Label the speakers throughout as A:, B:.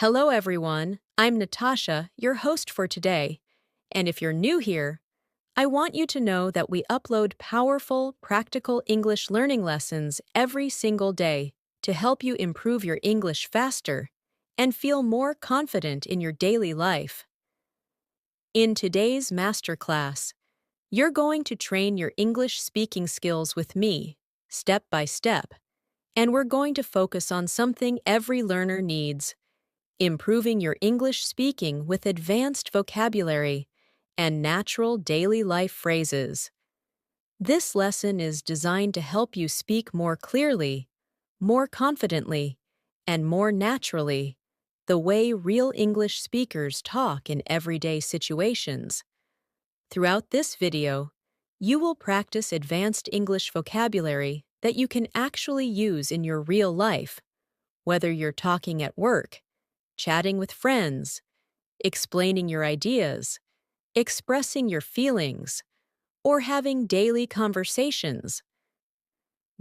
A: Hello, everyone. I'm Natasha, your host for today. And if you're new here, I want you to know that we upload powerful, practical English learning lessons every single day to help you improve your English faster and feel more confident in your daily life. In today's masterclass, you're going to train your English speaking skills with me, step by step, and we're going to focus on something every learner needs: improving your English speaking with advanced vocabulary and natural daily life phrases. This lesson is designed to help you speak more clearly, more confidently, and more naturally, the way real English speakers talk in everyday situations. Throughout this video, you will practice advanced English vocabulary that you can actually use in your real life, whether you're talking at work, chatting with friends, explaining your ideas, expressing your feelings, or having daily conversations.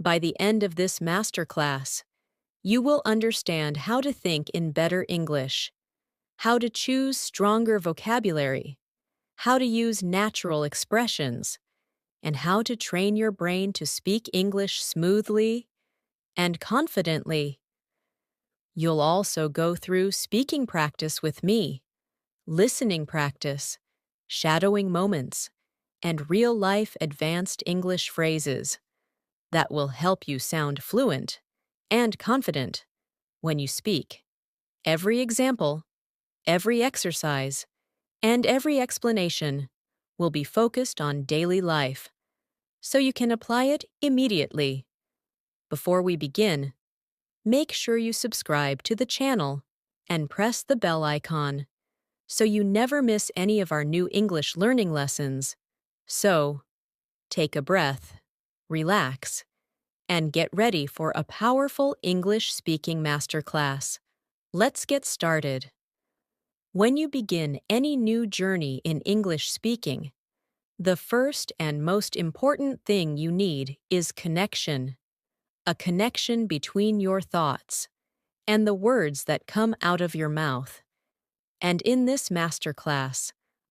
A: By the end of this masterclass, you will understand how to think in better English, how to choose stronger vocabulary, how to use natural expressions, and how to train your brain to speak English smoothly and confidently. You'll also go through speaking practice with me, listening practice, shadowing moments, and real-life advanced English phrases that will help you sound fluent and confident when you speak. Every example, every exercise, and every explanation will be focused on daily life, so you can apply it immediately. Before we begin, make sure you subscribe to the channel and press the bell icon so you never miss any of our new English learning lessons. So, take a breath, relax, and get ready for a powerful English speaking masterclass. Let's get started. When you begin any new journey in English speaking, the first and most important thing you need is connection. A connection between your thoughts and the words that come out of your mouth. And in this masterclass,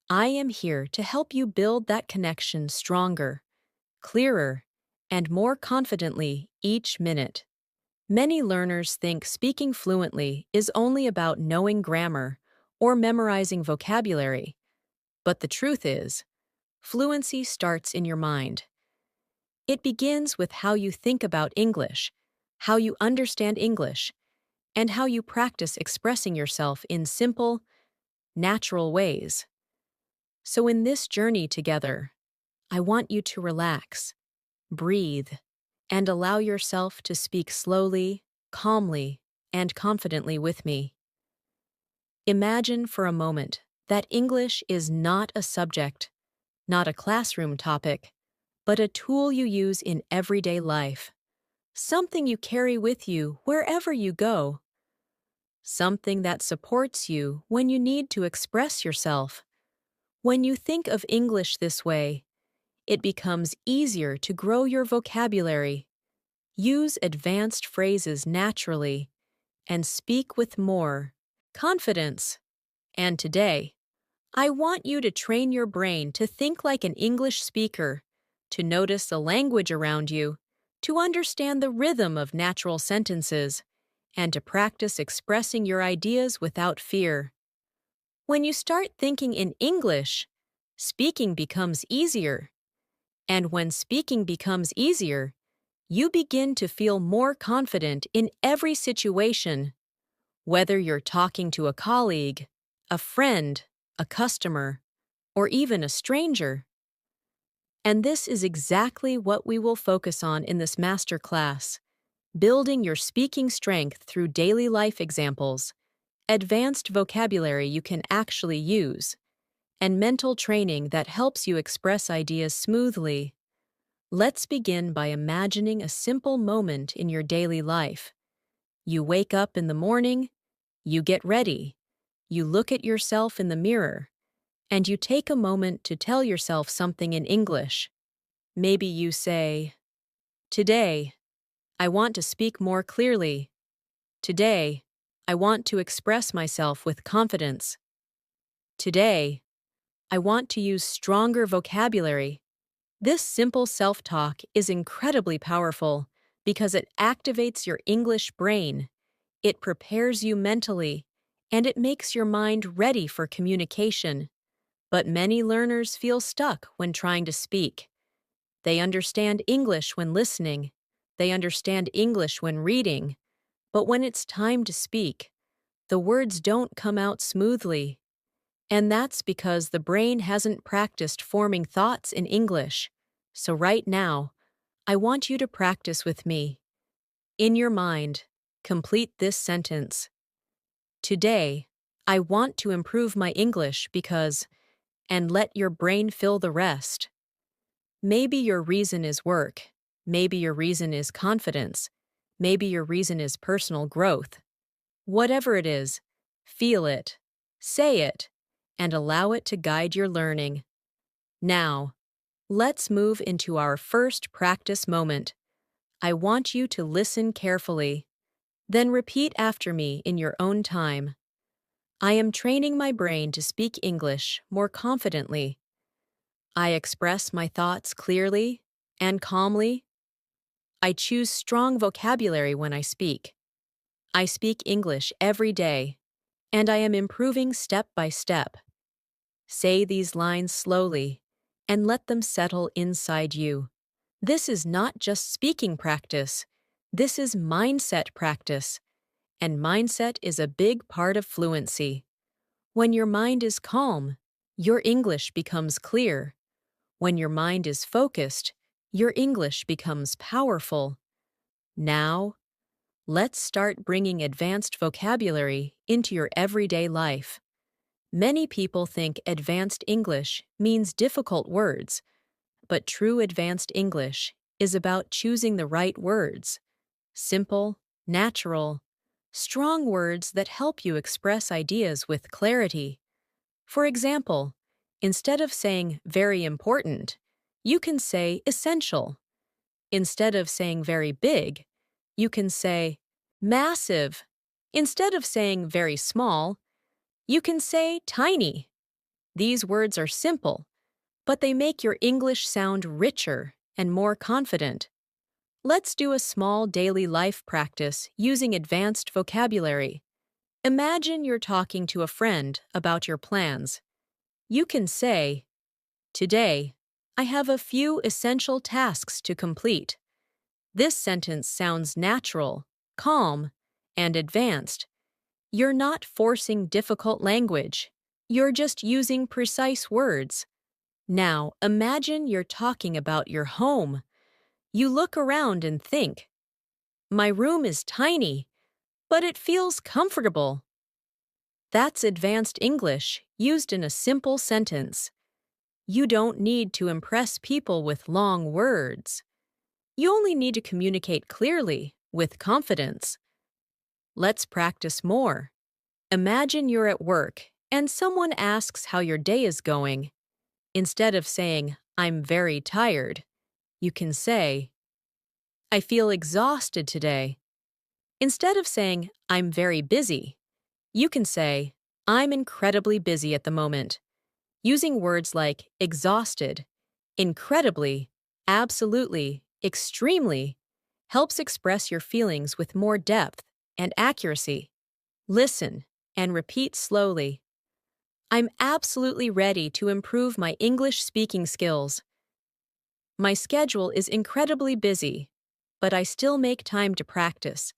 A: I am here to help you build that connection stronger, clearer, and more confidently each minute. Many learners think speaking fluently is only about knowing grammar or memorizing vocabulary, but the truth is, fluency starts in your mind. It begins with how you think about English, how you understand English, and how you practice expressing yourself in simple, natural ways. So in this journey together, I want you to relax, breathe, and allow yourself to speak slowly, calmly, and confidently with me. Imagine for a moment that English is not a subject, not a classroom topic, but a tool you use in everyday life, something you carry with you wherever you go, something that supports you when you need to express yourself. When you think of English this way, it becomes easier to grow your vocabulary, use advanced phrases naturally, and speak with more confidence. And today, I want you to train your brain to think like an English speaker, to notice the language around you, to understand the rhythm of natural sentences, and to practice expressing your ideas without fear. When you start thinking in English, speaking becomes easier. And when speaking becomes easier, you begin to feel more confident in every situation, whether you're talking to a colleague, a friend, a customer, or even a stranger. And this is exactly what we will focus on in this masterclass: building your speaking strength through daily life examples, advanced vocabulary you can actually use, and mental training that helps you express ideas smoothly. Let's begin by imagining a simple moment in your daily life. You wake up in the morning, you get ready, you look at yourself in the mirror, and you take a moment to tell yourself something in English. Maybe you say, "Today, I want to speak more clearly. Today, I want to express myself with confidence. Today, I want to use stronger vocabulary. This simple self-talk is incredibly powerful because it activates your English brain. It prepares you mentally, and it makes your mind ready for communication. But many learners feel stuck when trying to speak. They understand English when listening. They understand English when reading. But when it's time to speak, the words don't come out smoothly. And that's because the brain hasn't practiced forming thoughts in English. So right now, I want you to practice with me. In your mind, complete this sentence. Today, I want to improve my English because, and let your brain fill the rest. Maybe your reason is work. Maybe your reason is confidence. Maybe your reason is personal growth. Whatever it is, feel it, say it, and allow it to guide your learning. Now, let's move into our first practice moment. I want you to listen carefully. Then repeat after me in your own time. I am training my brain to speak English more confidently. I express my thoughts clearly and calmly. I choose strong vocabulary when I speak. I speak English every day, and I am improving step by step. Say these lines slowly and let them settle inside you. This is not just speaking practice. This is mindset practice, and mindset is a big part of fluency. When your mind is calm, your English becomes clear. When your mind is focused, your English becomes powerful. Now, let's start bringing advanced vocabulary into your everyday life. Many people think advanced English means difficult words, but true advanced English is about choosing the right words. Simple, natural, strong words that help you express ideas with clarity. For example, instead of saying very important, you can say essential. Instead of saying very big, you can say massive. Instead of saying very small, you can say tiny. These words are simple, but they make your English sound richer and more confident. Let's do a small daily life practice using advanced vocabulary. Imagine you're talking to a friend about your plans. You can say, "Today, I have a few essential tasks to complete." This sentence sounds natural, calm, and advanced. You're not forcing difficult language. You're just using precise words. Now, imagine you're talking about your home. You look around and think, "My room is tiny, but it feels comfortable." That's advanced English used in a simple sentence. You don't need to impress people with long words. You only need to communicate clearly, with confidence. Let's practice more. Imagine you're at work and someone asks how your day is going. Instead of saying, "I'm very tired," you can say, "I feel exhausted today." Instead of saying, "I'm very busy," you can say, "I'm incredibly busy at the moment." Using words like exhausted, incredibly, absolutely, extremely helps express your feelings with more depth and accuracy. Listen and repeat slowly. I'm absolutely ready to improve my English speaking skills. My schedule is incredibly busy, but I still make time to practice.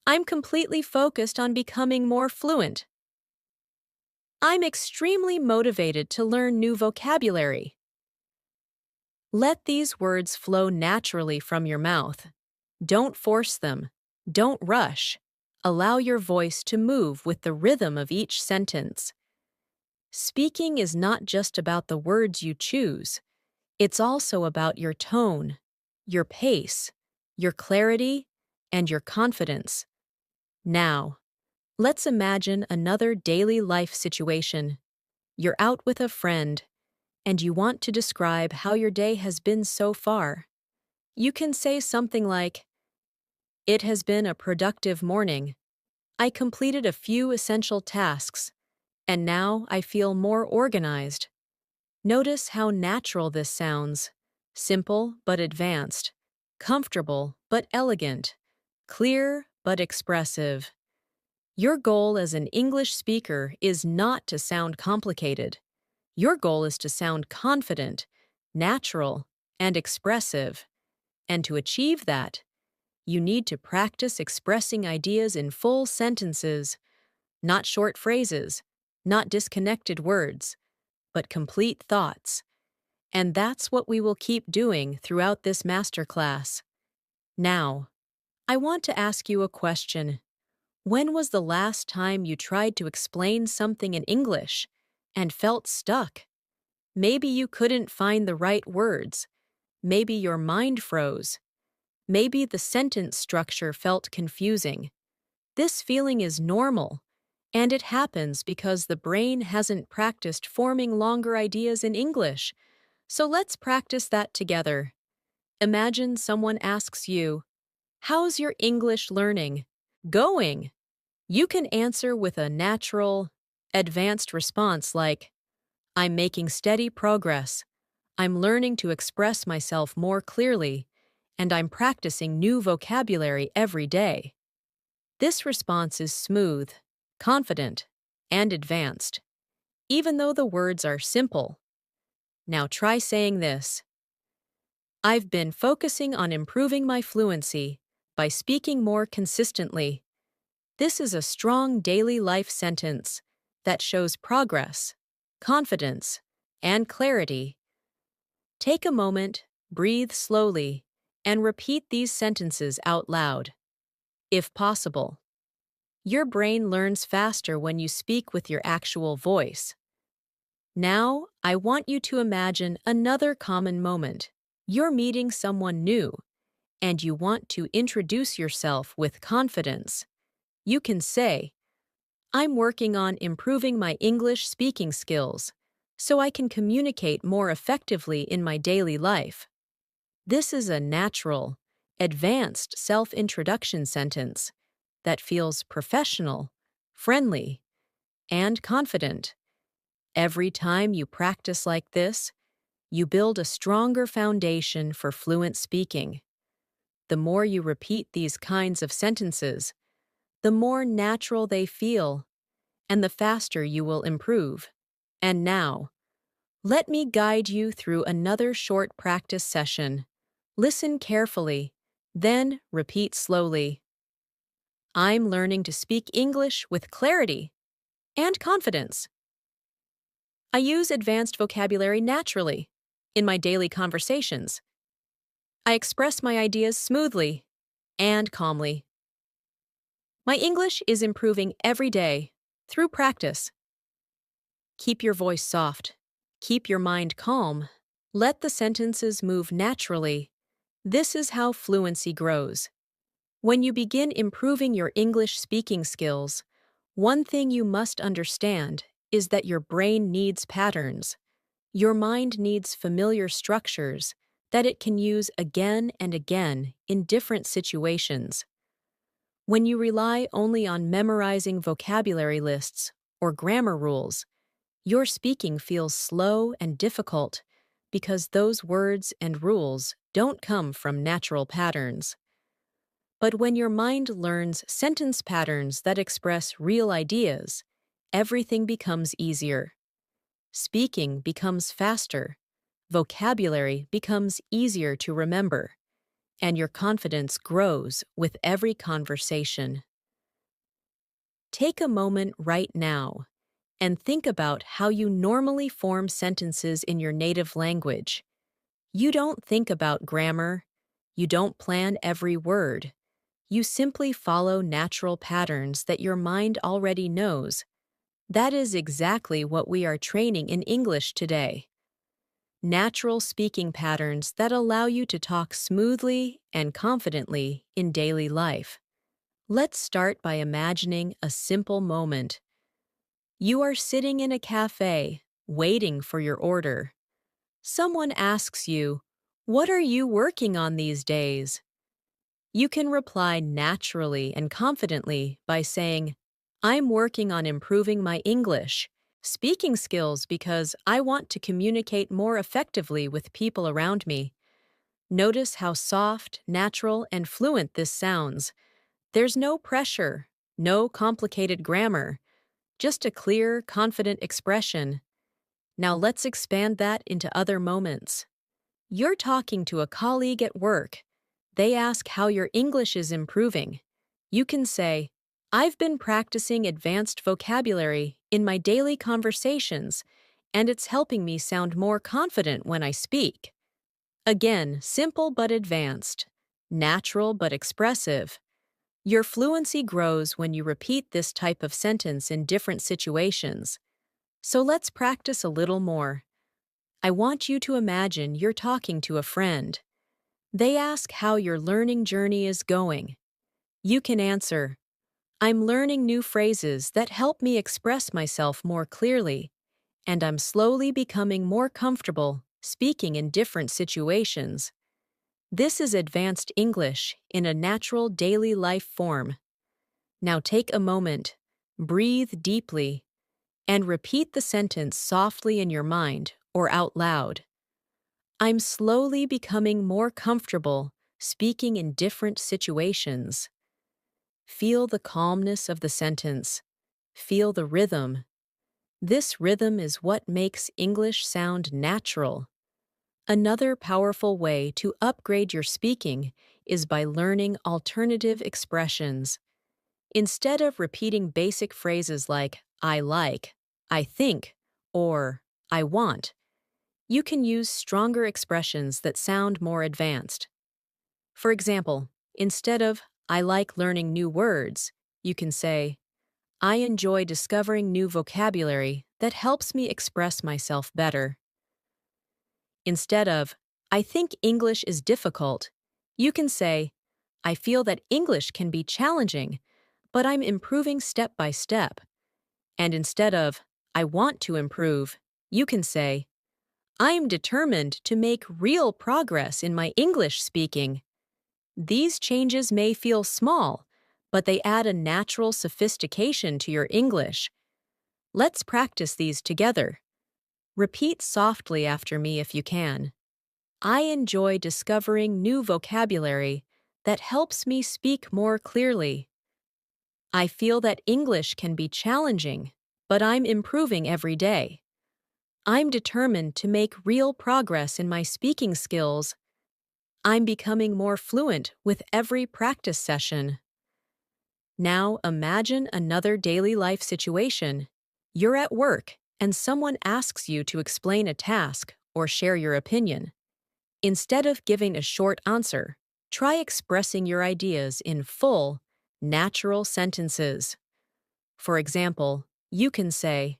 A: I'm completely focused on becoming more fluent. I'm extremely motivated to learn new vocabulary. Let these words flow naturally from your mouth. Don't force them. Don't rush. Allow your voice to move with the rhythm of each sentence. Speaking is not just about the words you choose. It's also about your tone, your pace, your clarity, and your confidence. Now, let's imagine another daily life situation. You're out with a friend, and you want to describe how your day has been so far. You can say something like, "It has been a productive morning." I completed a few essential tasks, and now I feel more organized. Notice how natural this sounds. Simple but advanced. Comfortable but elegant. Clear but expressive. Your goal as an English speaker is not to sound complicated. Your goal is to sound confident, natural, and expressive. And to achieve that, you need to practice expressing ideas in full sentences, not short phrases, not disconnected words, but complete thoughts. And that's what we will keep doing throughout this masterclass. Now, I want to ask you a question. When was the last time you tried to explain something in English and felt stuck? Maybe you couldn't find the right words. Maybe your mind froze. Maybe the sentence structure felt confusing. This feeling is normal, and it happens because the brain hasn't practiced forming longer ideas in English. So let's practice that together. Imagine someone asks you, "How's your English learning going?" You can answer with a natural, advanced response like, "I'm making steady progress. I'm learning to express myself more clearly, and I'm practicing new vocabulary every day." This response is smooth, confident, and advanced, even though the words are simple. Now try saying this. I've been focusing on improving my fluency by speaking more consistently. This is a strong daily life sentence that shows progress, confidence, and clarity. Take a moment, breathe slowly, and repeat these sentences out loud, if possible. Your brain learns faster when you speak with your actual voice. Now, I want you to imagine another common moment. You're meeting someone new, and you want to introduce yourself with confidence. You can say, "I'm working on improving my English speaking skills so I can communicate more effectively in my daily life." This is a natural, advanced self-introduction sentence that feels professional, friendly, and confident. Every time you practice like this, you build a stronger foundation for fluent speaking. The more you repeat these kinds of sentences, the more natural they feel, and the faster you will improve. And now, let me guide you through another short practice session. Listen carefully, then repeat slowly. I'm learning to speak English with clarity and confidence. I use advanced vocabulary naturally in my daily conversations. I express my ideas smoothly and calmly. My English is improving every day through practice. Keep your voice soft. Keep your mind calm. Let the sentences move naturally. This is how fluency grows. When you begin improving your English speaking skills, one thing you must understand is that your brain needs patterns. Your mind needs familiar structures that it can use again and again in different situations. When you rely only on memorizing vocabulary lists or grammar rules, your speaking feels slow and difficult because those words and rules don't come from natural patterns. But when your mind learns sentence patterns that express real ideas, everything becomes easier. Speaking becomes faster, vocabulary becomes easier to remember, and your confidence grows with every conversation. Take a moment right now and think about how you normally form sentences in your native language. You don't think about grammar. You don't plan every word. You simply follow natural patterns that your mind already knows. That is exactly what we are training in English today. Natural speaking patterns that allow you to talk smoothly and confidently in daily life. Let's start by imagining a simple moment. You are sitting in a cafe, waiting for your order. Someone asks you, "What are you working on these days?" You can reply naturally and confidently by saying, I'm working on improving my English speaking skills because I want to communicate more effectively with people around me. Notice how soft, natural, and fluent this sounds. There's no pressure, no complicated grammar, just a clear, confident expression. Now let's expand that into other moments. You're talking to a colleague at work. They ask how your English is improving. You can say, I've been practicing advanced vocabulary in my daily conversations, and it's helping me sound more confident when I speak. Again, simple but advanced, natural but expressive. Your fluency grows when you repeat this type of sentence in different situations. So let's practice a little more. I want you to imagine you're talking to a friend. They ask how your learning journey is going. You can answer, I'm learning new phrases that help me express myself more clearly, and I'm slowly becoming more comfortable speaking in different situations. This is advanced English in a natural daily life form. Now take a moment, breathe deeply, and repeat the sentence softly in your mind or out loud. I'm slowly becoming more comfortable speaking in different situations. Feel the calmness of the sentence. Feel the rhythm. This rhythm is what makes English sound natural. Another powerful way to upgrade your speaking is by learning alternative expressions. Instead of repeating basic phrases like I like, I think, or I want, you can use stronger expressions that sound more advanced. For example, instead of I like learning new words, you can say, I enjoy discovering new vocabulary that helps me express myself better. Instead of I think English is difficult, you can say, I feel that English can be challenging, but I'm improving step by step. And instead of I want to improve, you can say, I am determined to make real progress in my English speaking. These changes may feel small, but they add a natural sophistication to your English. Let's practice these together. Repeat softly after me if you can. I enjoy discovering new vocabulary that helps me speak more clearly. I feel that English can be challenging, but I'm improving every day. I'm determined to make real progress in my speaking skills. I'm becoming more fluent with every practice session. Now imagine another daily life situation. You're at work, and someone asks you to explain a task or share your opinion. Instead of giving a short answer, try expressing your ideas in full, natural sentences. For example, you can say,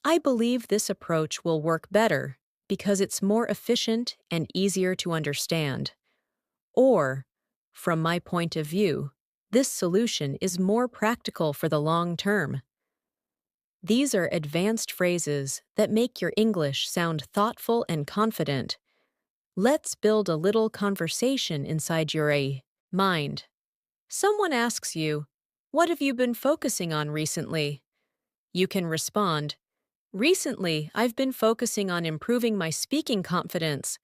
A: I believe this approach will work better because it's more efficient and easier to understand. Or, from my point of view, this solution is more practical for the long term. These are advanced phrases that make your English sound thoughtful and confident. Let's build a little conversation inside your mind. Someone asks you, what have you been focusing on recently? You can respond, recently, I've been focusing on improving my speaking confidence.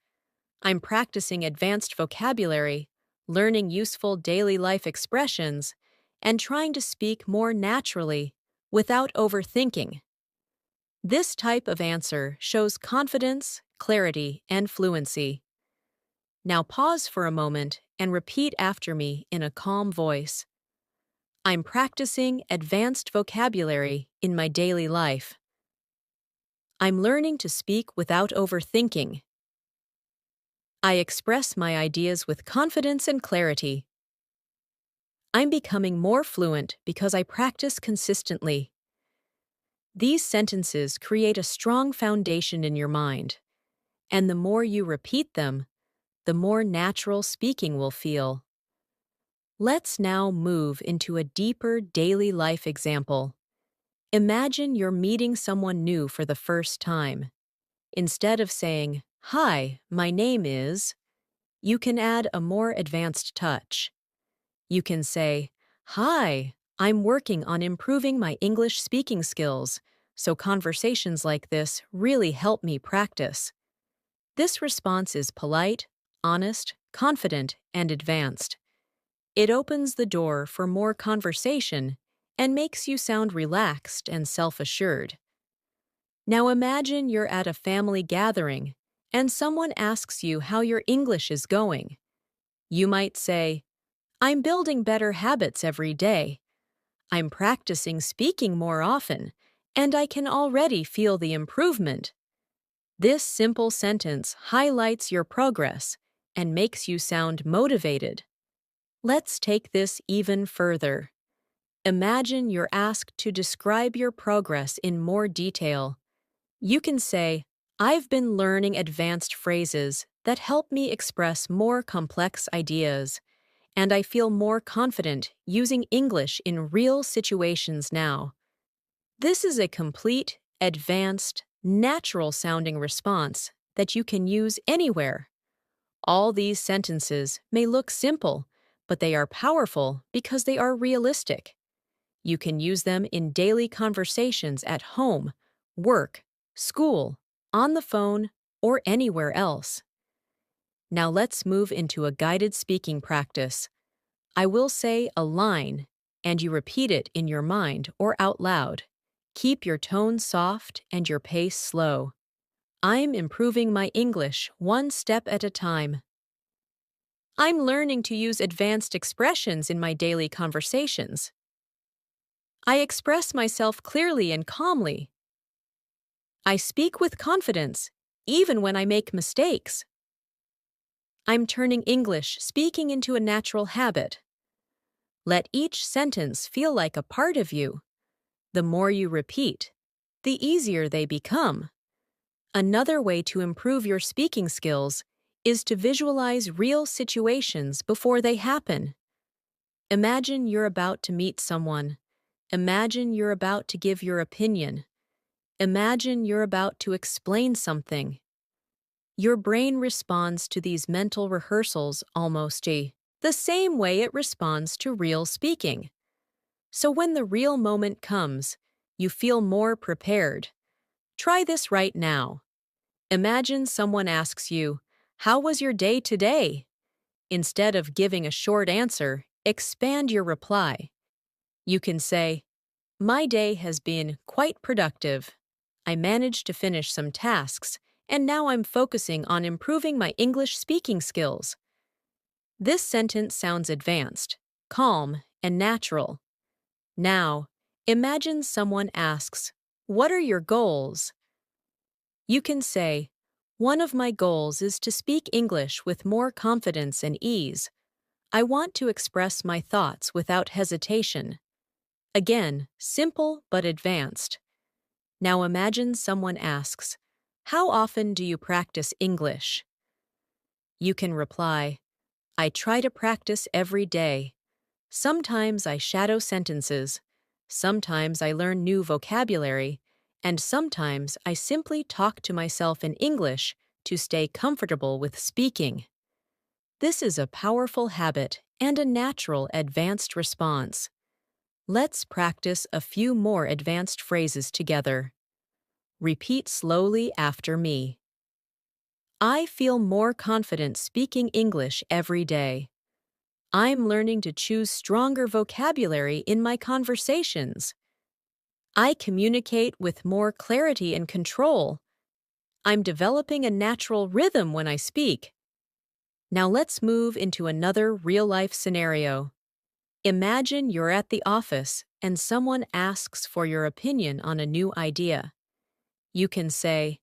A: I'm practicing advanced vocabulary, learning useful daily life expressions, and trying to speak more naturally without overthinking. This type of answer shows confidence, clarity, and fluency. Now pause for a moment and repeat after me in a calm voice. I'm practicing advanced vocabulary in my daily life. I'm learning to speak without overthinking. I express my ideas with confidence and clarity. I'm becoming more fluent because I practice consistently. These sentences create a strong foundation in your mind, and the more you repeat them, the more natural speaking will feel. Let's now move into a deeper daily life example. Imagine you're meeting someone new for the first time. Instead of saying, Hi, my name is, you can add a more advanced touch. You can say, "Hi, I'm working on improving my English speaking skills, so conversations like this really help me practice." This response is polite, honest, confident, and advanced. It opens the door for more conversation and makes you sound relaxed and self-assured. Now imagine you're at a family gathering and someone asks you how your English is going. You might say, "I'm building better habits every day. I'm practicing speaking more often, and I can already feel the improvement." This simple sentence highlights your progress and makes you sound motivated. Let's take this even further. Imagine you're asked to describe your progress in more detail. You can say, "I've been learning advanced phrases that help me express more complex ideas, and I feel more confident using English in real situations now." This is a complete, advanced, natural-sounding response that you can use anywhere. All these sentences may look simple, but they are powerful because they are realistic. You can use them in daily conversations at home, work, school, on the phone, or anywhere else. Now let's move into a guided speaking practice. I will say a line, and you repeat it in your mind or out loud. Keep your tone soft and your pace slow. I'm improving my English one step at a time. I'm learning to use advanced expressions in my daily conversations. I express myself clearly and calmly. I speak with confidence, even when I make mistakes. I'm turning English speaking into a natural habit. Let each sentence feel like a part of you. The more you repeat, the easier they become. Another way to improve your speaking skills is to visualize real situations before they happen. Imagine you're about to meet someone. Imagine you're about to give your opinion. Imagine you're about to explain something. Your brain responds to these mental rehearsals almost the same way it responds to real speaking. So when the real moment comes, you feel more prepared. Try this right now. Imagine someone asks you, "How was your day today?" Instead of giving a short answer, expand your reply. You can say, "My day has been quite productive. I managed to finish some tasks, and now I'm focusing on improving my English speaking skills." This sentence sounds advanced, calm, and natural. Now, imagine someone asks, "What are your goals?" You can say, "One of my goals is to speak English with more confidence and ease. I want to express my thoughts without hesitation." Again, simple but advanced. Now imagine someone asks, "How often do you practice English?" You can reply, "I try to practice every day. Sometimes I shadow sentences, sometimes I learn new vocabulary, and sometimes I simply talk to myself in English to stay comfortable with speaking." This is a powerful habit and a natural advanced response. Let's practice a few more advanced phrases together. Repeat slowly after me. I feel more confident speaking English every day. I'm learning to choose stronger vocabulary in my conversations. I communicate with more clarity and control. I'm developing a natural rhythm when I speak. Now let's move into another real-life scenario. Imagine you're at the office and someone asks for your opinion on a new idea. You can say,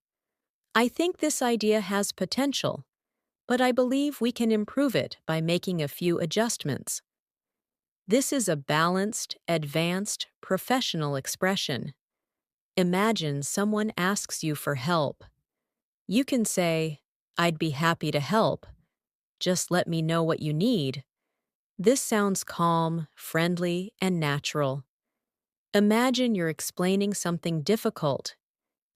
A: "I think this idea has potential, but I believe we can improve it by making a few adjustments." This is a balanced, advanced, professional expression. Imagine someone asks you for help. You can say, "I'd be happy to help. Just let me know what you need." This sounds calm, friendly, and natural. Imagine you're explaining something difficult.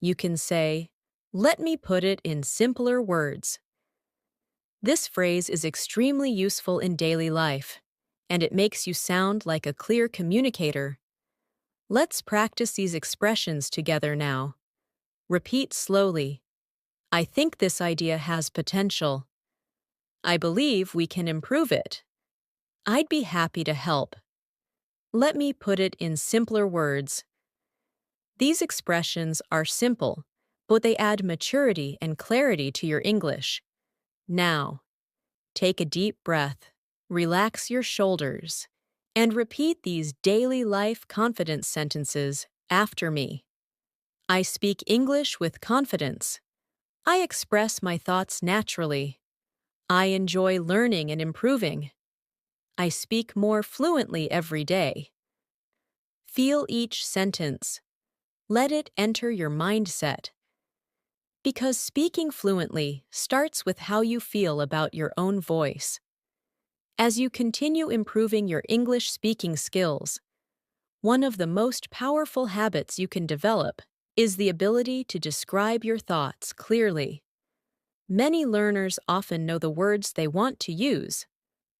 A: You can say, "Let me put it in simpler words." This phrase is extremely useful in daily life. and it makes you sound like a clear communicator. Let's practice these expressions together now. Repeat slowly. I think this idea has potential. I believe we can improve it. I'd be happy to help. Let me put it in simpler words. These expressions are simple, but they add maturity and clarity to your English. Now, take a deep breath, relax your shoulders, and repeat these daily life confidence sentences after me. I speak English with confidence. I express my thoughts naturally. I enjoy learning and improving. I speak more fluently every day. Feel each sentence. Let it enter your mindset. Because speaking fluently starts with how you feel about your own voice. As you continue improving your English speaking skills, one of the most powerful habits you can develop is the ability to describe your thoughts clearly. Many learners often know the words they want to use,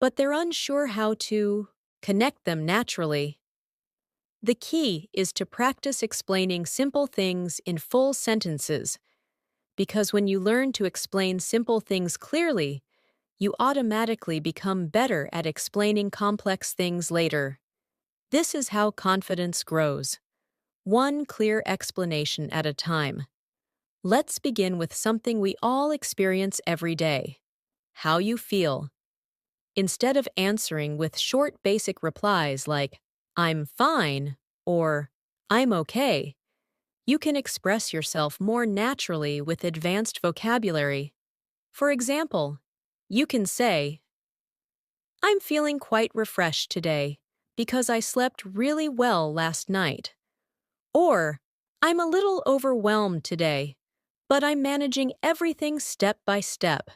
A: but they're unsure how to connect them naturally. The key is to practice explaining simple things in full sentences, because when you learn to explain simple things clearly, you automatically become better at explaining complex things later. This is how confidence grows, one clear explanation at a time. Let's begin with something we all experience every day: how you feel. Instead of answering with short basic replies like, I'm fine, or I'm okay, you can express yourself more naturally with advanced vocabulary. For example, you can say, I'm feeling quite refreshed today because I slept really well last night. Or, I'm a little overwhelmed today, but I'm managing everything step by step.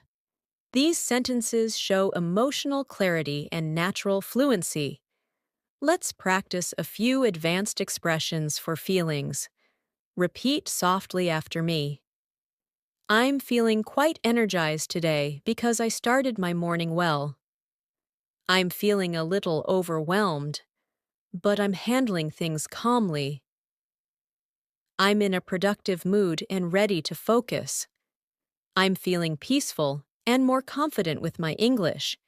A: These sentences show emotional clarity and natural fluency. Let's practice a few advanced expressions for feelings. Repeat softly after me. I'm feeling quite energized today because I started my morning well. I'm feeling a little overwhelmed, but I'm handling things calmly. I'm in a productive mood and ready to focus. I'm feeling peaceful and more confident with my English.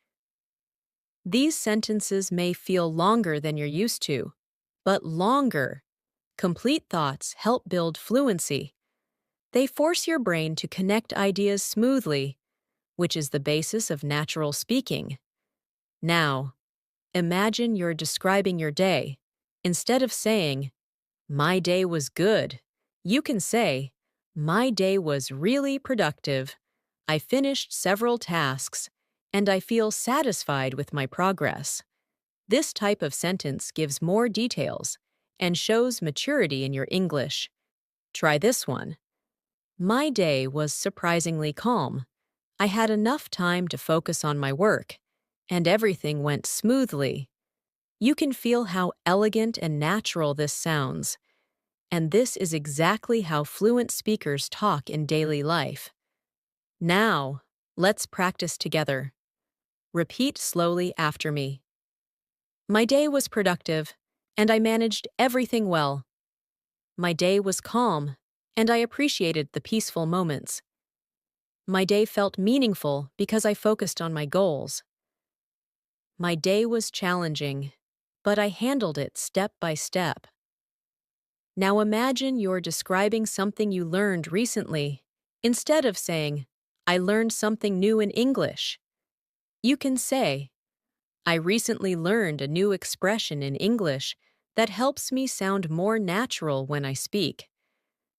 A: These sentences may feel longer than you're used to, but longer, complete thoughts help build fluency. They force your brain to connect ideas smoothly, which is the basis of natural speaking. Now, imagine you're describing your day. Instead of saying, my day was good, you can say, my day was really productive. I finished several tasks, and I feel satisfied with my progress. This type of sentence gives more details and shows maturity in your English. Try this one. My day was surprisingly calm. I had enough time to focus on my work, and everything went smoothly. You can feel how elegant and natural this sounds, and this is exactly how fluent speakers talk in daily life. Now, let's practice together. Repeat slowly after me. My day was productive, and I managed everything well. My day was calm, and I appreciated the peaceful moments. My day felt meaningful because I focused on my goals. My day was challenging, but I handled it step by step. Now imagine you're describing something you learned recently. Instead of saying, I learned something new in English, you can say, I recently learned a new expression in English that helps me sound more natural when I speak.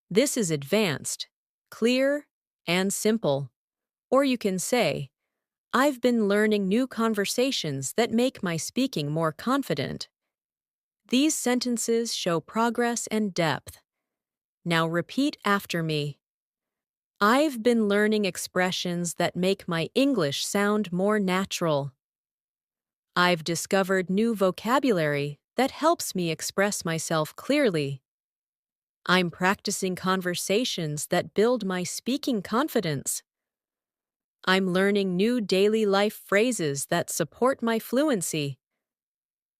A: This is advanced, clear, and simple. Or you can say, I've been learning new conversations that make my speaking more confident. These sentences show progress and depth. Now repeat after me. I've been learning expressions that make my English sound more natural. I've discovered new vocabulary that helps me express myself clearly. I'm practicing conversations that build my speaking confidence. I'm learning new daily life phrases that support my fluency.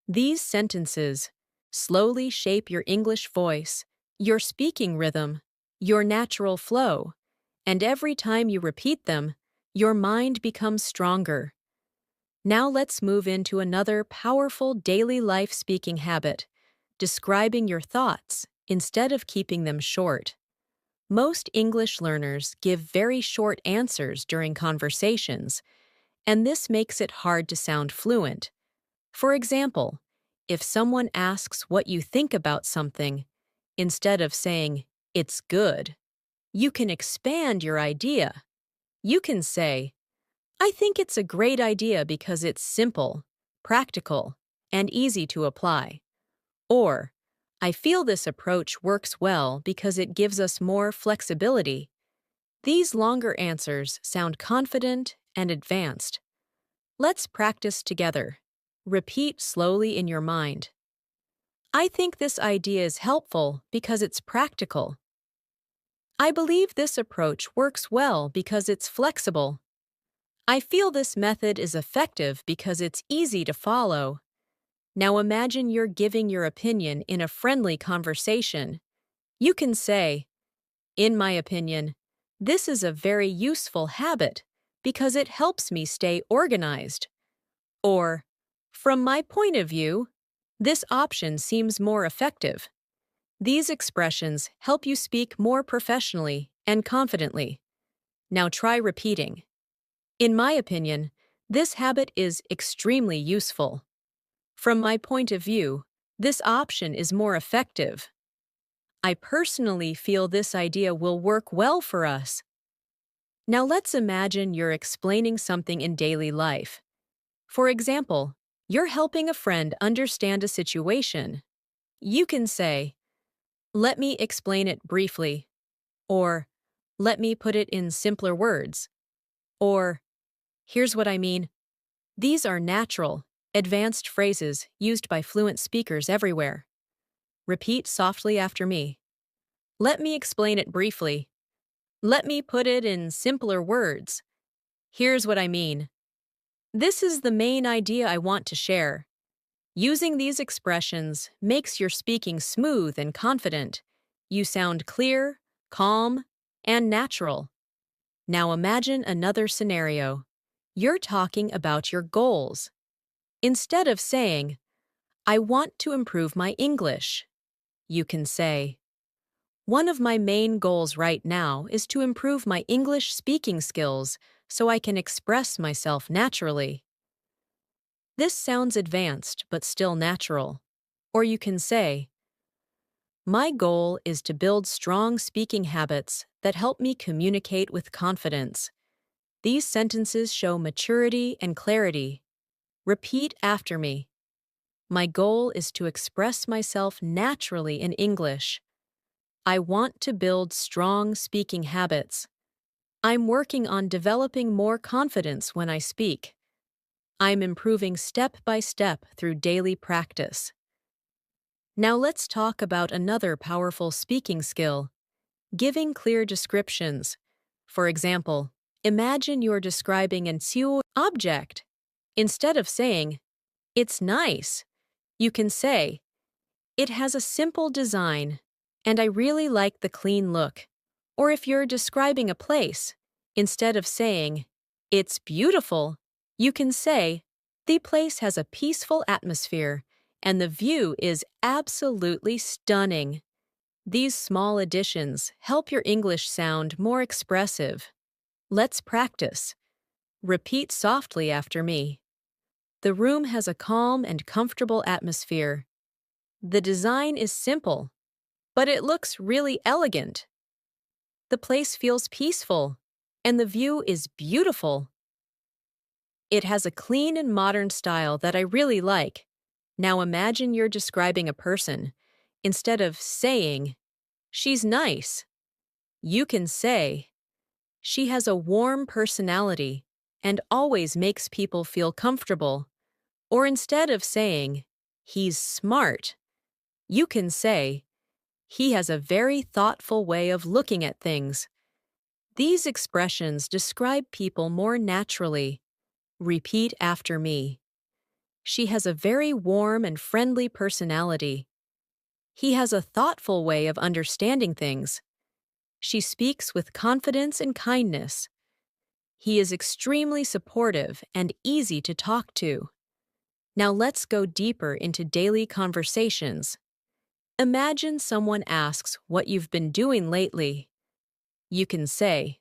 A: These sentences slowly shape your English voice, your speaking rhythm, your natural flow, and every time you repeat them, your mind becomes stronger. Now let's move into another powerful daily life speaking habit, describing your thoughts instead of keeping them short. Most English learners give very short answers during conversations, and this makes it hard to sound fluent. For example, if someone asks what you think about something, instead of saying, "It's good," you can expand your idea. You can say, "I think it's a great idea because it's simple, practical, and easy to apply." Or, "I feel this approach works well because it gives us more flexibility." These longer answers sound confident and advanced. Let's practice together. Repeat slowly in your mind. "I think this idea is helpful because it's practical." "I believe this approach works well because it's flexible." "I feel this method is effective because it's easy to follow." Now imagine you're giving your opinion in a friendly conversation. You can say, "In my opinion, this is a very useful habit because it helps me stay organized." Or, "From my point of view, this option seems more effective." These expressions help you speak more professionally and confidently. Now try repeating. "In my opinion, this habit is extremely useful." "From my point of view, this option is more effective." "I personally feel this idea will work well for us." Now let's imagine you're explaining something in daily life. For example, you're helping a friend understand a situation. You can say, "Let me explain it briefly," or "Let me put it in simpler words," or "Here's what I mean." These are natural, advanced phrases used by fluent speakers everywhere. Repeat softly after me. "Let me explain it briefly." "Let me put it in simpler words." "Here's what I mean." "This is the main idea I want to share." Using these expressions makes your speaking smooth and confident. You sound clear, calm, and natural. Now imagine another scenario. You're talking about your goals. Instead of saying, "I want to improve my English," you can say, "One of my main goals right now is to improve my English speaking skills so I can express myself naturally." This sounds advanced but still natural. Or you can say, "My goal is to build strong speaking habits that help me communicate with confidence." These sentences show maturity and clarity. Repeat after me. "My goal is to express myself naturally in English." "I want to build strong speaking habits." "I'm working on developing more confidence when I speak." "I'm improving step by step through daily practice." Now let's talk about another powerful speaking skill, giving clear descriptions. For example, imagine you're describing an object. Instead of saying, "It's nice," you can say, "It has a simple design, and I really like the clean look." Or if you're describing a place, instead of saying, "It's beautiful," you can say, "The place has a peaceful atmosphere, and the view is absolutely stunning." These small additions help your English sound more expressive. Let's practice. Repeat softly after me. "The room has a calm and comfortable atmosphere." "The design is simple, but it looks really elegant." "The place feels peaceful, and the view is beautiful." "It has a clean and modern style that I really like." Now imagine you're describing a person. Instead of saying, "She's nice," you can say, "She has a warm personality and always makes people feel comfortable." Or instead of saying, "He's smart," you can say, "He has a very thoughtful way of looking at things." These expressions describe people more naturally. Repeat after me. She has a very warm and friendly personality. He has a thoughtful way of understanding things. She speaks with confidence and kindness. He is extremely supportive and easy to talk to. Now let's go deeper into daily conversations. Imagine someone asks what you've been doing lately. You can say,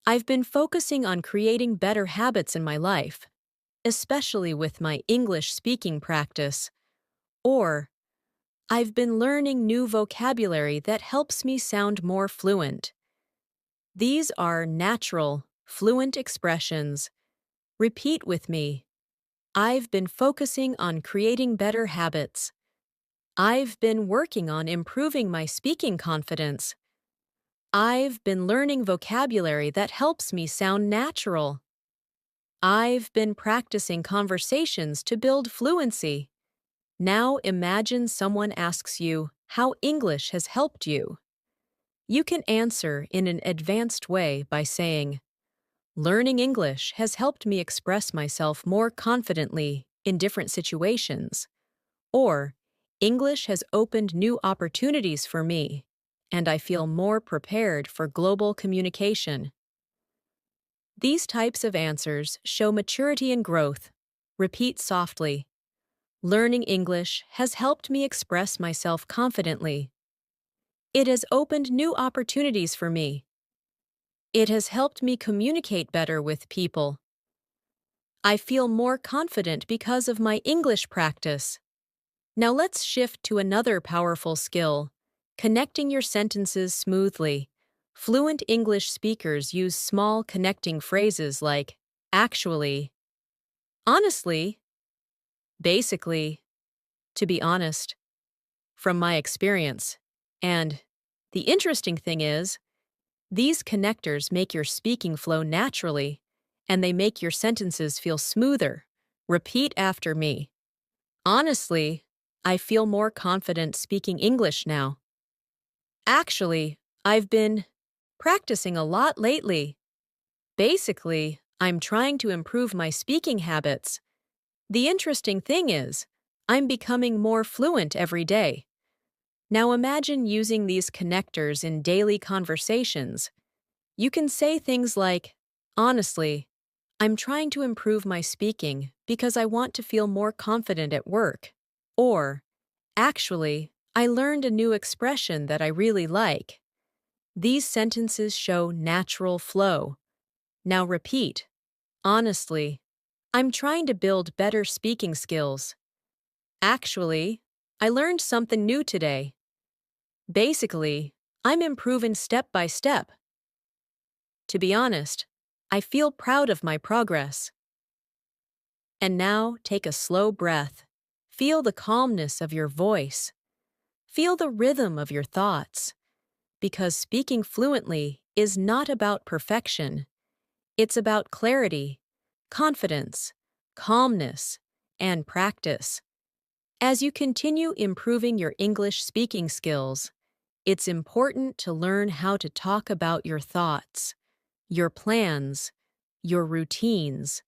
A: I've been focusing on creating better habits in my life, especially with my English speaking practice. Or, I've been learning new vocabulary that helps me sound more fluent. These are natural, fluent expressions. Repeat with me. I've been focusing on creating better habits. I've been working on improving my speaking confidence. I've been learning vocabulary that helps me sound natural. I've been practicing conversations to build fluency. Now imagine someone asks you how English has helped you. You can answer in an advanced way by saying, Learning English has helped me express myself more confidently in different situations. Or, English has opened new opportunities for me, and I feel more prepared for global communication. These types of answers show maturity and growth. Repeat softly. Learning English has helped me express myself confidently. It has opened new opportunities for me. It has helped me communicate better with people. I feel more confident because of my English practice. Now let's shift to another powerful skill, connecting your sentences smoothly. Fluent English speakers use small connecting phrases like actually, honestly, basically, to be honest, from my experience. And the interesting thing is, these connectors make your speaking flow naturally, and they make your sentences feel smoother. Repeat after me. Honestly, I feel more confident speaking English now. Actually, I've been practicing a lot lately. Basically, I'm trying to improve my speaking habits. The interesting thing is, I'm becoming more fluent every day. Now imagine using these connectors in daily conversations. You can say things like, Honestly, I'm trying to improve my speaking because I want to feel more confident at work. Or, Actually, I learned a new expression that I really like. These sentences show natural flow. Now repeat. Honestly, I'm trying to build better speaking skills. Actually, I learned something new today. Basically, I'm improving step by step. To be honest, I feel proud of my progress. And now take a slow breath. Feel the calmness of your voice. Feel the rhythm of your thoughts. Because speaking fluently is not about perfection. It's about clarity, confidence, calmness, and practice. As you continue improving your English speaking skills, it's important to learn how to talk about your thoughts, your plans, your routines,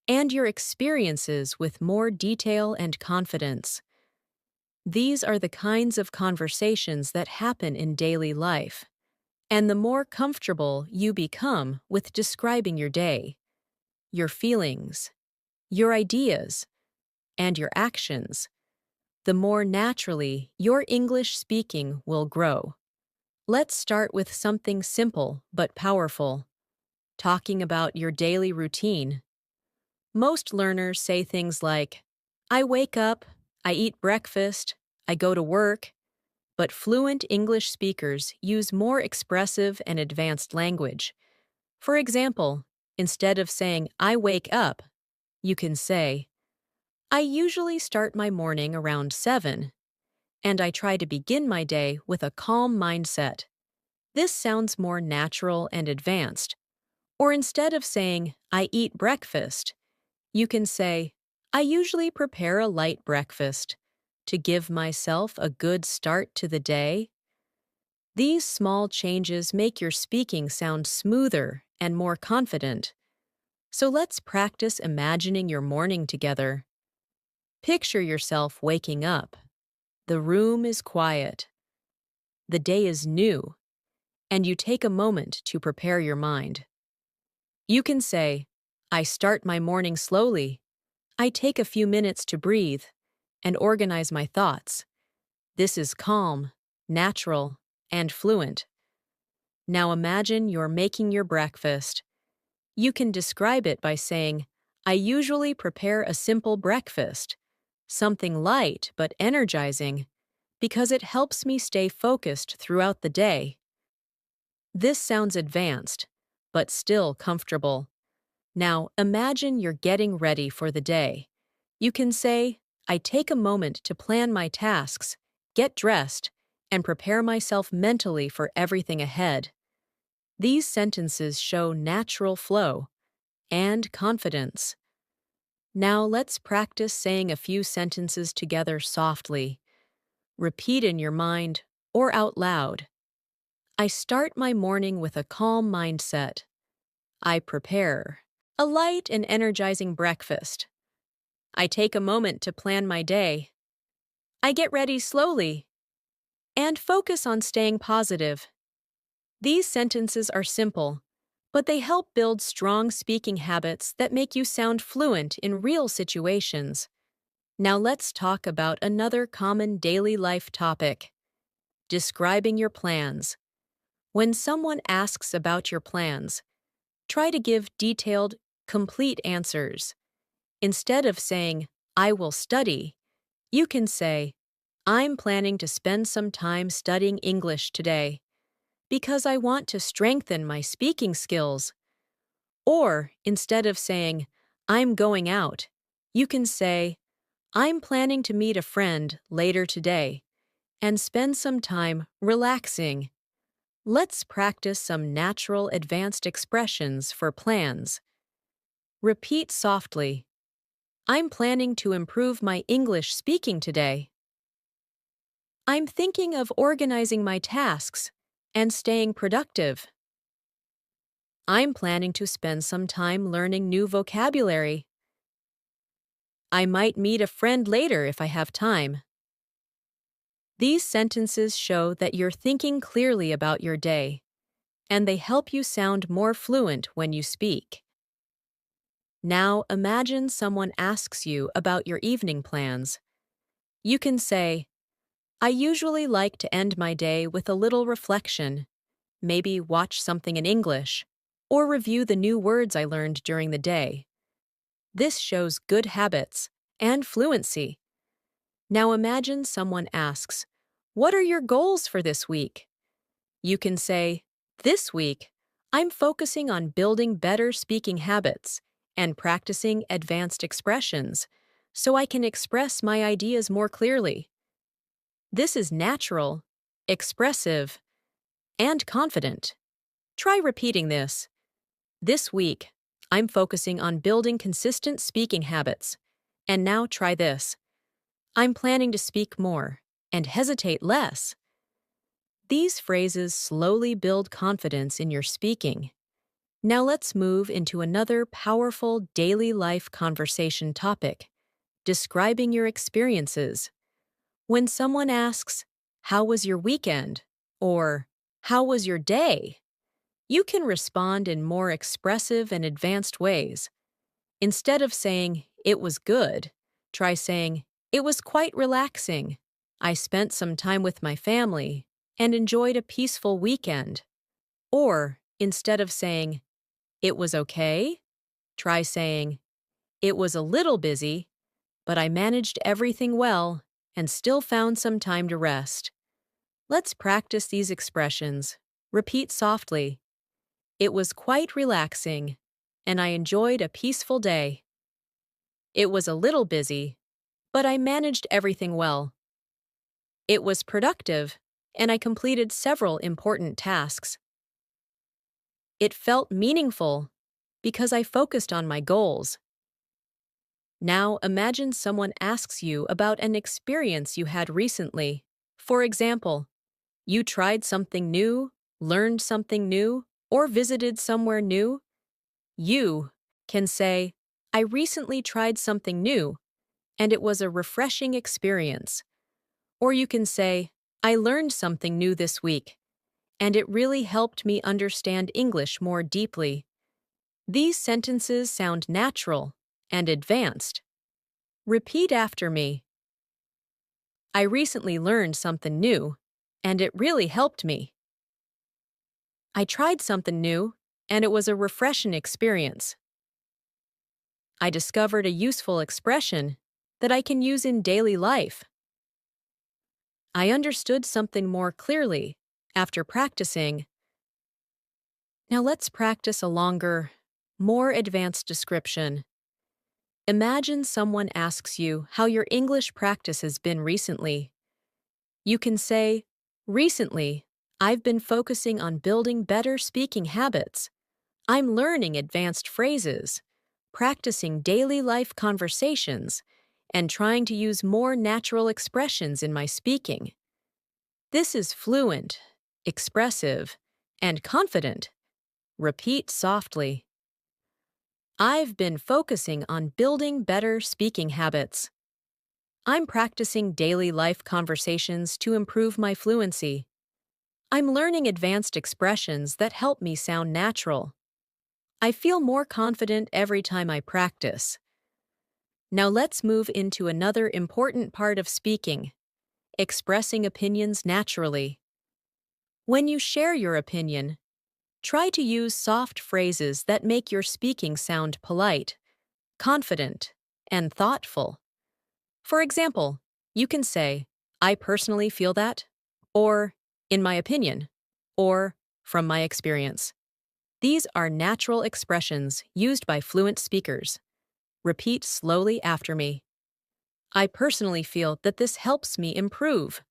A: and your experiences with more detail and confidence. These are the kinds of conversations that happen in daily life. And the more comfortable you become with describing your day, your feelings, your ideas, and your actions, the more naturally your English speaking will grow. Let's start with something simple but powerful, talking about your daily routine. Most learners say things like, I wake up, I eat breakfast, I go to work, but fluent English speakers use more expressive and advanced language. For example, instead of saying, I wake up, you can say, I usually start my morning around 7, and I try to begin my day with a calm mindset. This sounds more natural and advanced. Or instead of saying, I eat breakfast, you can say, I usually prepare a light breakfast to give myself a good start to the day. These small changes make your speaking sound smoother and more confident. So let's practice imagining your morning together. Picture yourself waking up. The room is quiet. The day is new, and you take a moment to prepare your mind. You can say, I start my morning slowly. I take a few minutes to breathe and organize my thoughts. This is calm, natural, and fluent. Now imagine you're making your breakfast. You can describe it by saying, I usually prepare a simple breakfast, something light but energizing, because it helps me stay focused throughout the day. This sounds advanced, but still comfortable. Now imagine you're getting ready for the day. You can say, I take a moment to plan my tasks, get dressed, and prepare myself mentally for everything ahead. These sentences show natural flow and confidence. Now let's practice saying a few sentences together softly. Repeat in your mind or out loud. I start my morning with a calm mindset. I prepare a light and energizing breakfast. I take a moment to plan my day. I get ready slowly. And focus on staying positive. These sentences are simple, but they help build strong speaking habits that make you sound fluent in real situations. Now let's talk about another common daily life topic: describing your plans. When someone asks about your plans, try to give detailed, complete answers. Instead of saying, I will study, you can say, I'm planning to spend some time studying English today because I want to strengthen my speaking skills. Or instead of saying, I'm going out, you can say, I'm planning to meet a friend later today and spend some time relaxing. Let's practice some natural advanced expressions for plans. Repeat softly. I'm planning to improve my English speaking today. I'm thinking of organizing my tasks and staying productive. I'm planning to spend some time learning new vocabulary. I might meet a friend later if I have time. These sentences show that you're thinking clearly about your day, and they help you sound more fluent when you speak. Now imagine someone asks you about your evening plans. You can say, I usually like to end my day with a little reflection, maybe watch something in English, or review the new words I learned during the day. This shows good habits and fluency. Now imagine someone asks, what are your goals for this week? You can say, this week, I'm focusing on building better speaking habits and practicing advanced expressions so I can express my ideas more clearly. This is natural, expressive, and confident. Try repeating this. This week, I'm focusing on building consistent speaking habits. And now try this. I'm planning to speak more and hesitate less. These phrases slowly build confidence in your speaking. Now let's move into another powerful daily life conversation topic: describing your experiences. When someone asks, how was your weekend? Or, how was your day? You can respond in more expressive and advanced ways. Instead of saying, it was good, try saying, it was quite relaxing. I spent some time with my family and enjoyed a peaceful weekend. Or, instead of saying, it was okay, try saying, it was a little busy, but I managed everything well and still found some time to rest. Let's practice these expressions. Repeat softly. It was quite relaxing, and I enjoyed a peaceful day. It was a little busy, but I managed everything well. It was productive, and I completed several important tasks. It felt meaningful because I focused on my goals. Now imagine someone asks you about an experience you had recently. For example, you tried something new, learned something new, or visited somewhere new. You can say, I recently tried something new, and it was a refreshing experience. Or you can say, I learned something new this week, and it really helped me understand English more deeply. These sentences sound natural and advanced. Repeat after me. I recently learned something new, and it really helped me. I tried something new, and it was a refreshing experience. I discovered a useful expression that I can use in daily life. I understood something more clearly after practicing. Now let's practice a longer, more advanced description. Imagine someone asks you how your English practice has been recently. You can say, recently, I've been focusing on building better speaking habits. I'm learning advanced phrases, practicing daily life conversations, and trying to use more natural expressions in my speaking. This is fluent, expressive, and confident. Repeat softly. I've been focusing on building better speaking habits. I'm practicing daily life conversations to improve my fluency. I'm learning advanced expressions that help me sound natural. I feel more confident every time I practice. Now let's move into another important part of speaking, expressing opinions naturally. When you share your opinion, try to use soft phrases that make your speaking sound polite, confident, and thoughtful. For example, you can say, I personally feel that, or, in my opinion, or, from my experience. These are natural expressions used by fluent speakers. Repeat slowly after me. I personally feel that this helps me improve.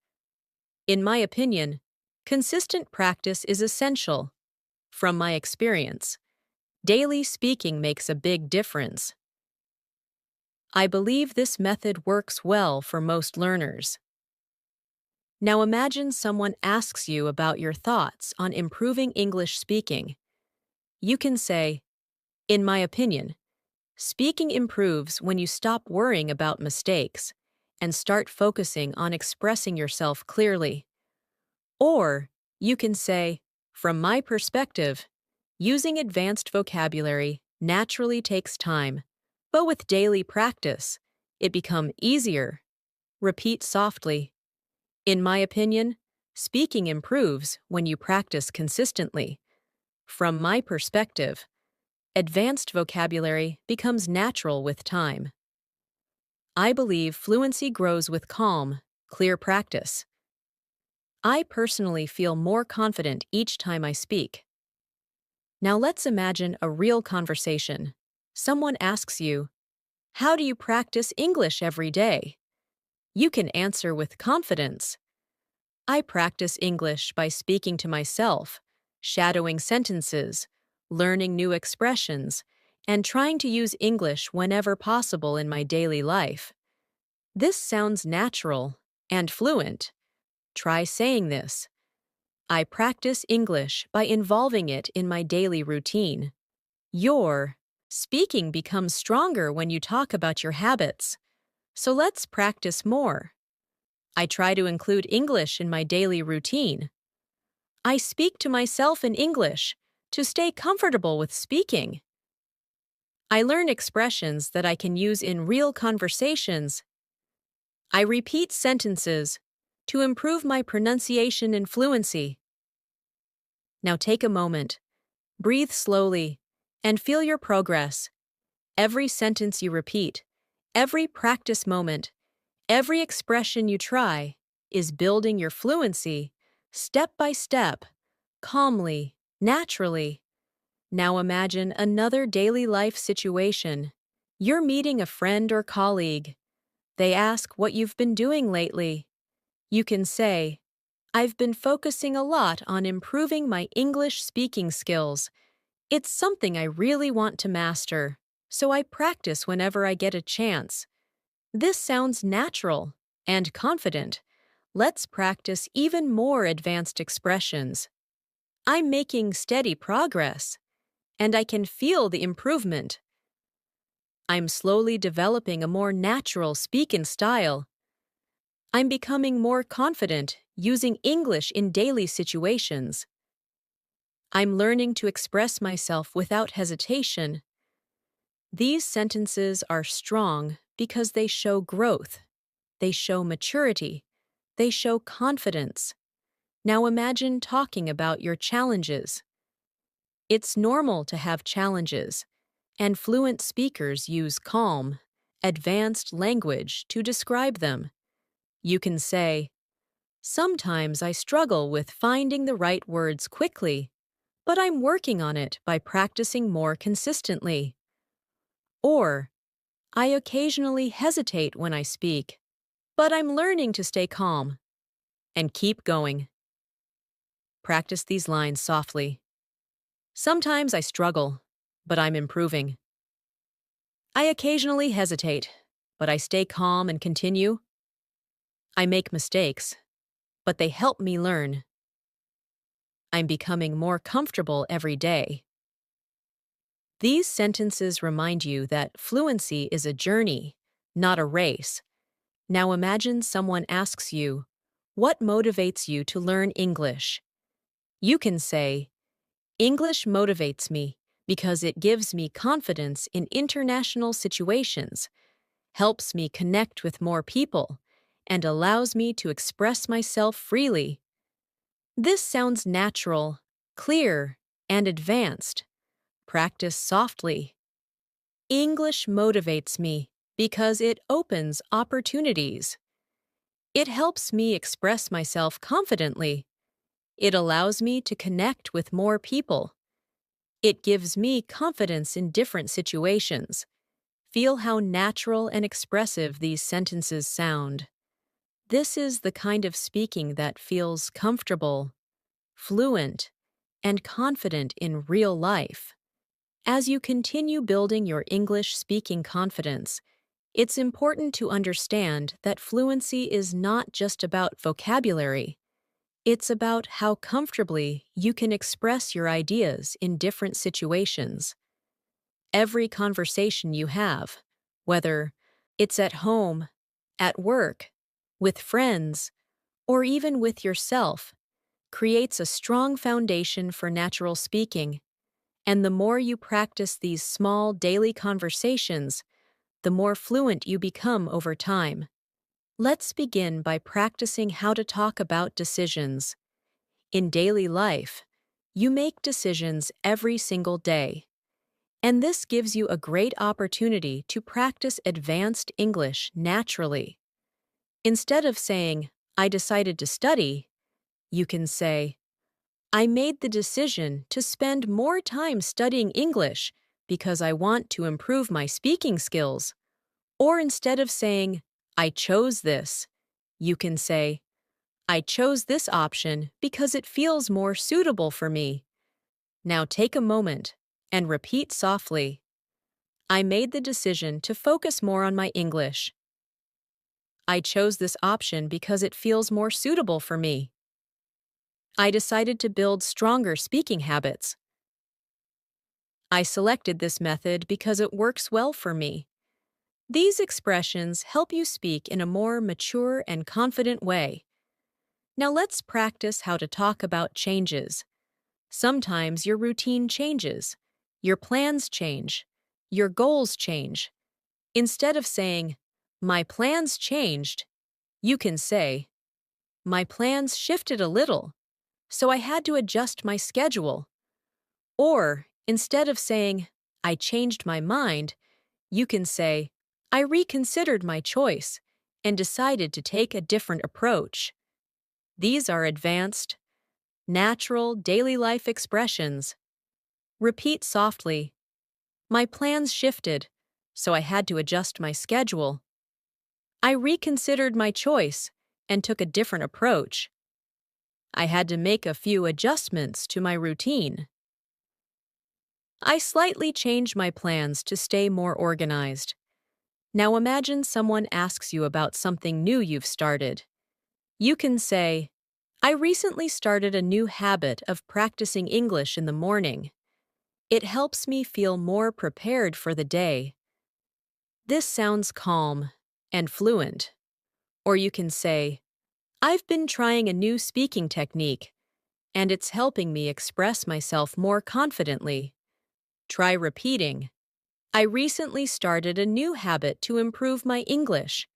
A: In my opinion, consistent practice is essential. From my experience, daily speaking makes a big difference. I believe this method works well for most learners. Now imagine someone asks you about your thoughts on improving English speaking. You can say, in my opinion, speaking improves when you stop worrying about mistakes and start focusing on expressing yourself clearly. Or you can say, from my perspective, using advanced vocabulary naturally takes time, but with daily practice, it becomes easier. Repeat softly. In my opinion, speaking improves when you practice consistently. From my perspective, advanced vocabulary becomes natural with time. I believe fluency grows with calm, clear practice. I personally feel more confident each time I speak. Now let's imagine a real conversation. Someone asks you, how do you practice English every day? You can answer with confidence. I practice English by speaking to myself, shadowing sentences, learning new expressions, and trying to use English whenever possible in my daily life. This sounds natural and fluent. Try saying this. I practice English by involving it in my daily routine. Your speaking becomes stronger when you talk about your habits. So let's practice more. I try to include English in my daily routine. I speak to myself in English to stay comfortable with speaking. I learn expressions that I can use in real conversations. I repeat sentences to improve my pronunciation and fluency. Now take a moment, breathe slowly, and feel your progress. Every sentence you repeat, every practice moment, every expression you try is building your fluency step by step, calmly, naturally. Now imagine another daily life situation. You're meeting a friend or colleague. They ask what you've been doing lately. You can say, I've been focusing a lot on improving my English speaking skills. It's something I really want to master, so I practice whenever I get a chance. This sounds natural and confident. Let's practice even more advanced expressions. I'm making steady progress, and I can feel the improvement. I'm slowly developing a more natural speaking style. I'm becoming more confident using English in daily situations. I'm learning to express myself without hesitation. These sentences are strong because they show growth, they show maturity, they show confidence. Now imagine talking about your challenges. It's normal to have challenges, and fluent speakers use calm, advanced language to describe them. You can say, "Sometimes I struggle with finding the right words quickly, but I'm working on it by practicing more consistently." Or, "I occasionally hesitate when I speak, but I'm learning to stay calm." And keep going. Practice these lines softly. "Sometimes I struggle, but I'm improving." "I occasionally hesitate, but I stay calm and continue." "I make mistakes, but they help me learn." "I'm becoming more comfortable every day." These sentences remind you that fluency is a journey, not a race. Now imagine someone asks you, "What motivates you to learn English?" You can say, "English motivates me because it gives me confidence in international situations, helps me connect with more people, and allows me to express myself freely." This sounds natural, clear, and advanced. Practice softly. English motivates me because it opens opportunities. It helps me express myself confidently. It allows me to connect with more people. It gives me confidence in different situations. Feel how natural and expressive these sentences sound. This is the kind of speaking that feels comfortable, fluent, and confident in real life. As you continue building your English speaking confidence, it's important to understand that fluency is not just about vocabulary. It's about how comfortably you can express your ideas in different situations. Every conversation you have, whether it's at home, at work, with friends, or even with yourself, creates a strong foundation for natural speaking. And the more you practice these small daily conversations, the more fluent you become over time. Let's begin by practicing how to talk about decisions. In daily life, you make decisions every single day. And this gives you a great opportunity to practice advanced English naturally. Instead of saying, "I decided to study," you can say, "I made the decision to spend more time studying English because I want to improve my speaking skills." Or instead of saying, "I chose this," you can say, "I chose this option because it feels more suitable for me." Now take a moment and repeat softly, "I made the decision to focus more on my English." "I chose this option because it feels more suitable for me." "I decided to build stronger speaking habits." "I selected this method because it works well for me." These expressions help you speak in a more mature and confident way. Now let's practice how to talk about changes. Sometimes your routine changes, your plans change, your goals change. Instead of saying, "My plans changed," you can say, "My plans shifted a little, so I had to adjust my schedule." Or, instead of saying, "I changed my mind," you can say, "I reconsidered my choice and decided to take a different approach." These are advanced, natural daily life expressions. Repeat softly, "My plans shifted, so I had to adjust my schedule." "I reconsidered my choice and took a different approach." "I had to make a few adjustments to my routine." "I slightly changed my plans to stay more organized." Now imagine someone asks you about something new you've started. You can say, "I recently started a new habit of practicing English in the morning. It helps me feel more prepared for the day." This sounds calm and fluent. Or you can say, I've been trying a new speaking technique, and it's helping me express myself more confidently. Try repeating, I recently started a new habit to improve my English.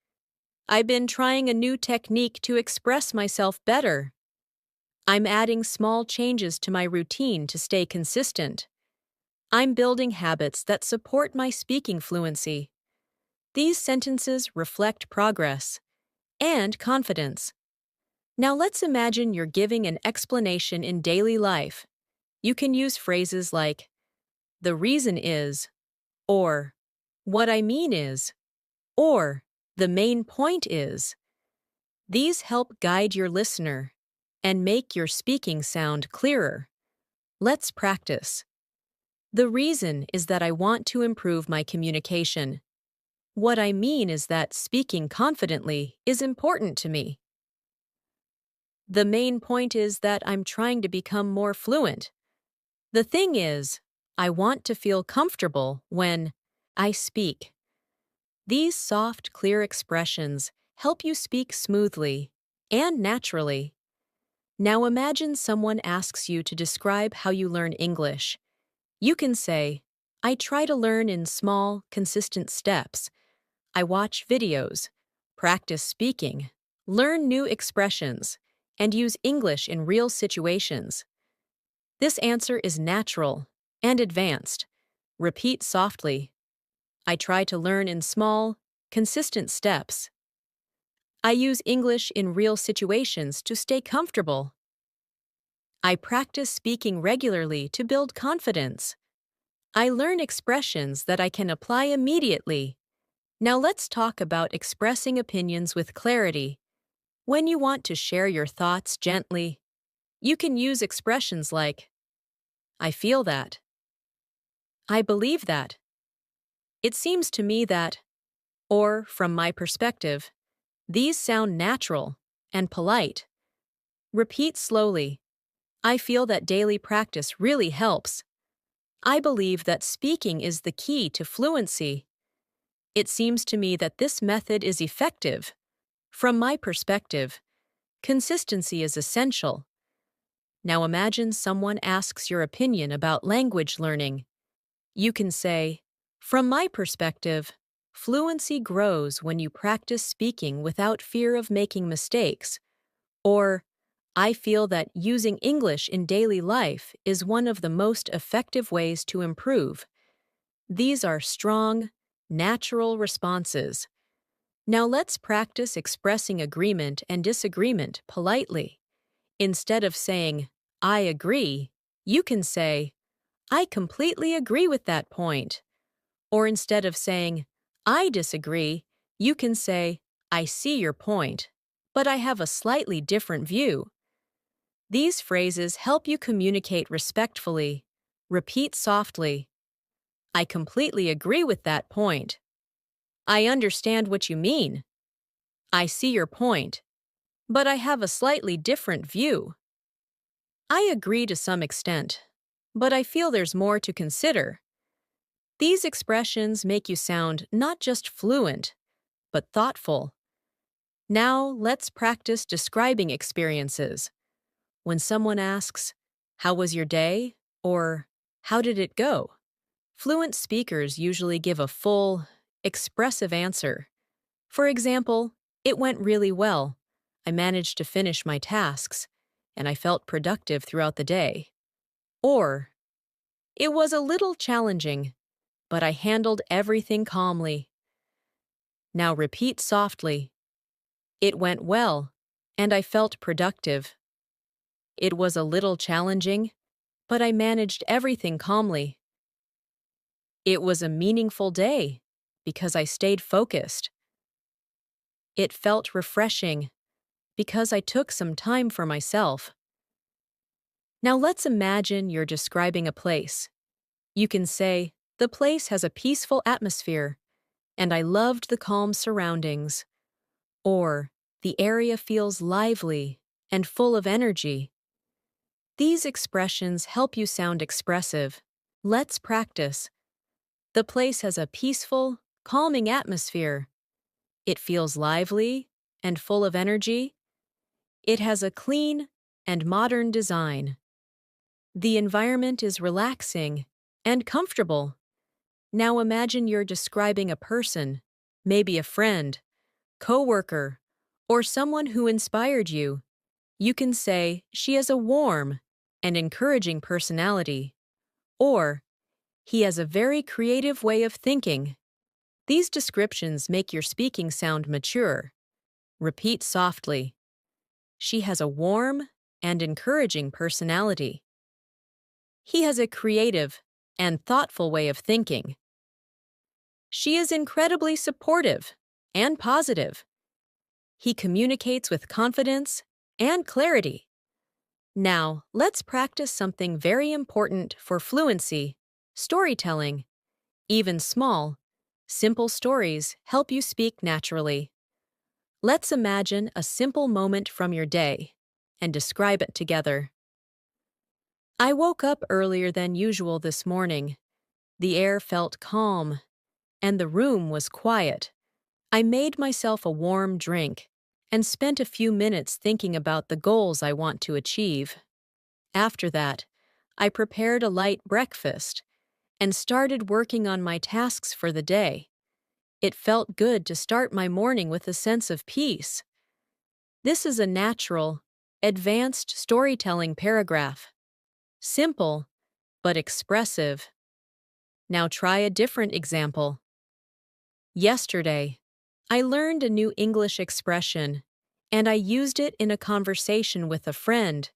A: I've been trying a new technique to express myself better. I'm adding small changes to my routine to stay consistent. I'm building habits that support my speaking fluency. These sentences reflect progress and confidence. Now let's imagine you're giving an explanation in daily life. You can use phrases like, the reason is, or what I mean is, or the main point is. These help guide your listener and make your speaking sound clearer. Let's practice. The reason is that I want to improve my communication. What I mean is that speaking confidently is important to me. The main point is that I'm trying to become more fluent. The thing is, I want to feel comfortable when I speak. These soft, clear expressions help you speak smoothly and naturally. Now imagine someone asks you to describe how you learn English. You can say, I try to learn in small, consistent steps. I watch videos, practice speaking, learn new expressions, and use English in real situations. This answer is natural and advanced. Repeat softly. I try to learn in small, consistent steps. I use English in real situations to stay comfortable. I practice speaking regularly to build confidence. I learn expressions that I can apply immediately. Now let's talk about expressing opinions with clarity. When you want to share your thoughts gently, you can use expressions like, I feel that. I believe that. It seems to me that, or from my perspective. These sound natural and polite. Repeat slowly. I feel that daily practice really helps. I believe that speaking is the key to fluency. It seems to me that this method is effective. From my perspective, consistency is essential. Now imagine someone asks your opinion about language learning. You can say, from my perspective, fluency grows when you practice speaking without fear of making mistakes. Or, I feel that using English in daily life is one of the most effective ways to improve. These are strong, natural responses. Now let's practice expressing agreement and disagreement politely. Instead of saying, I agree, you can say, I completely agree with that point. Or instead of saying, I disagree, you can say, I see your point, but I have a slightly different view. These phrases help you communicate respectfully. Repeat softly. I completely agree with that point. I understand what you mean. I see your point, but I have a slightly different view. I agree to some extent, but I feel there's more to consider. These expressions make you sound not just fluent, but thoughtful. Now let's practice describing experiences. When someone asks, how was your day? Or how did it go? Fluent speakers usually give a full, expressive answer. For example, it went really well. I managed to finish my tasks, and I felt productive throughout the day. Or, it was a little challenging, but I handled everything calmly. Now repeat softly. It went well, and I felt productive. It was a little challenging, but I managed everything calmly. It was a meaningful day because I stayed focused. It felt refreshing because I took some time for myself. Now let's imagine you're describing a place. You can say, the place has a peaceful atmosphere, and I loved the calm surroundings. Or, the area feels lively and full of energy. These expressions help you sound expressive. Let's practice. The place has a peaceful, calming atmosphere. It feels lively and full of energy. It has a clean and modern design. The environment is relaxing and comfortable. Now imagine you're describing a person, maybe a friend, coworker, or someone who inspired you. You can say she has a warm and encouraging personality, or he has a very creative way of thinking. These descriptions make your speaking sound mature. Repeat softly. She has a warm and encouraging personality. He has a creative and thoughtful way of thinking. She is incredibly supportive and positive. He communicates with confidence and clarity. Now, let's practice something very important for fluency: storytelling. Even small, simple stories help you speak naturally. Let's imagine a simple moment from your day and describe it together. I woke up earlier than usual this morning. The air felt calm, and the room was quiet. I made myself a warm drink and spent a few minutes thinking about the goals I want to achieve. After that, I prepared a light breakfast and started working on my tasks for the day. It felt good to start my morning with a sense of peace. This is a natural, advanced storytelling paragraph. Simple, but expressive. Now try a different example. Yesterday, I learned a new English expression, and I used it in a conversation with a friend.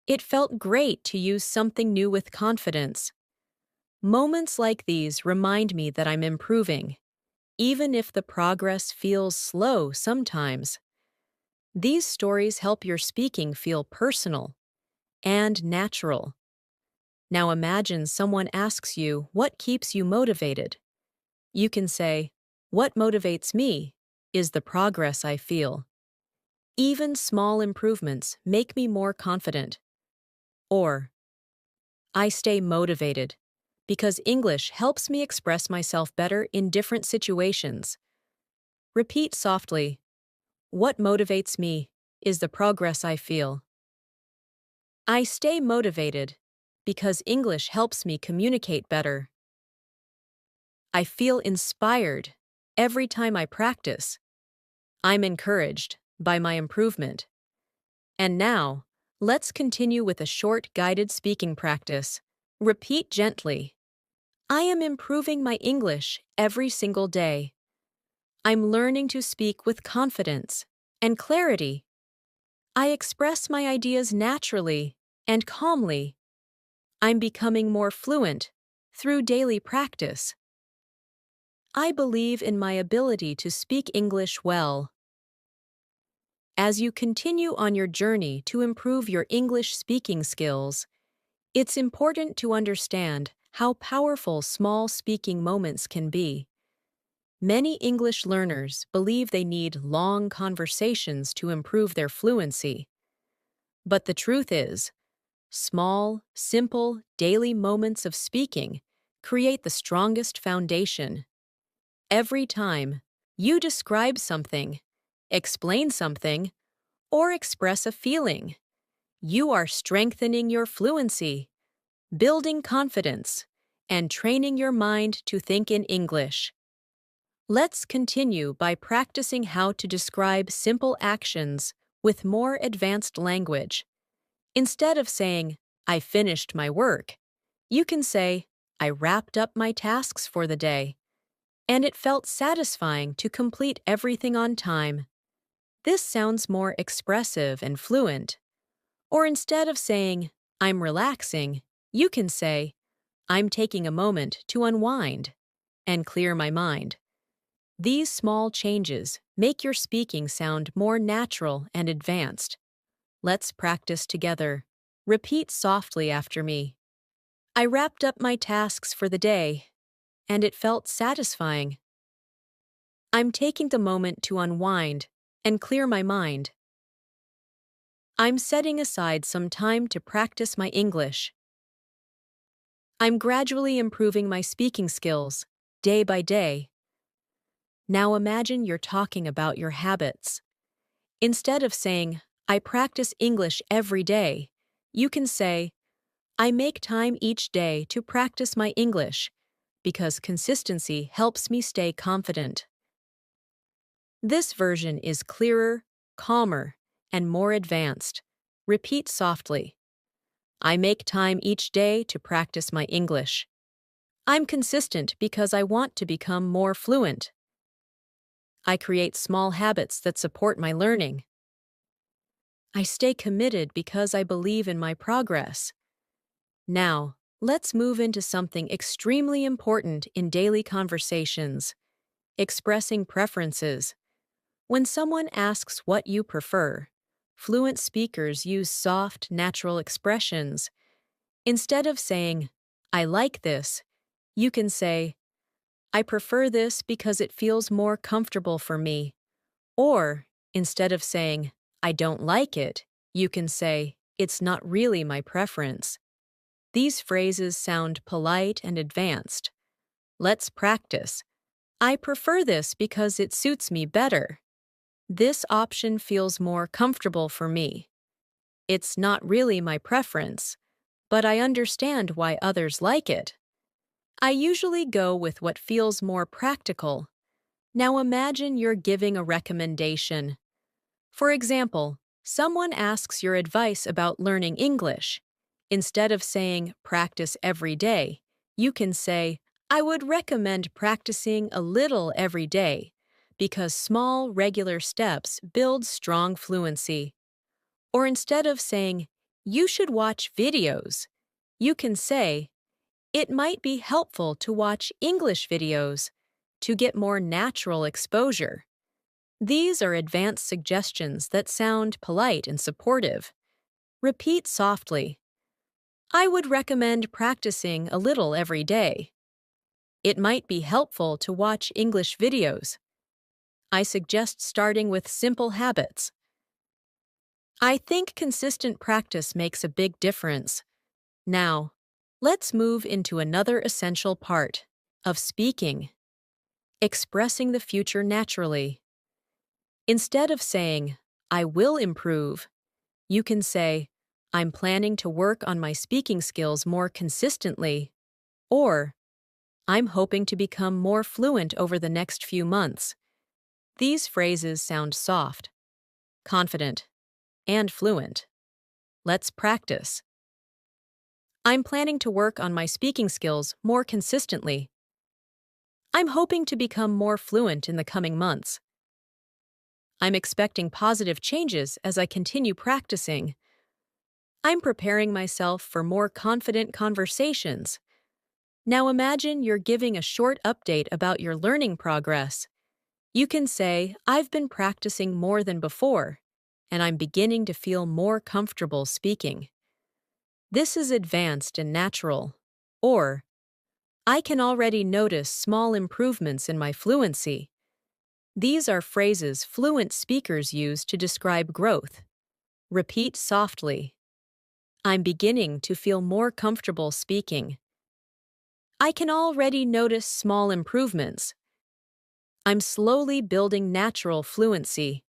A: It felt great to use something new with confidence. Moments like these remind me that I'm improving, even if the progress feels slow sometimes. These stories help your speaking feel personal and natural. Now imagine someone asks you what keeps you motivated. You can say, "What motivates me is the progress I feel. Even small improvements make me more confident." Or, "I stay motivated because English helps me express myself better in different situations." Repeat softly, "What motivates me is the progress I feel. I stay motivated because English helps me communicate better. I feel inspired every time I practice. I'm encouraged by my improvement." And now, let's continue with a short guided speaking practice. Repeat gently. I am improving my English every single day. I'm learning to speak with confidence and clarity. I express my ideas naturally and calmly. I'm becoming more fluent through daily practice. I believe in my ability to speak English well. As you continue on your journey to improve your English speaking skills, it's important to understand how powerful small speaking moments can be. Many English learners believe they need long conversations to improve their fluency. But the truth is, small, simple, daily moments of speaking create the strongest foundation. Every time you describe something, explain something, or express a feeling, you are strengthening your fluency, building confidence, and training your mind to think in English. Let's continue by practicing how to describe simple actions with more advanced language. Instead of saying, "I finished my work," you can say, "I wrapped up my tasks for the day, and it felt satisfying to complete everything on time." This sounds more expressive and fluent. Or instead of saying, "I'm relaxing," you can say, "I'm taking a moment to unwind and clear my mind." These small changes make your speaking sound more natural and advanced. Let's practice together. Repeat softly after me. I wrapped up my tasks for the day, and it felt satisfying. I'm taking the moment to unwind and clear my mind. I'm setting aside some time to practice my English. I'm gradually improving my speaking skills, day by day. Now imagine you're talking about your habits. Instead of saying, I practice English every day, you can say, I make time each day to practice my English because consistency helps me stay confident. This version is clearer, calmer, and more advanced. Repeat softly. I make time each day to practice my English. I'm consistent because I want to become more fluent. I create small habits that support my learning. I stay committed because I believe in my progress. Now, let's move into something extremely important in daily conversations: expressing preferences. When someone asks what you prefer, fluent speakers use soft, natural expressions. Instead of saying, I like this, you can say, I prefer this because it feels more comfortable for me. Or, instead of saying, I don't like it, you can say, it's not really my preference. These phrases sound polite and advanced. Let's practice. I prefer this because it suits me better. This option feels more comfortable for me. It's not really my preference, but I understand why others like it. I usually go with what feels more practical. Now imagine you're giving a recommendation. For example, someone asks your advice about learning English. Instead of saying, practice every day, you can say, I would recommend practicing a little every day, because small, regular steps build strong fluency. Or instead of saying, you should watch videos, you can say, it might be helpful to watch English videos to get more natural exposure. These are advanced suggestions that sound polite and supportive. Repeat softly. I would recommend practicing a little every day. It might be helpful to watch English videos. I suggest starting with simple habits. I think consistent practice makes a big difference. Now, let's move into another essential part of speaking: expressing the future naturally. Instead of saying, I will improve, you can say, I'm planning to work on my speaking skills more consistently, or I'm hoping to become more fluent over the next few months. These phrases sound soft, confident, and fluent. Let's practice. I'm planning to work on my speaking skills more consistently. I'm hoping to become more fluent in the coming months. I'm expecting positive changes as I continue practicing. I'm preparing myself for more confident conversations. Now imagine you're giving a short update about your learning progress. You can say, I've been practicing more than before, and I'm beginning to feel more comfortable speaking. This is advanced and natural. Or, I can already notice small improvements in my fluency. These are phrases fluent speakers use to describe growth. Repeat softly. I'm beginning to feel more comfortable speaking. I can already notice small improvements. I'm slowly building natural fluency.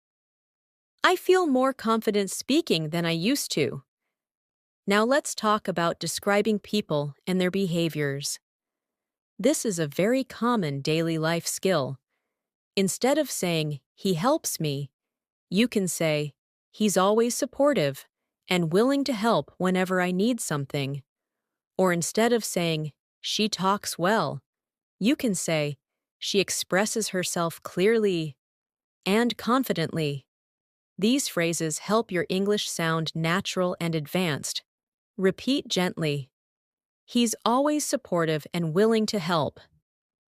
A: I feel more confident speaking than I used to. Now let's talk about describing people and their behaviors. This is a very common daily life skill. Instead of saying, he helps me, you can say, he's always supportive and willing to help whenever I need something. Or instead of saying, she talks well, you can say, she expresses herself clearly and confidently. These phrases help your English sound natural and advanced. Repeat gently. He's always supportive and willing to help.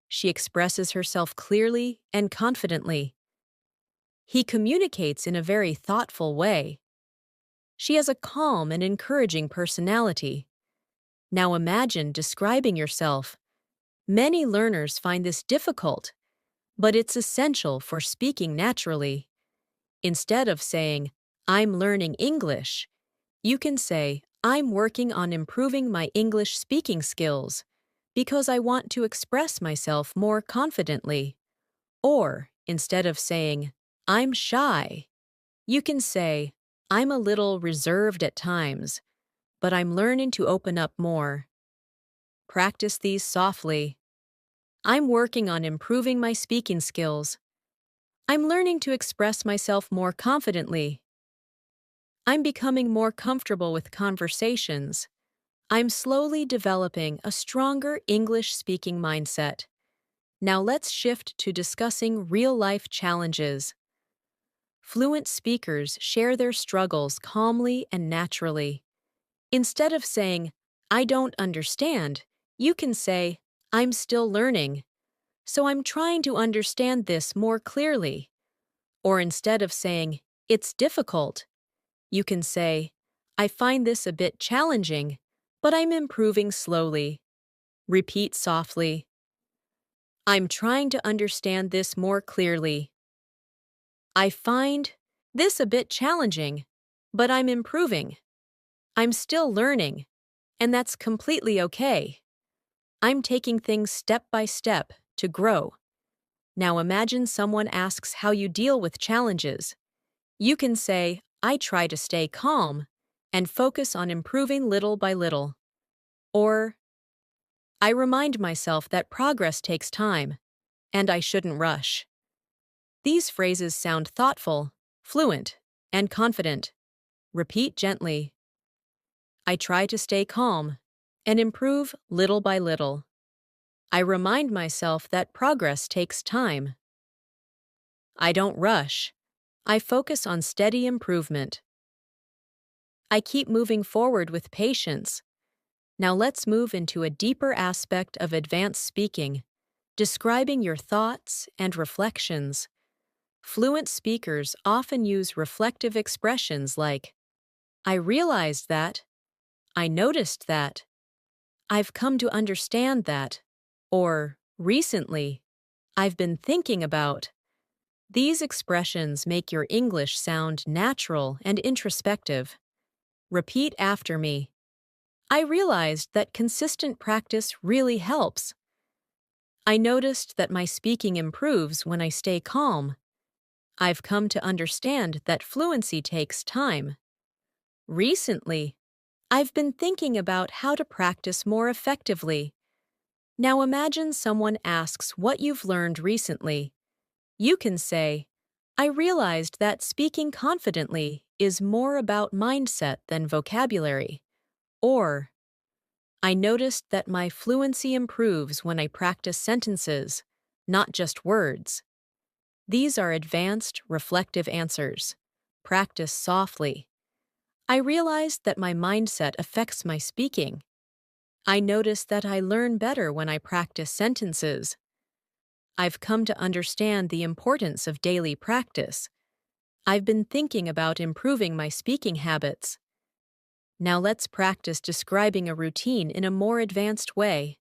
A: She expresses herself clearly and confidently. He communicates in a very thoughtful way. She has a calm and encouraging personality. Now imagine describing yourself. Many learners find this difficult, but it's essential for speaking naturally. Instead of saying, I'm learning English, you can say, I'm working on improving my English speaking skills because I want to express myself more confidently. Or, instead of saying, I'm shy, you can say, I'm a little reserved at times, but I'm learning to open up more. Practice these softly. I'm working on improving my speaking skills. I'm learning to express myself more confidently. I'm becoming more comfortable with conversations. I'm slowly developing a stronger English-speaking mindset. Now let's shift to discussing real-life challenges. Fluent speakers share their struggles calmly and naturally. Instead of saying, I don't understand, you can say, I'm still learning, so I'm trying to understand this more clearly. Or instead of saying, it's difficult, you can say, I find this a bit challenging, but I'm improving slowly. Repeat softly. I'm trying to understand this more clearly. I find this a bit challenging, but I'm improving. I'm still learning, and that's completely okay. I'm taking things step by step to grow. Now imagine someone asks how you deal with challenges. You can say, I try to stay calm and focus on improving little by little. Or, I remind myself that progress takes time, and I shouldn't rush. These phrases sound thoughtful, fluent, and confident. Repeat gently. I try to stay calm and improve little by little. I remind myself that progress takes time. I don't rush. I focus on steady improvement. I keep moving forward with patience. Now let's move into a deeper aspect of advanced speaking, describing your thoughts and reflections. Fluent speakers often use reflective expressions like, I realized that, I noticed that, I've come to understand that, or recently, I've been thinking about. These expressions make your English sound natural and introspective. Repeat after me. I realized that consistent practice really helps. I noticed that my speaking improves when I stay calm. I've come to understand that fluency takes time. Recently, I've been thinking about how to practice more effectively. Now imagine someone asks what you've learned recently. You can say, I realized that speaking confidently is more about mindset than vocabulary. Or, I noticed that my fluency improves when I practice sentences, not just words. These are advanced, reflective answers. Practice softly. I realized that my mindset affects my speaking. I noticed that I learn better when I practice sentences. I've come to understand the importance of daily practice. I've been thinking about improving my speaking habits. Now let's practice describing a routine in a more advanced way.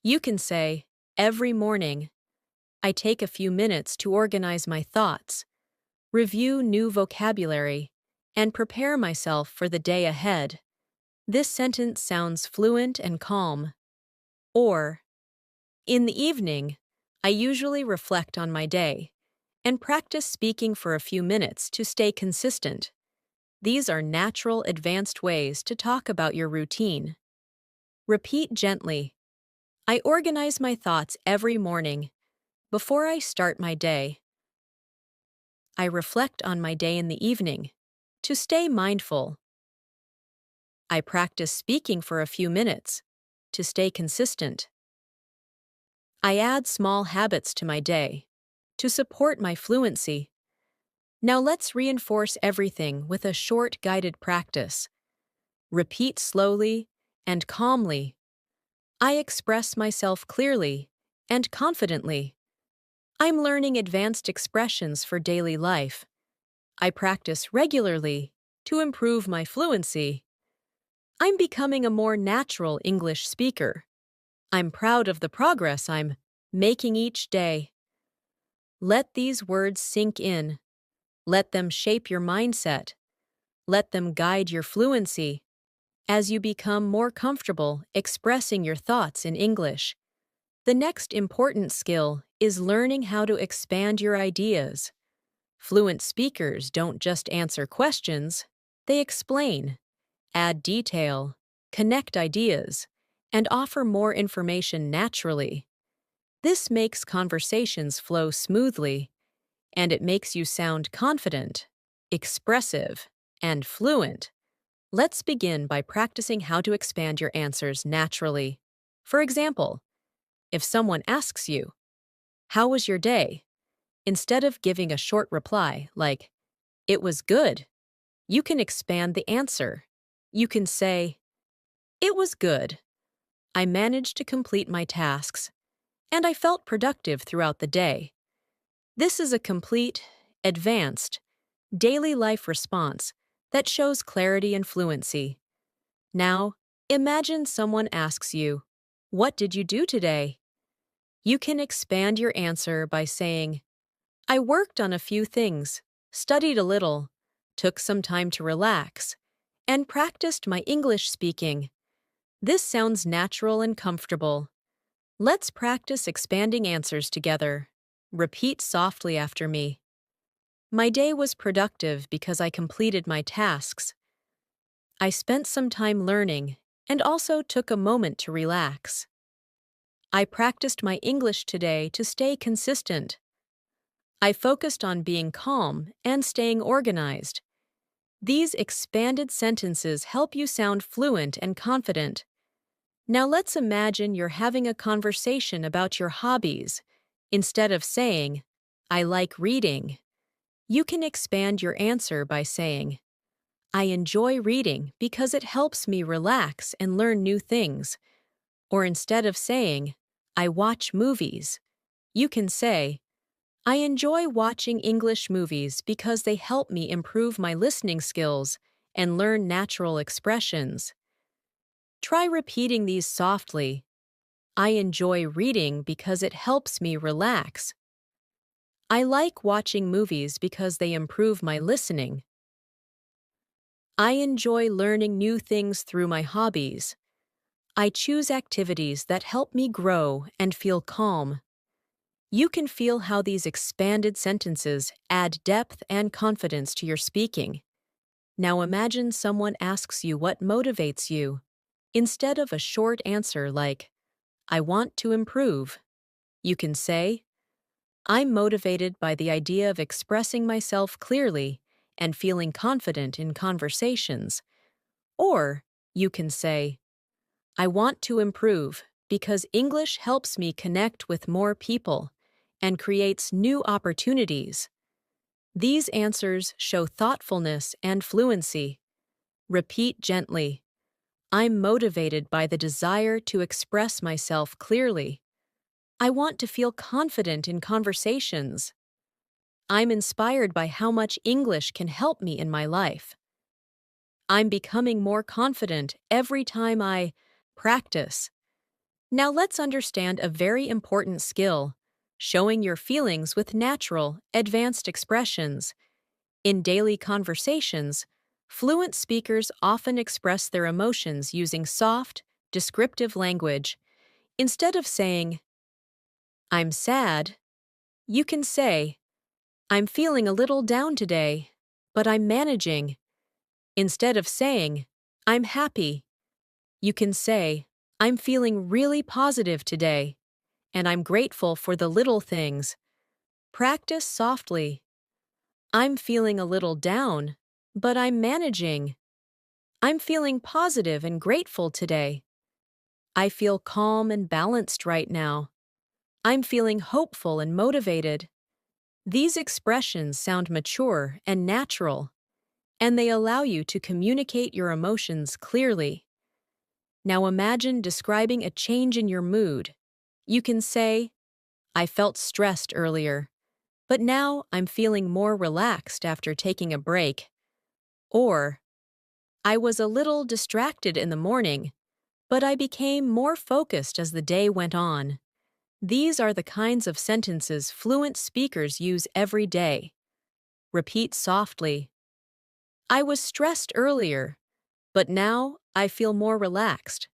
A: You can say, every morning, I take a few minutes to organize my thoughts, review new vocabulary, and prepare myself for the day ahead. This sentence sounds fluent and calm. Or, in the evening, I usually reflect on my day and practice speaking for a few minutes to stay consistent. These are natural, advanced ways to talk about your routine. Repeat gently. I organize my thoughts every morning. Before I start my day, I reflect on my day in the evening. To stay mindful, I practice speaking for a few minutes. To stay consistent, I add small habits to my day. To support my fluency. Now let's reinforce everything with a short guided practice. Repeat slowly and calmly. I express myself clearly and confidently. I'm learning advanced expressions for daily life. I practice regularly to improve my fluency. I'm becoming a more natural English speaker. I'm proud of the progress I'm making each day. Let these words sink in. Let them shape your mindset. Let them guide your fluency. As you become more comfortable expressing your thoughts in English, the next important skill is learning how to expand your ideas. Fluent speakers don't just answer questions, they explain, add detail, connect ideas, and offer more information naturally. This makes conversations flow smoothly, and it makes you sound confident, expressive, and fluent. Let's begin by practicing how to expand your answers naturally. For example, if someone asks you, "How was your day?" instead of giving a short reply like, "It was good," you can expand the answer. You can say, "It was good. I managed to complete my tasks, and I felt productive throughout the day." This is a complete, advanced, daily life response that shows clarity and fluency. Now, imagine someone asks you, "What did you do today?" You can expand your answer by saying, "I worked on a few things, studied a little, took some time to relax, and practiced my English speaking." This sounds natural and comfortable. Let's practice expanding answers together. Repeat softly after me. My day was productive because I completed my tasks. I spent some time learning and also took a moment to relax. I practiced my English today to stay consistent. I focused on being calm and staying organized. These expanded sentences help you sound fluent and confident. Now let's imagine you're having a conversation about your hobbies. Instead of saying, "I like reading," you can expand your answer by saying, "I enjoy reading because it helps me relax and learn new things." Or instead of saying, "I watch movies," you can say, "I enjoy watching English movies because they help me improve my listening skills and learn natural expressions." Try repeating these softly. I enjoy reading because it helps me relax. I like watching movies because they improve my listening. I enjoy learning new things through my hobbies. I choose activities that help me grow and feel calm. You can feel how these expanded sentences add depth and confidence to your speaking. Now imagine someone asks you what motivates you. Instead of a short answer like, "I want to improve," you can say, "I'm motivated by the idea of expressing myself clearly and feeling confident in conversations." Or you can say, "I want to improve because English helps me connect with more people and creates new opportunities." These answers show thoughtfulness and fluency. Repeat gently. I'm motivated by the desire to express myself clearly. I want to feel confident in conversations. I'm inspired by how much English can help me in my life. I'm becoming more confident every time I practice. Now let's understand a very important skill, showing your feelings with natural, advanced expressions. In daily conversations, fluent speakers often express their emotions using soft, descriptive language. Instead of saying, "I'm sad," you can say, "I'm feeling a little down today, but I'm managing." Instead of saying, "I'm happy," you can say, "I'm feeling really positive today, and I'm grateful for the little things." Practice softly. I'm feeling a little down, but I'm managing. I'm feeling positive and grateful today. I feel calm and balanced right now. I'm feeling hopeful and motivated. These expressions sound mature and natural, and they allow you to communicate your emotions clearly. Now imagine describing a change in your mood. You can say, "I felt stressed earlier, but now I'm feeling more relaxed after taking a break." Or, "I was a little distracted in the morning, but I became more focused as the day went on." These are the kinds of sentences fluent speakers use every day. Repeat softly. I was stressed earlier, but now I feel more relaxed.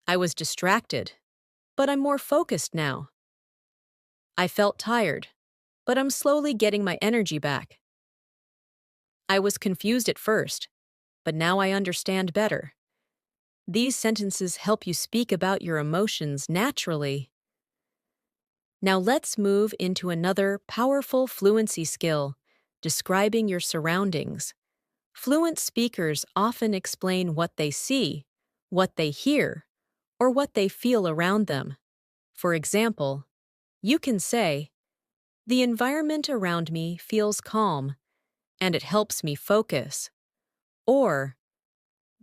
A: I was distracted, but I'm more focused now. I felt tired, but I'm slowly getting my energy back. I was confused at first, but now I understand better. These sentences help you speak about your emotions naturally. Now let's move into another powerful fluency skill, describing your surroundings. Fluent speakers often explain what they see, what they hear, or what they feel around them. For example, you can say, "The environment around me feels calm, and it helps me focus." Or,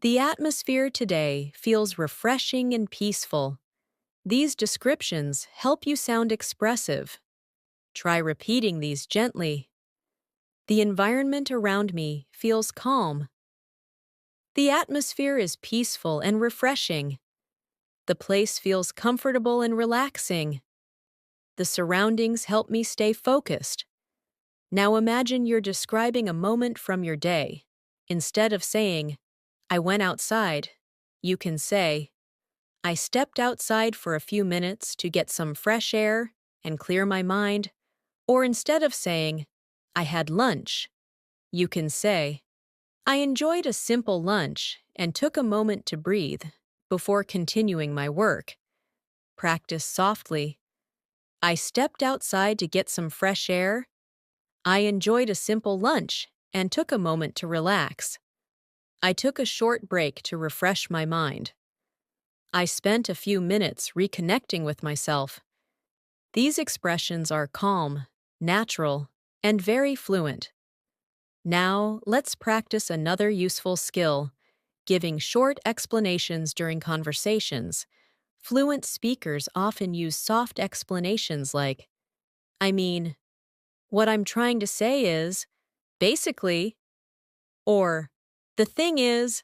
A: "The atmosphere today feels refreshing and peaceful." These descriptions help you sound expressive. Try repeating these gently. The environment around me feels calm. The atmosphere is peaceful and refreshing. The place feels comfortable and relaxing. The surroundings help me stay focused. Now imagine you're describing a moment from your day. Instead of saying, "I went outside," you can say, "I stepped outside for a few minutes to get some fresh air and clear my mind." Or instead of saying, "I had lunch," you can say, "I enjoyed a simple lunch and took a moment to breathe before continuing my work." Practice softly. "I stepped outside to get some fresh air. I enjoyed a simple lunch and took a moment to relax. I took a short break to refresh my mind. I spent a few minutes reconnecting with myself." These expressions are calm, natural, and very fluent. Now, let's practice another useful skill, giving short explanations during conversations. Fluent speakers often use soft explanations like, "I mean, what I'm trying to say is, basically," or "the thing is."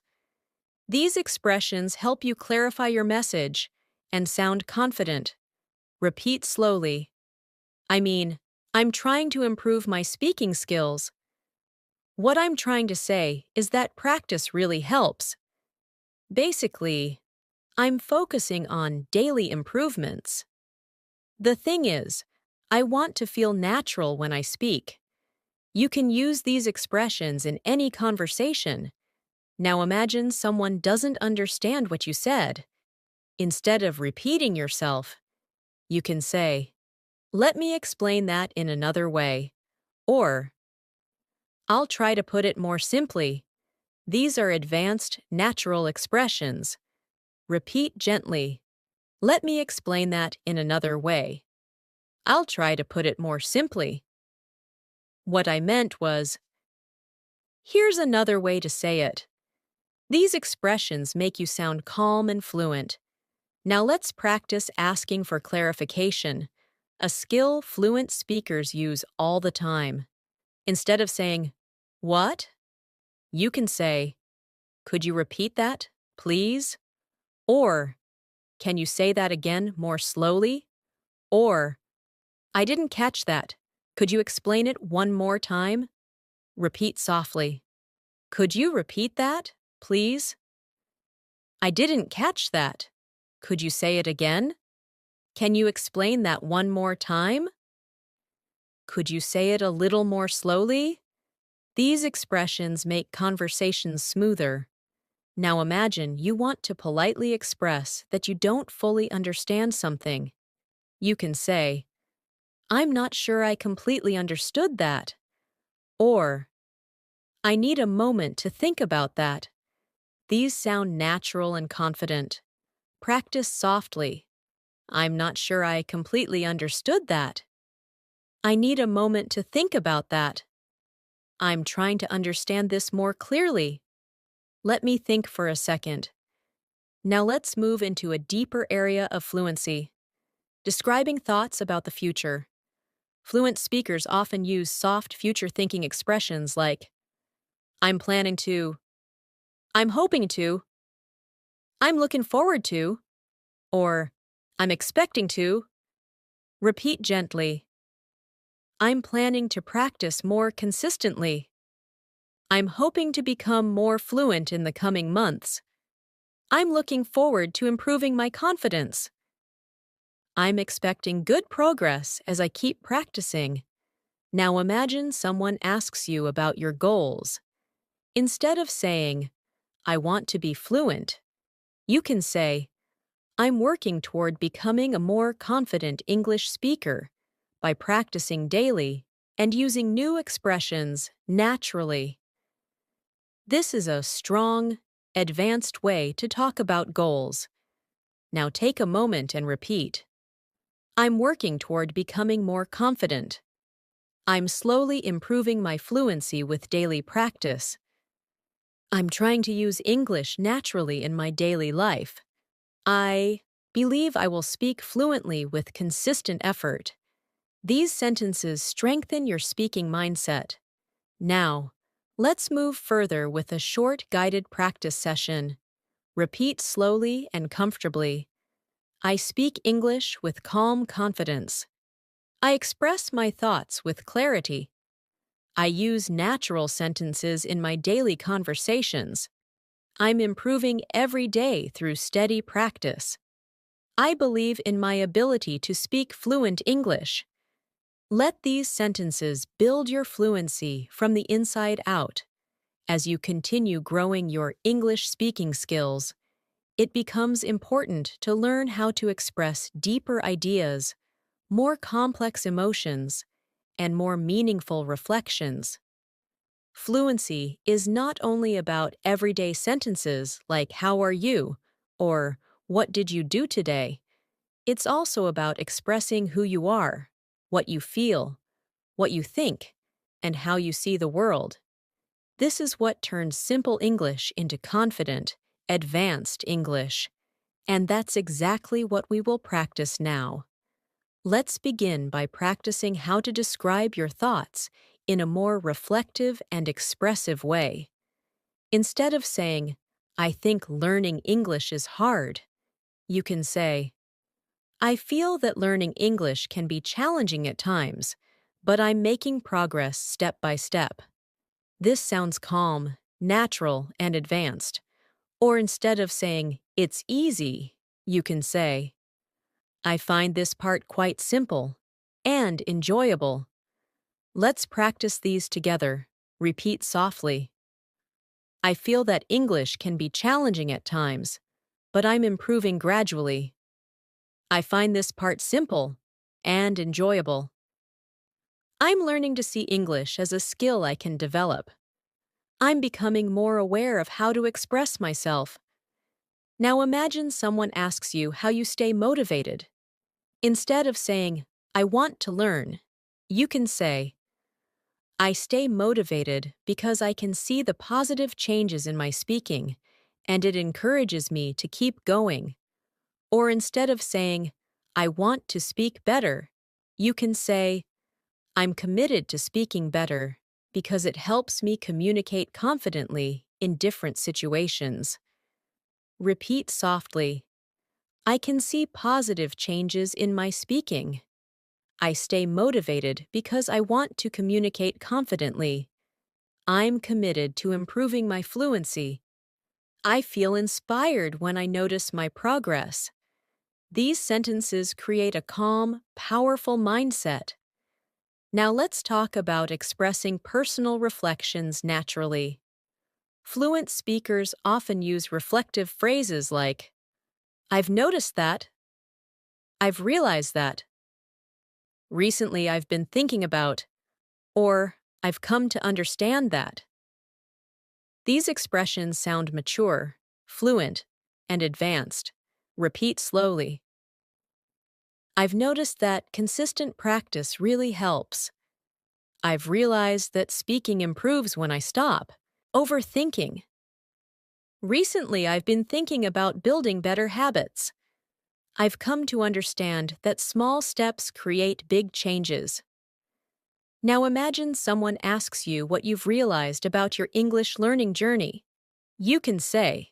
A: These expressions help you clarify your message and sound confident. Repeat slowly. "I mean, I'm trying to improve my speaking skills. What I'm trying to say is that practice really helps. Basically, I'm focusing on daily improvements. The thing is, I want to feel natural when I speak." You can use these expressions in any conversation. Now imagine someone doesn't understand what you said. Instead of repeating yourself, you can say, "Let me explain that in another way." Or, "I'll try to put it more simply." These are advanced, natural expressions. Repeat gently. "Let me explain that in another way. I'll try to put it more simply. What I meant was, here's another way to say it." These expressions make you sound calm and fluent. Now let's practice asking for clarification, a skill fluent speakers use all the time. Instead of saying, "What?" you can say, "Could you repeat that, please?" Or, "Can you say that again more slowly?" Or, "I didn't catch that. Could you explain it one more time?" Repeat softly. "Could you repeat that, please?" "I didn't catch that. Could you say it again?" "Can you explain that one more time?" "Could you say it a little more slowly?" These expressions make conversations smoother. Now imagine you want to politely express that you don't fully understand something. You can say, "I'm not sure I completely understood that." Or, "I need a moment to think about that." These sound natural and confident. Practice softly. "I'm not sure I completely understood that." "I need a moment to think about that." "I'm trying to understand this more clearly." "Let me think for a second." Now let's move into a deeper area of fluency, describing thoughts about the future. Fluent speakers often use soft future-thinking expressions like, "I'm planning to," "I'm hoping to," "I'm looking forward to," or "I'm expecting to." Repeat gently. "I'm planning to practice more consistently." "I'm hoping to become more fluent in the coming months." "I'm looking forward to improving my confidence." I'm expecting good progress as I keep practicing. Now imagine someone asks you about your goals. Instead of saying, I want to be fluent, you can say, I'm working toward becoming a more confident English speaker by practicing daily and using new expressions naturally. This is a strong, advanced way to talk about goals. Now take a moment and repeat. I'm working toward becoming more confident. I'm slowly improving my fluency with daily practice. I'm trying to use English naturally in my daily life. I believe I will speak fluently with consistent effort. These sentences strengthen your speaking mindset. Now, let's move further with a short guided practice session. Repeat slowly and comfortably. I speak English with calm confidence. I express my thoughts with clarity. I use natural sentences in my daily conversations. I'm improving every day through steady practice. I believe in my ability to speak fluent English. Let these sentences build your fluency from the inside out. As you continue growing your English speaking skills, it becomes important to learn how to express deeper ideas, more complex emotions, and more meaningful reflections. Fluency is not only about everyday sentences like "How are you?" or "What did you do today?" It's also about expressing who you are, what you feel, what you think, and how you see the world. This is what turns simple English into confident, advanced English. And that's exactly what we will practice now. Let's begin by practicing how to describe your thoughts in a more reflective and expressive way. Instead of saying, I think learning English is hard, you can say, I feel that learning English can be challenging at times, but I'm making progress step by step. This sounds calm, natural, and advanced. Or instead of saying, it's easy, you can say, I find this part quite simple and enjoyable. Let's practice these together. Repeat softly. I feel that English can be challenging at times, but I'm improving gradually. I find this part simple and enjoyable. I'm learning to see English as a skill I can develop. I'm becoming more aware of how to express myself. Now imagine someone asks you how you stay motivated. Instead of saying, I want to learn, you can say, I stay motivated because I can see the positive changes in my speaking, and it encourages me to keep going. Or instead of saying, I want to speak better, you can say, I'm committed to speaking better because it helps me communicate confidently in different situations. Repeat softly. I can see positive changes in my speaking. I stay motivated because I want to communicate confidently. I'm committed to improving my fluency. I feel inspired when I notice my progress. These sentences create a calm, powerful mindset. Now let's talk about expressing personal reflections naturally. Fluent speakers often use reflective phrases like, I've noticed that. I've realized that. Recently I've been thinking about, or I've come to understand that. These expressions sound mature, fluent, and advanced. Repeat slowly. I've noticed that consistent practice really helps. I've realized that speaking improves when I stop. Overthinking. Recently, I've been thinking about building better habits. I've come to understand that small steps create big changes. Now imagine someone asks you what you've realized about your English learning journey. You can say,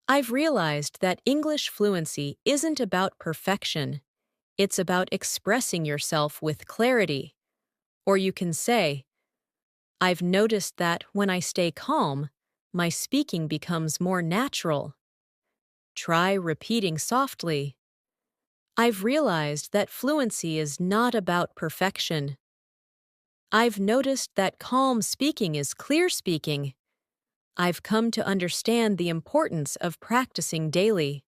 A: I've realized that English fluency isn't about perfection. It's about expressing yourself with clarity. Or you can say, I've noticed that when I stay calm, my speaking becomes more natural. Try repeating softly. I've realized that fluency is not about perfection. I've noticed that calm speaking is clear speaking. I've come to understand the importance of practicing daily.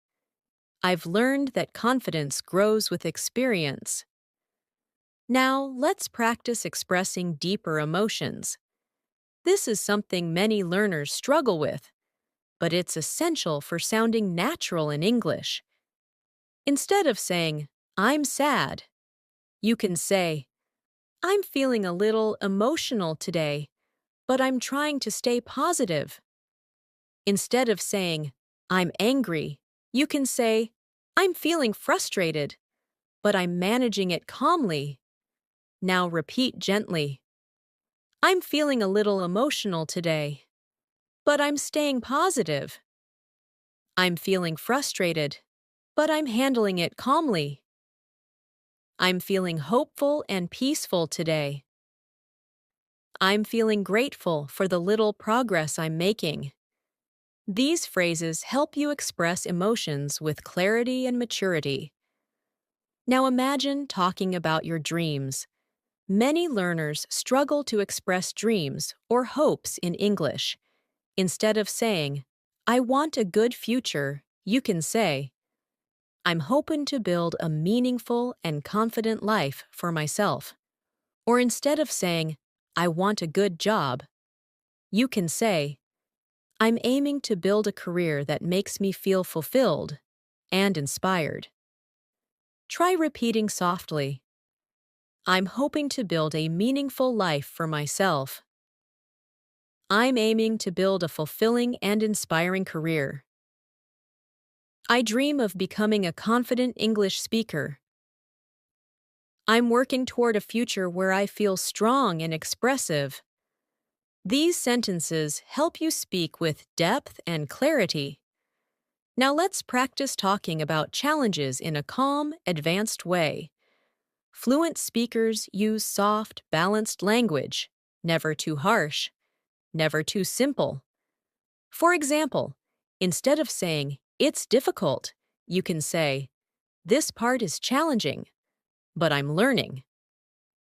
A: I've learned that confidence grows with experience. Now, let's practice expressing deeper emotions. This is something many learners struggle with, but it's essential for sounding natural in English. Instead of saying, I'm sad, you can say, I'm feeling a little emotional today, but I'm trying to stay positive. Instead of saying, I'm angry, you can say, I'm feeling frustrated, but I'm managing it calmly. Now repeat gently. I'm feeling a little emotional today, but I'm staying positive. I'm feeling frustrated, but I'm handling it calmly. I'm feeling hopeful and peaceful today. I'm feeling grateful for the little progress I'm making. These phrases help you express emotions with clarity and maturity. Now imagine talking about your dreams. Many learners struggle to express dreams or hopes in English. Instead of saying, I want a good future, you can say, I'm hoping to build a meaningful and confident life for myself. Or instead of saying, I want a good job, you can say, I'm aiming to build a career that makes me feel fulfilled and inspired. Try repeating softly, I'm hoping to build a meaningful life for myself. I'm aiming to build a fulfilling and inspiring career. I dream of becoming a confident English speaker. I'm working toward a future where I feel strong and expressive. These sentences help you speak with depth and clarity. Now let's practice talking about challenges in a calm, advanced way. Fluent speakers use soft, balanced language, never too harsh, never too simple. For example, instead of saying, it's difficult, you can say, this part is challenging, but I'm learning.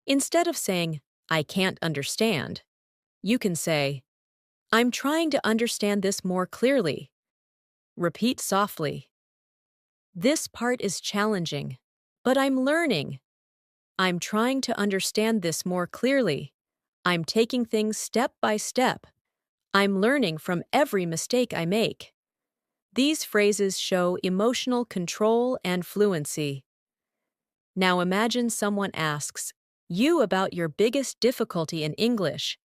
A: Instead of saying, I can't understand, you can say, I'm trying to understand this more clearly. Repeat softly. This part is challenging, but I'm learning. I'm trying to understand this more clearly. I'm taking things step by step. I'm learning from every mistake I make. These phrases show emotional control and fluency. Now imagine someone asks you about your biggest difficulty in English.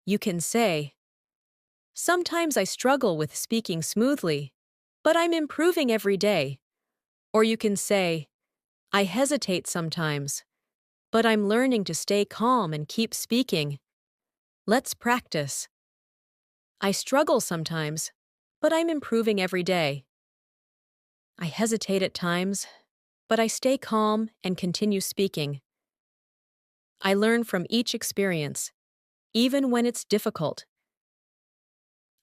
A: You can say, sometimes I struggle with speaking smoothly, but I'm improving every day. Or you can say, I hesitate sometimes, but I'm learning to stay calm and keep speaking. Let's practice. I struggle sometimes, but I'm improving every day. I hesitate at times, but I stay calm and continue speaking. I learn from each experience, even when it's difficult.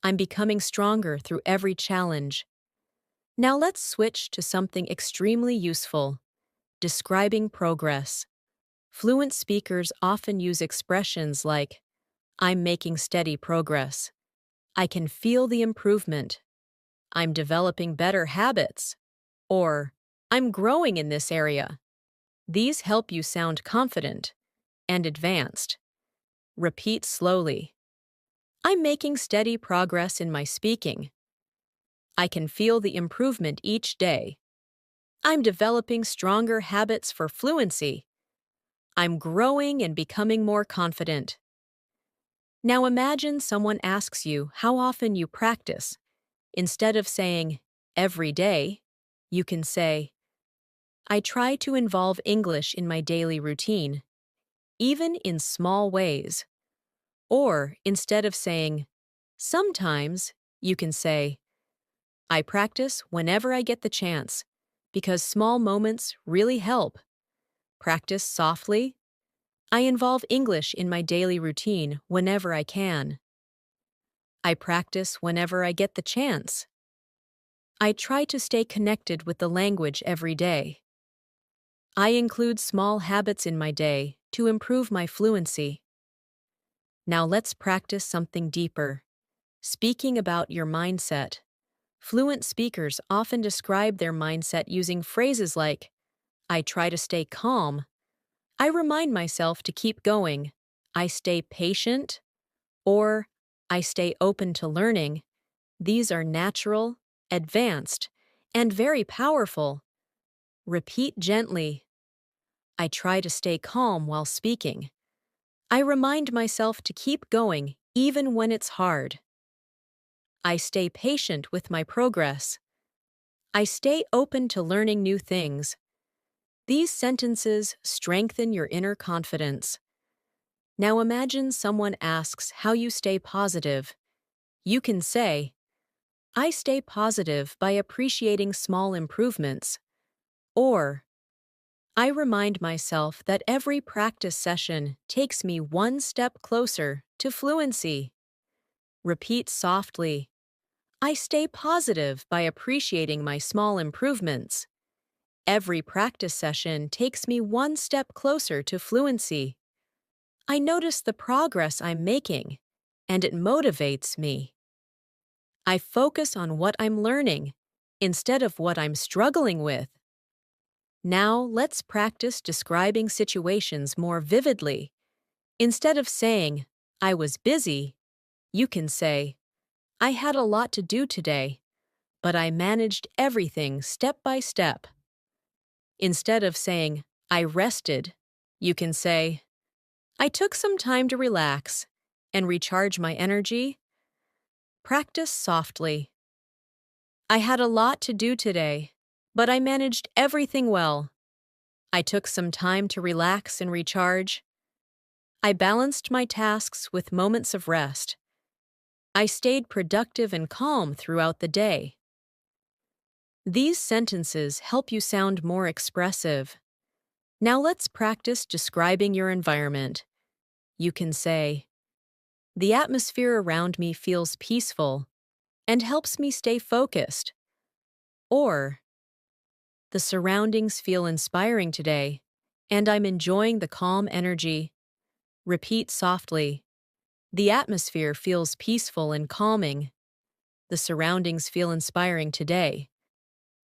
A: I'm becoming stronger through every challenge. Now let's switch to something extremely useful, describing progress. Fluent speakers often use expressions like, I'm making steady progress. I can feel the improvement. I'm developing better habits. Or, I'm growing in this area. These help you sound confident and advanced. Repeat slowly. I'm making steady progress in my speaking. I can feel the improvement each day. I'm developing stronger habits for fluency. I'm growing and becoming more confident. Now imagine someone asks you how often you practice. Instead of saying, every day, you can say, I try to involve English in my daily routine, even in small ways. Or instead of saying, sometimes, you can say, I practice whenever I get the chance, because small moments really help. Practice softly. I involve English in my daily routine whenever I can. I practice whenever I get the chance. I try to stay connected with the language every day. I include small habits in my day to improve my fluency. Now let's practice something deeper. Speaking about your mindset. Fluent speakers often describe their mindset using phrases like, I try to stay calm. I remind myself to keep going. I stay patient. Or, I stay open to learning. These are natural, advanced, and very powerful. Repeat gently. I try to stay calm while speaking. I remind myself to keep going even when it's hard. I stay patient with my progress. I stay open to learning new things. These sentences strengthen your inner confidence. Now imagine someone asks how you stay positive. You can say, I stay positive by appreciating small improvements. Or, I remind myself that every practice session takes me one step closer to fluency. Repeat softly. I stay positive by appreciating my small improvements. Every practice session takes me one step closer to fluency. I notice the progress I'm making, and it motivates me. I focus on what I'm learning instead of what I'm struggling with. Now let's practice describing situations more vividly. Instead of saying, I was busy, you can say, I had a lot to do today, but I managed everything step by step. Instead of saying, I rested, you can say, I took some time to relax and recharge my energy. Practice softly. I had a lot to do today, but I managed everything well. I took some time to relax and recharge. I balanced my tasks with moments of rest. I stayed productive and calm throughout the day. These sentences help you sound more expressive. Now let's practice describing your environment. You can say, the atmosphere around me feels peaceful and helps me stay focused. Or, the surroundings feel inspiring today, and I'm enjoying the calm energy. Repeat softly. The atmosphere feels peaceful and calming. The surroundings feel inspiring today.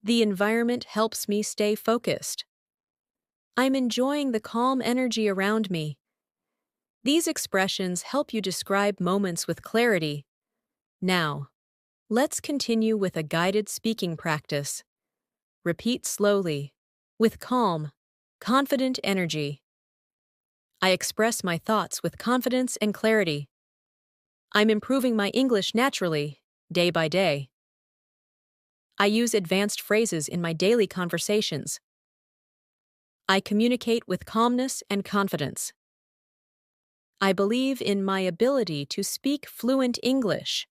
A: The environment helps me stay focused. I'm enjoying the calm energy around me. These expressions help you describe moments with clarity. Now, let's continue with a guided speaking practice. Repeat slowly, with calm, confident energy. I express my thoughts with confidence and clarity. I'm improving my English naturally, day by day. I use advanced phrases in my daily conversations. I communicate with calmness and confidence. I believe in my ability to speak fluent English.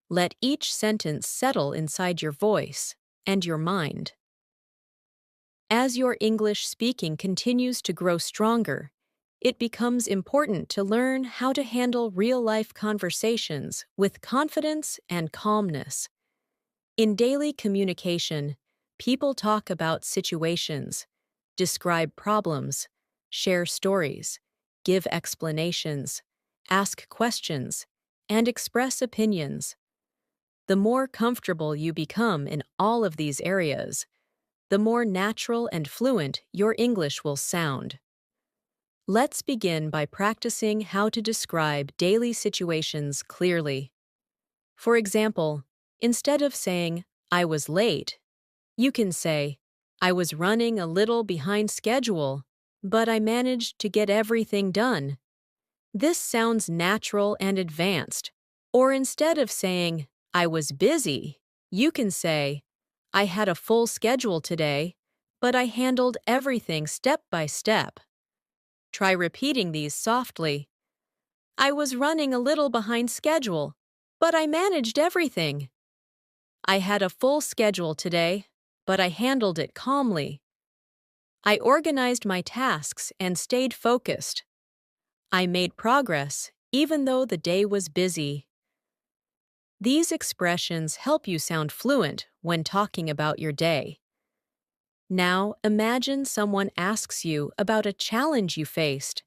A: Let each sentence settle inside your voice and your mind. As your English speaking continues to grow stronger, it becomes important to learn how to handle real-life conversations with confidence and calmness. In daily communication, people talk about situations, describe problems, share stories, give explanations, ask questions, and express opinions. The more comfortable you become in all of these areas, the more natural and fluent your English will sound. Let's begin by practicing how to describe daily situations clearly. For example, instead of saying, I was late, you can say, I was running a little behind schedule, but I managed to get everything done. This sounds natural and advanced. Or instead of saying, I was busy, you can say, I had a full schedule today, but I handled everything step by step. Try repeating these softly. I was running a little behind schedule, but I managed everything. I had a full schedule today, but I handled it calmly. I organized my tasks and stayed focused. I made progress even though the day was busy. These expressions help you sound fluent when talking about your day. Now imagine someone asks you about a challenge you faced.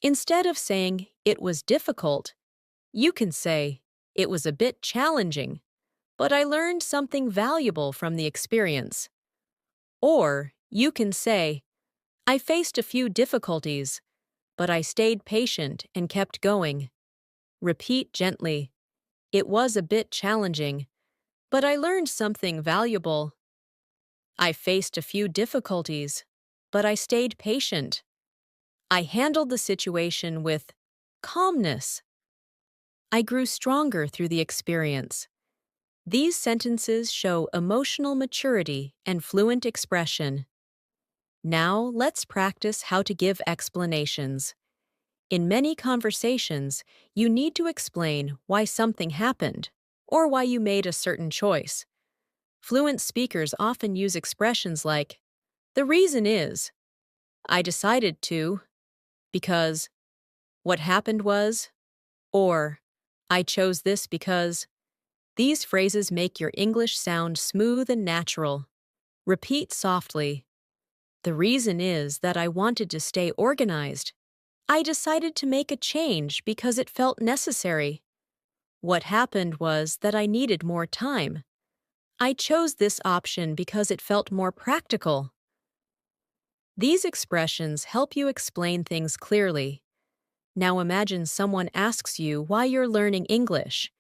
A: Instead of saying, "It was difficult," you can say, "It was a bit challenging, but I learned something valuable from the experience." Or you can say, "I faced a few difficulties, but I stayed patient and kept going." Repeat gently, "It was a bit challenging, but I learned something valuable." "I faced a few difficulties, but I stayed patient." "I handled the situation with calmness." "I grew stronger through the experience." These sentences show emotional maturity and fluent expression. Now let's practice how to give explanations. In many conversations, you need to explain why something happened or why you made a certain choice. Fluent speakers often use expressions like, "The reason is," "I decided to," "because," "what happened was," or "I chose this because." These phrases make your English sound smooth and natural. Repeat softly. "The reason is that I wanted to stay organized. I decided to make a change because it felt necessary. What happened was that I needed more time. I chose this option because it felt more practical." These expressions help you explain things clearly. Now imagine someone asks you why you're learning English.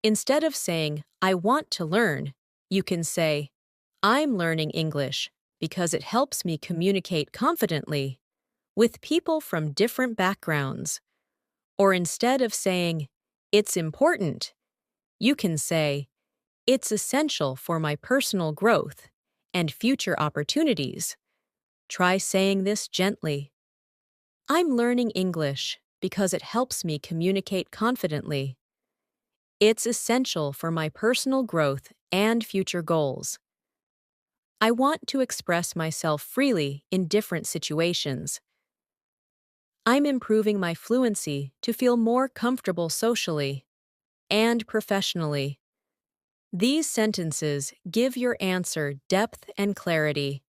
A: Instead of saying, "I want to learn," you can say, "I'm learning English because it helps me communicate confidently with people from different backgrounds." Or instead of saying, "It's important," you can say, "It's essential for my personal growth and future opportunities." Try saying this gently. "I'm learning English because it helps me communicate confidently. It's essential for my personal growth and future goals. I want to express myself freely in different situations. I'm improving my fluency to feel more comfortable socially and professionally." These sentences give your answer depth and clarity.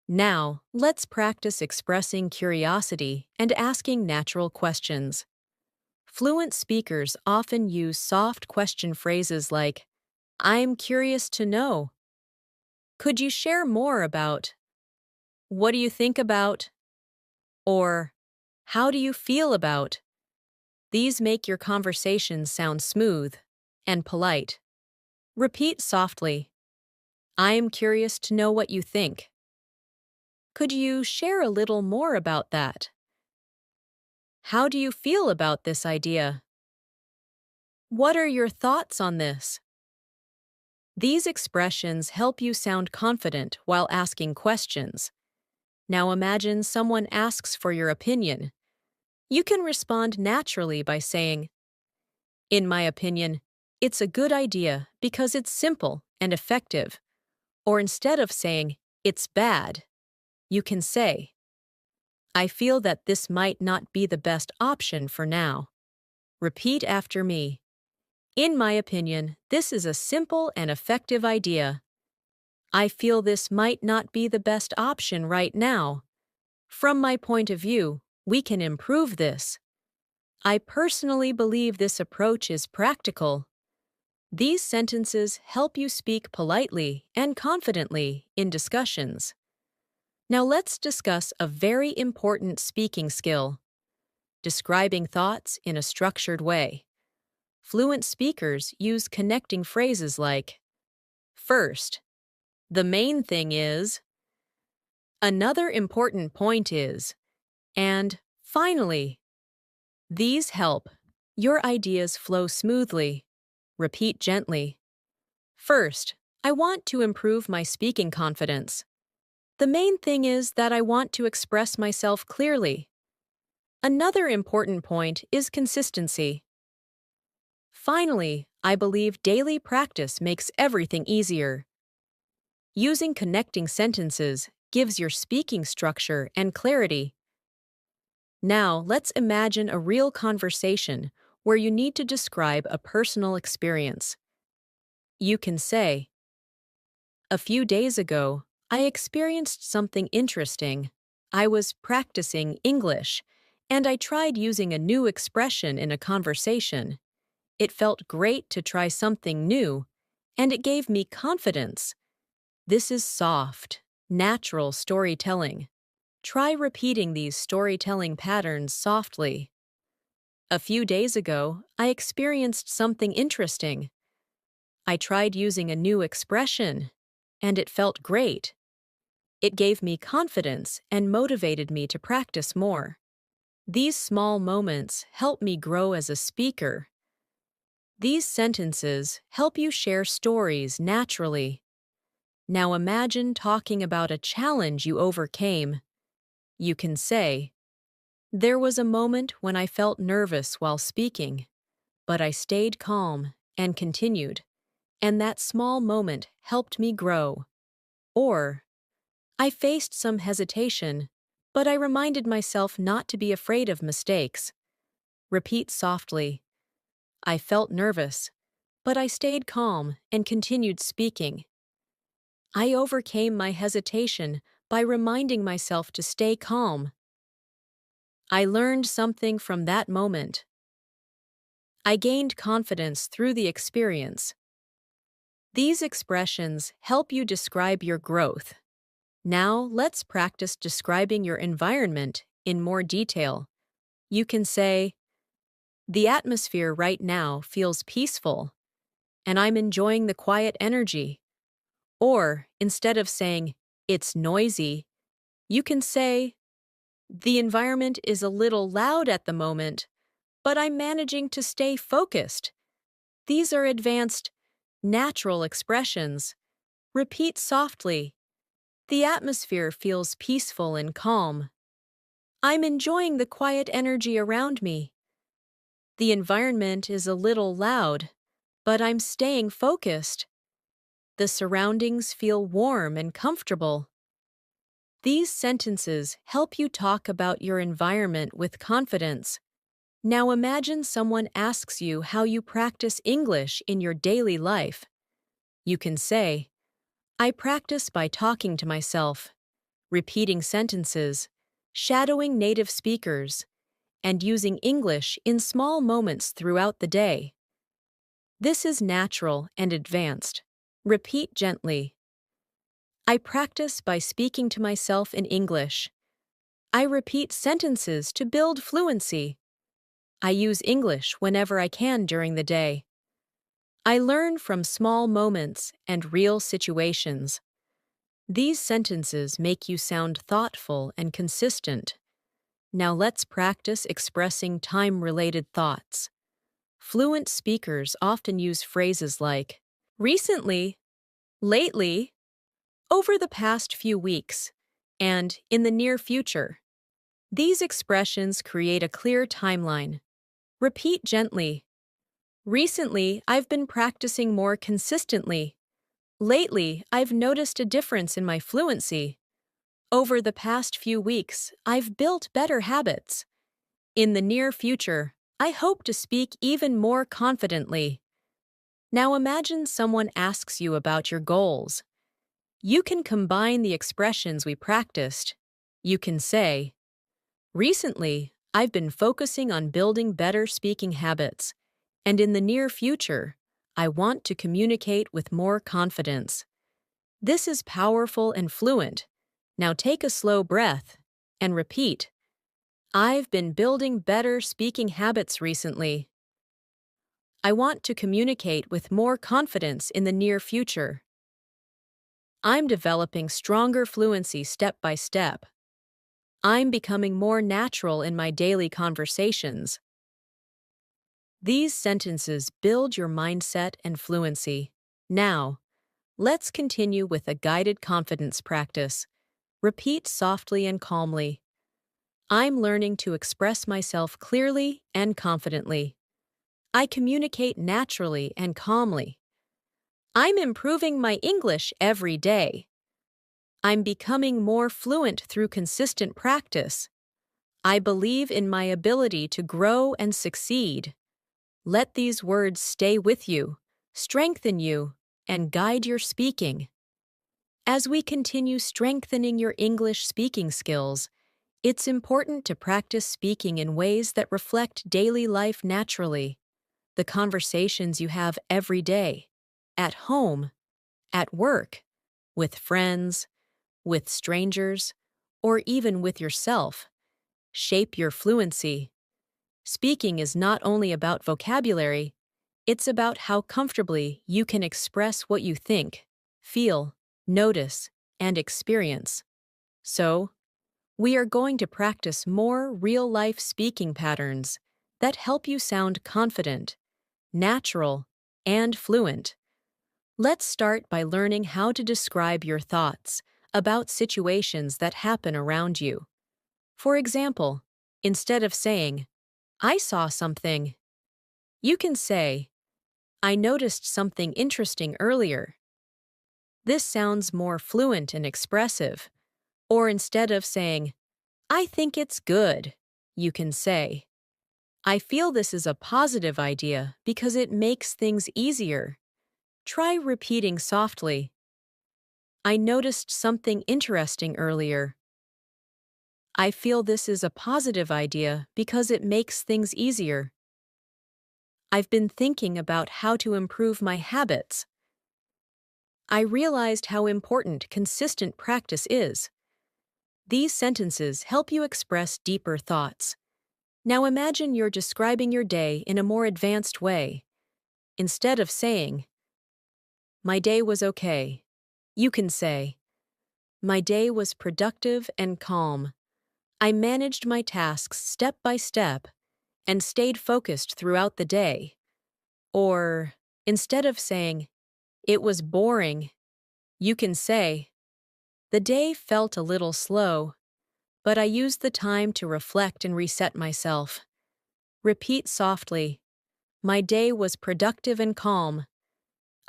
A: Now, let's practice expressing curiosity and asking natural questions. Fluent speakers often use soft question phrases like, "I'm curious to know." "Could you share more about?" "What do you think about?" Or, "How do you feel about?" These make your conversation sound smooth and polite. Repeat softly, "I am curious to know what you think." "Could you share a little more about that?" "How do you feel about this idea?" "What are your thoughts on this?" These expressions help you sound confident while asking questions. Now imagine someone asks for your opinion. You can respond naturally by saying, "In my opinion, it's a good idea because it's simple and effective." Or instead of saying, "It's bad," you can say, "I feel that this might not be the best option for now." Repeat after me. "In my opinion, this is a simple and effective idea. I feel this might not be the best option right now. From my point of view, we can improve this. I personally believe this approach is practical." These sentences help you speak politely and confidently in discussions. Now let's discuss a very important speaking skill: describing thoughts in a structured way. Fluent speakers use connecting phrases like, "First," "The main thing is," "Another important point is," and "Finally." These help your ideas flow smoothly. Repeat gently. "First, I want to improve my speaking confidence. The main thing is that I want to express myself clearly. Another important point is consistency. Finally, I believe daily practice makes everything easier." Using connecting sentences gives your speaking structure and clarity. Now, let's imagine a real conversation where you need to describe a personal experience. You can say, "A few days ago, I experienced something interesting. I was practicing English, and I tried using a new expression in a conversation. It felt great to try something new, and it gave me confidence. This is soft, natural storytelling. Try repeating these storytelling patterns softly. A few days ago, I experienced something interesting. I tried using a new expression, and it felt great. It gave me confidence and motivated me to practice more. These small moments help me grow as a speaker. These sentences help you share stories naturally. Now imagine talking about a challenge you overcame. You can say, "There was a moment when I felt nervous while speaking, but I stayed calm and continued, and that small moment helped me grow." Or, "I faced some hesitation, but I reminded myself not to be afraid of mistakes." Repeat softly, "I felt nervous, but I stayed calm and continued speaking. I overcame my hesitation by reminding myself to stay calm. I learned something from that moment. I gained confidence through the experience." These expressions help you describe your growth. Now let's practice describing your environment in more detail. You can say, "The atmosphere right now feels peaceful, and I'm enjoying the quiet energy." Or, instead of saying, "It's noisy," you can say, "The environment is a little loud at the moment, but I'm managing to stay focused." These are advanced, natural expressions. Repeat softly. "The atmosphere feels peaceful and calm. I'm enjoying the quiet energy around me. The environment is a little loud, but I'm staying focused. The surroundings feel warm and comfortable." These sentences help you talk about your environment with confidence. Now imagine someone asks you how you practice English in your daily life. You can say, "I practice by talking to myself, repeating sentences, shadowing native speakers, and using English in small moments throughout the day." This is natural and advanced. Repeat gently. "I practice by speaking to myself in English. I repeat sentences to build fluency. I use English whenever I can during the day. I learn from small moments and real situations." These sentences make you sound thoughtful and consistent. Now let's practice expressing time-related thoughts. Fluent speakers often use phrases like recently, lately, over the past few weeks, and in the near future. These expressions create a clear timeline. Repeat gently. "Recently, I've been practicing more consistently. Lately, I've noticed a difference in my fluency. Over the past few weeks, I've built better habits. In the near future, I hope to speak even more confidently." Now imagine someone asks you about your goals. You can combine the expressions we practiced. You can say, "Recently, I've been focusing on building better speaking habits, and in the near future, I want to communicate with more confidence." This is powerful and fluent. Now take a slow breath and repeat, "I've been building better speaking habits recently. I want to communicate with more confidence in the near future. I'm developing stronger fluency step by step. I'm becoming more natural in my daily conversations." These sentences build your mindset and fluency. Now, let's continue with a guided confidence practice. Repeat softly and calmly. "I'm learning to express myself clearly and confidently. I communicate naturally and calmly. I'm improving my English every day. I'm becoming more fluent through consistent practice. I believe in my ability to grow and succeed." Let these words stay with you, strengthen you, and guide your speaking. As we continue strengthening your English speaking skills, it's important to practice speaking in ways that reflect daily life naturally, the conversations you have every day, at home, at work, with friends, with strangers, or even with yourself. Shape your fluency. Speaking is not only about vocabulary, it's about how comfortably you can express what you think, feel, notice, and experience. So, we are going to practice more real-life speaking patterns that help you sound confident, natural, and fluent. Let's start by learning how to describe your thoughts about situations that happen around you. For example, instead of saying, "I saw something," you can say, "I noticed something interesting earlier." This sounds more fluent and expressive. Or instead of saying, "I think it's good," you can say, "I feel this is a positive idea because it makes things easier." Try repeating softly, "I noticed something interesting earlier." "I feel this is a positive idea because it makes things easier." "I've been thinking about how to improve my habits." "I realized how important consistent practice is." These sentences help you express deeper thoughts. Now imagine you're describing your day in a more advanced way. Instead of saying, "My day was okay," you can say, "My day was productive and calm. I managed my tasks step by step and stayed focused throughout the day." Or, instead of saying, "It was boring," you can say, "The day felt a little slow, but I used the time to reflect and reset myself." Repeat softly, "My day was productive and calm.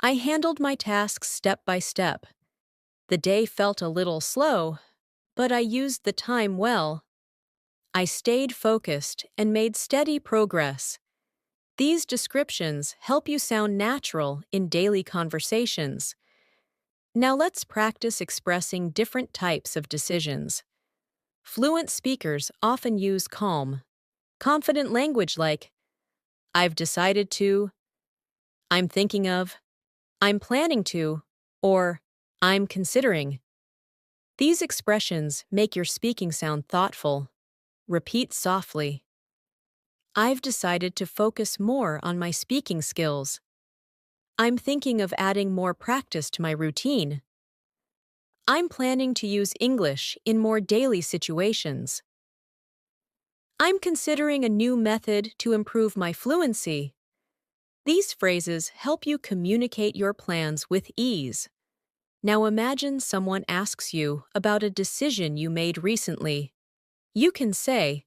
A: I handled my tasks step by step. The day felt a little slow, but I used the time well. I stayed focused and made steady progress." These descriptions help you sound natural in daily conversations. Now let's practice expressing different types of decisions. Fluent speakers often use calm, confident language like, "I've decided to," "I'm thinking of," "I'm planning to," or "I'm considering." These expressions make your speaking sound thoughtful. Repeat softly, "I've decided to focus more on my speaking skills." "I'm thinking of adding more practice to my routine." "I'm planning to use English in more daily situations." "I'm considering a new method to improve my fluency." These phrases help you communicate your plans with ease. Now imagine someone asks you about a decision you made recently. You can say,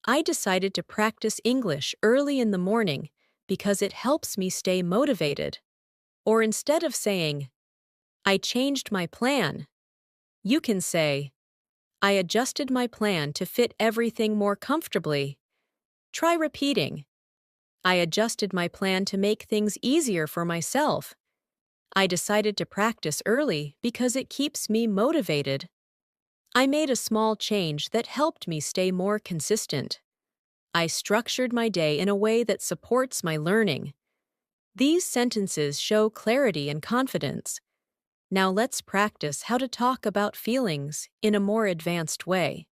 A: "I decided to practice English early in the morning because it helps me stay motivated." Or instead of saying, "I changed my plan," you can say, "I adjusted my plan to fit everything more comfortably." Try repeating, "I adjusted my plan to make things easier for myself." "I decided to practice early because it keeps me motivated." "I made a small change that helped me stay more consistent." "I structured my day in a way that supports my learning." These sentences show clarity and confidence. Now let's practice how to talk about feelings in a more advanced way.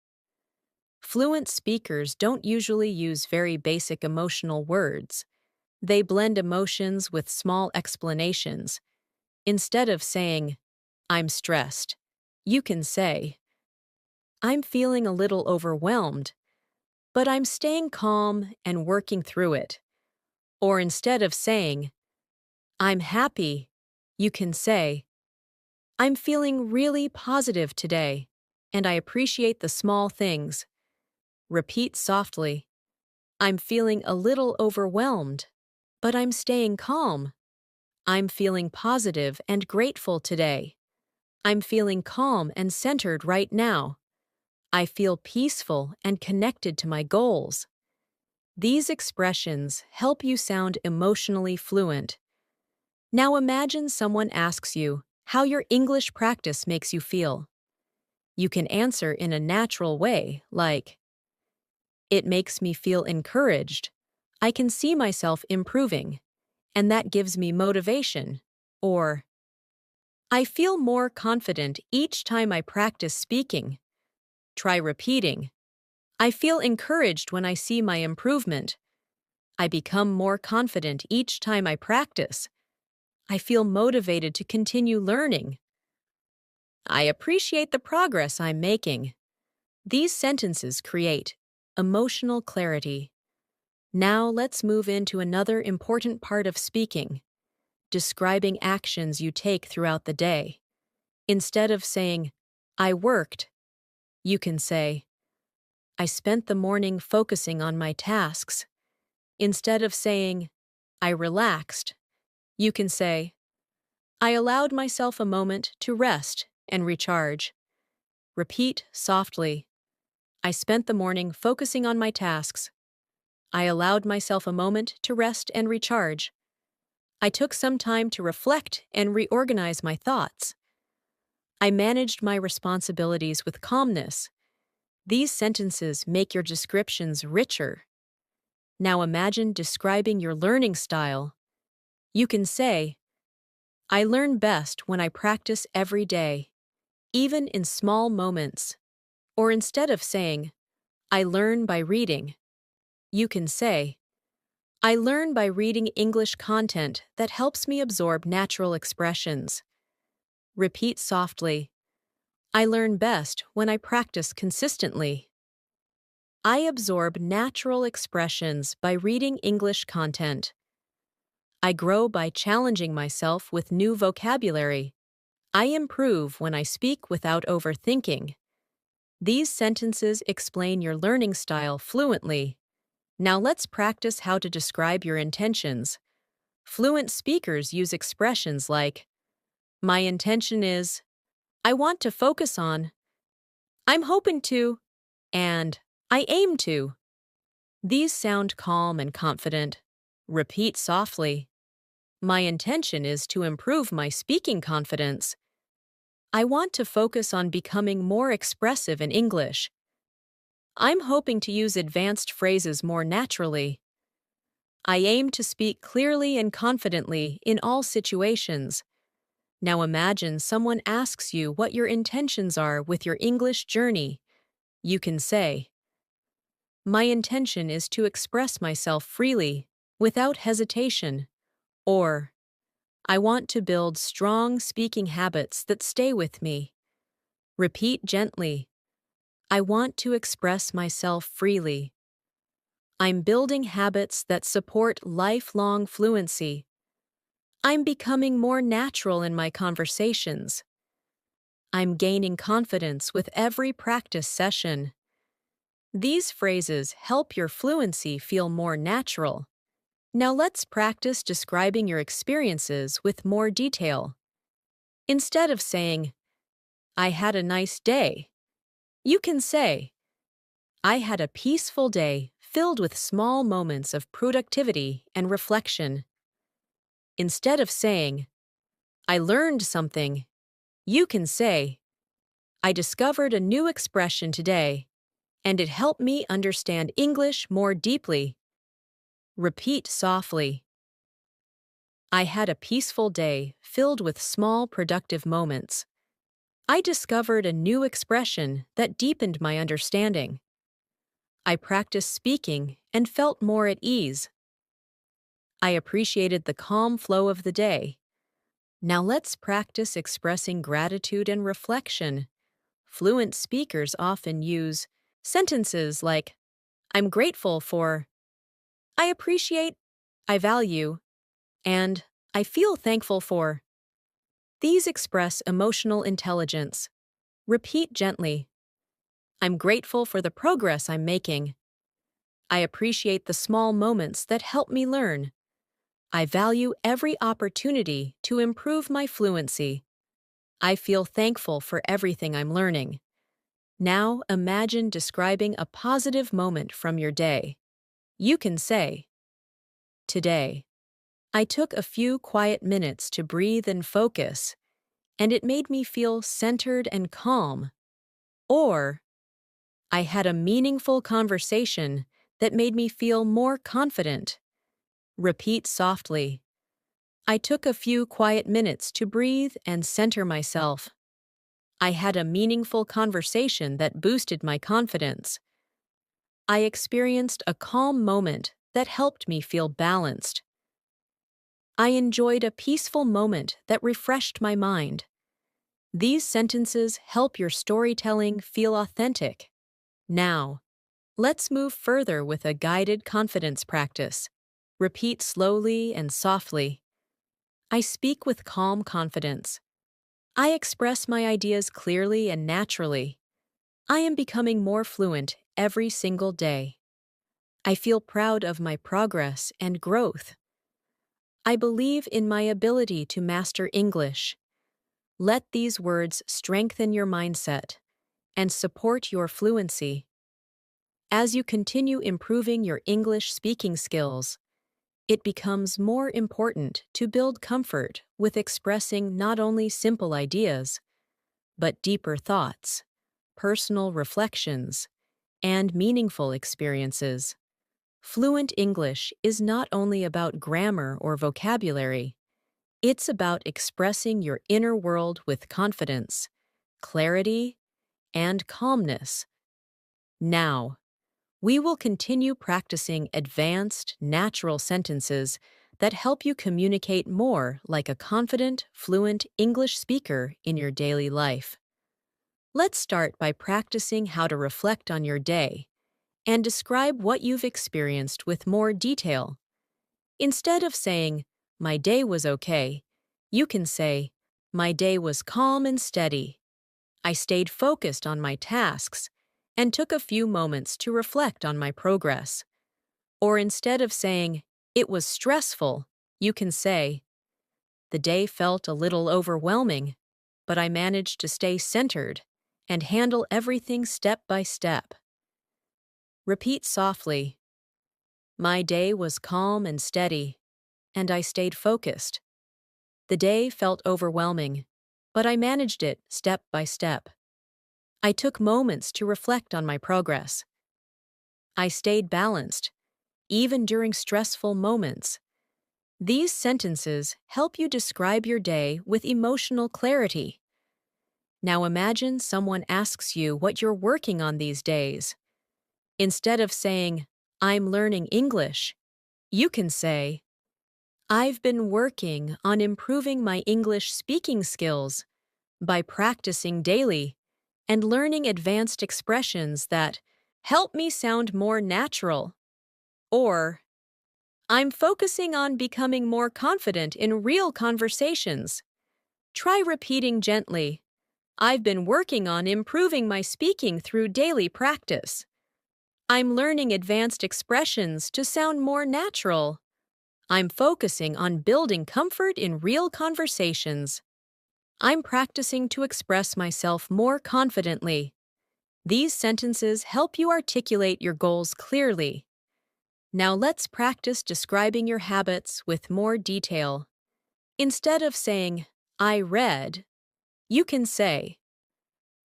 A: Fluent speakers don't usually use very basic emotional words. They blend emotions with small explanations. Instead of saying, "I'm stressed," you can say, "I'm feeling a little overwhelmed, but I'm staying calm and working through it." Or instead of saying, "I'm happy," you can say, "I'm feeling really positive today, and I appreciate the small things." Repeat softly, "I'm feeling a little overwhelmed, but I'm staying calm." "I'm feeling positive and grateful today." "I'm feeling calm and centered right now." "I feel peaceful and connected to my goals." These expressions help you sound emotionally fluent. Now imagine someone asks you, how your English practice makes you feel. You can answer in a natural way, like, "It makes me feel encouraged. I can see myself improving, and that gives me motivation." Or, "I feel more confident each time I practice speaking." Try repeating, "I feel encouraged when I see my improvement. I become more confident each time I practice. I feel motivated to continue learning. I appreciate the progress I'm making." These sentences create emotional clarity. Now let's move into another important part of speaking, describing actions you take throughout the day. Instead of saying, "I worked," you can say, "I spent the morning focusing on my tasks." Instead of saying, "I relaxed," you can say, "I allowed myself a moment to rest and recharge." Repeat softly, "I spent the morning focusing on my tasks. I allowed myself a moment to rest and recharge. I took some time to reflect and reorganize my thoughts. I managed my responsibilities with calmness." These sentences make your descriptions richer. Now imagine describing your learning style. You can say, "I learn best when I practice every day, even in small moments." Or instead of saying, "I learn by reading," you can say, "I learn by reading English content that helps me absorb natural expressions." Repeat softly, "I learn best when I practice consistently. I absorb natural expressions by reading English content. I grow by challenging myself with new vocabulary. I improve when I speak without overthinking." These sentences explain your learning style fluently. Now let's practice how to describe your intentions. Fluent speakers use expressions like, "My intention is," "I want to focus on," "I'm hoping to," and "I aim to." These sound calm and confident. Repeat softly, "My intention is to improve my speaking confidence." "I want to focus on becoming more expressive in English." "I'm hoping to use advanced phrases more naturally." "I aim to speak clearly and confidently in all situations." Now imagine someone asks you what your intentions are with your English journey. You can say, "My intention is to express myself freely, without hesitation." Or, "I want to build strong speaking habits that stay with me." Repeat gently, "I want to express myself freely." "I'm building habits that support lifelong fluency." "I'm becoming more natural in my conversations." "I'm gaining confidence with every practice session." These phrases help your fluency feel more natural. Now let's practice describing your experiences with more detail. Instead of saying, "I had a nice day," you can say, "I had a peaceful day filled with small moments of productivity and reflection." Instead of saying, "I learned something," you can say, "I discovered a new expression today, and it helped me understand English more deeply." Repeat softly, "I had a peaceful day filled with small productive moments. I discovered a new expression that deepened my understanding. I practiced speaking and felt more at ease. I appreciated the calm flow of the day." Now let's practice expressing gratitude and reflection. Fluent speakers often use sentences like, "I'm grateful for," "I appreciate," "I value," and "I feel thankful for." These express emotional intelligence. Repeat gently, "I'm grateful for the progress I'm making." "I appreciate the small moments that help me learn." "I value every opportunity to improve my fluency." "I feel thankful for everything I'm learning." Now imagine describing a positive moment from your day. You can say, "Today, I took a few quiet minutes to breathe and focus, and it made me feel centered and calm. Or, I had a meaningful conversation that made me feel more confident. Repeat softly. I took a few quiet minutes to breathe and center myself. I had a meaningful conversation that boosted my confidence. I experienced a calm moment that helped me feel balanced. I enjoyed a peaceful moment that refreshed my mind. These sentences help your storytelling feel authentic. Now, let's move further with a guided confidence practice. Repeat slowly and softly. I speak with calm confidence. I express my ideas clearly and naturally. I am becoming more fluent every single day. I feel proud of my progress and growth. I believe in my ability to master English. Let these words strengthen your mindset and support your fluency. As you continue improving your English speaking skills, it becomes more important to build comfort with expressing not only simple ideas, but deeper thoughts, personal reflections, and meaningful experiences. Fluent English is not only about grammar or vocabulary, it's about expressing your inner world with confidence, clarity, and calmness. Now, we will continue practicing advanced, natural sentences that help you communicate more like a confident, fluent English speaker in your daily life. Let's start by practicing how to reflect on your day and describe what you've experienced with more detail. Instead of saying, "My day was okay," you can say, "My day was calm and steady. I stayed focused on my tasks and took a few moments to reflect on my progress." Or instead of saying, "It was stressful," you can say, "The day felt a little overwhelming, but I managed to stay centered and handle everything step by step." Repeat softly, "My day was calm and steady, and I stayed focused. The day felt overwhelming, but I managed it step by step. I took moments to reflect on my progress. I stayed balanced, even during stressful moments." These sentences help you describe your day with emotional clarity. Now imagine someone asks you what you're working on these days. Instead of saying, "I'm learning English," you can say, "I've been working on improving my English speaking skills by practicing daily and learning advanced expressions that help me sound more natural." Or, "I'm focusing on becoming more confident in real conversations." Try repeating gently, "I've been working on improving my speaking through daily practice. I'm learning advanced expressions to sound more natural. I'm focusing on building comfort in real conversations. I'm practicing to express myself more confidently." These sentences help you articulate your goals clearly. Now let's practice describing your habits with more detail. Instead of saying, "I read," you can say,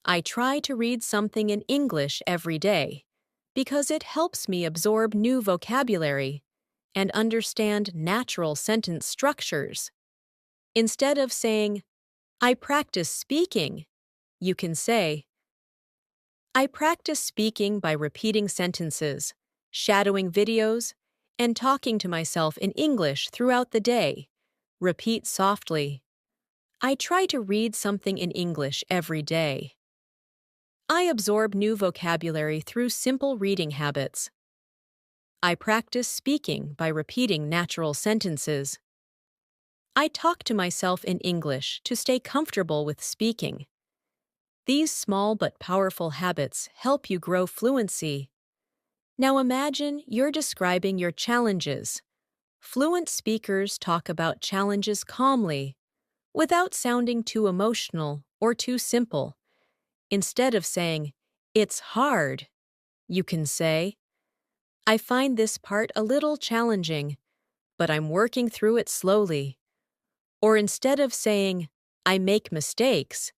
A: "I try to read something in English every day because it helps me absorb new vocabulary and understand natural sentence structures." Instead of saying, "I practice speaking," you can say, "I practice speaking by repeating sentences, shadowing videos, and talking to myself in English throughout the day." Repeat softly, "I try to read something in English every day. I absorb new vocabulary through simple reading habits. I practice speaking by repeating natural sentences. I talk to myself in English to stay comfortable with speaking." These small but powerful habits help you grow fluency. Now imagine you're describing your challenges. Fluent speakers talk about challenges calmly, without sounding too emotional or too simple. Instead of saying, "It's hard," you can say, "I find this part a little challenging, but I'm working through it slowly." Or instead of saying, I make mistakes,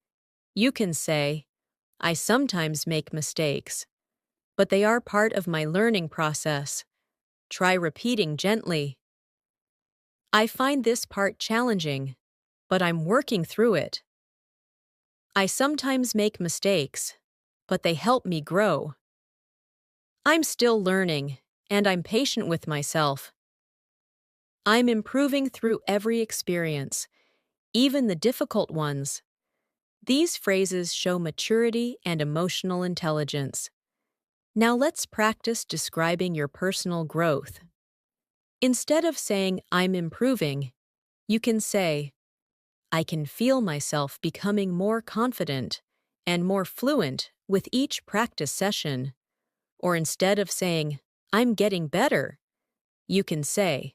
A: you can say, I sometimes make mistakes, but they are part of my learning process. Try repeating gently. I find this part challenging, but I'm working through it. I sometimes make mistakes, but they help me grow. I'm still learning, and I'm patient with myself. I'm improving through every experience, even the difficult ones. These phrases show maturity and emotional intelligence. Now let's practice describing your personal growth. Instead of saying, I'm improving, you can say, I can feel myself becoming more confident and more fluent with each practice session. Or instead of saying, I'm getting better, you can say,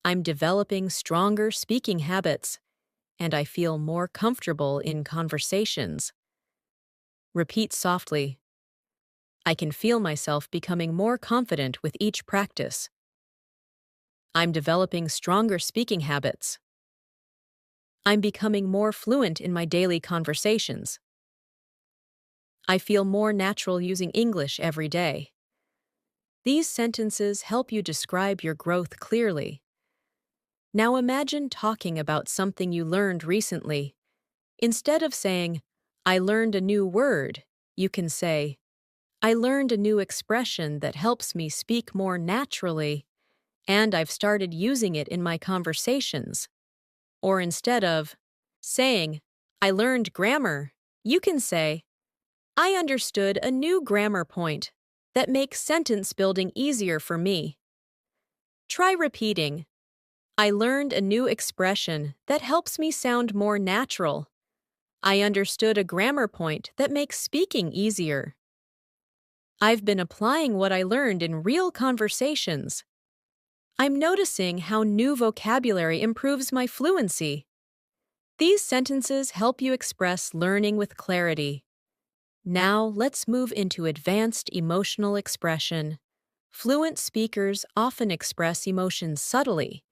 A: I'm developing stronger speaking habits, and I feel more comfortable in conversations. Repeat softly. I can feel myself becoming more confident with each practice. I'm developing stronger speaking habits. I'm becoming more fluent in my daily conversations. I feel more natural using English every day. These sentences help you describe your growth clearly. Now imagine talking about something you learned recently. Instead of saying, I learned a new word, you can say, I learned a new expression that helps me speak more naturally, and I've started using it in my conversations. Or instead of saying, I learned grammar, you can say, I understood a new grammar point that makes sentence building easier for me. Try repeating, I learned a new expression that helps me sound more natural. I understood a grammar point that makes speaking easier. I've been applying what I learned in real conversations. I'm noticing how new vocabulary improves my fluency. These sentences help you express learning with clarity. Now let's move into advanced emotional expression. Fluent speakers often express emotions subtly,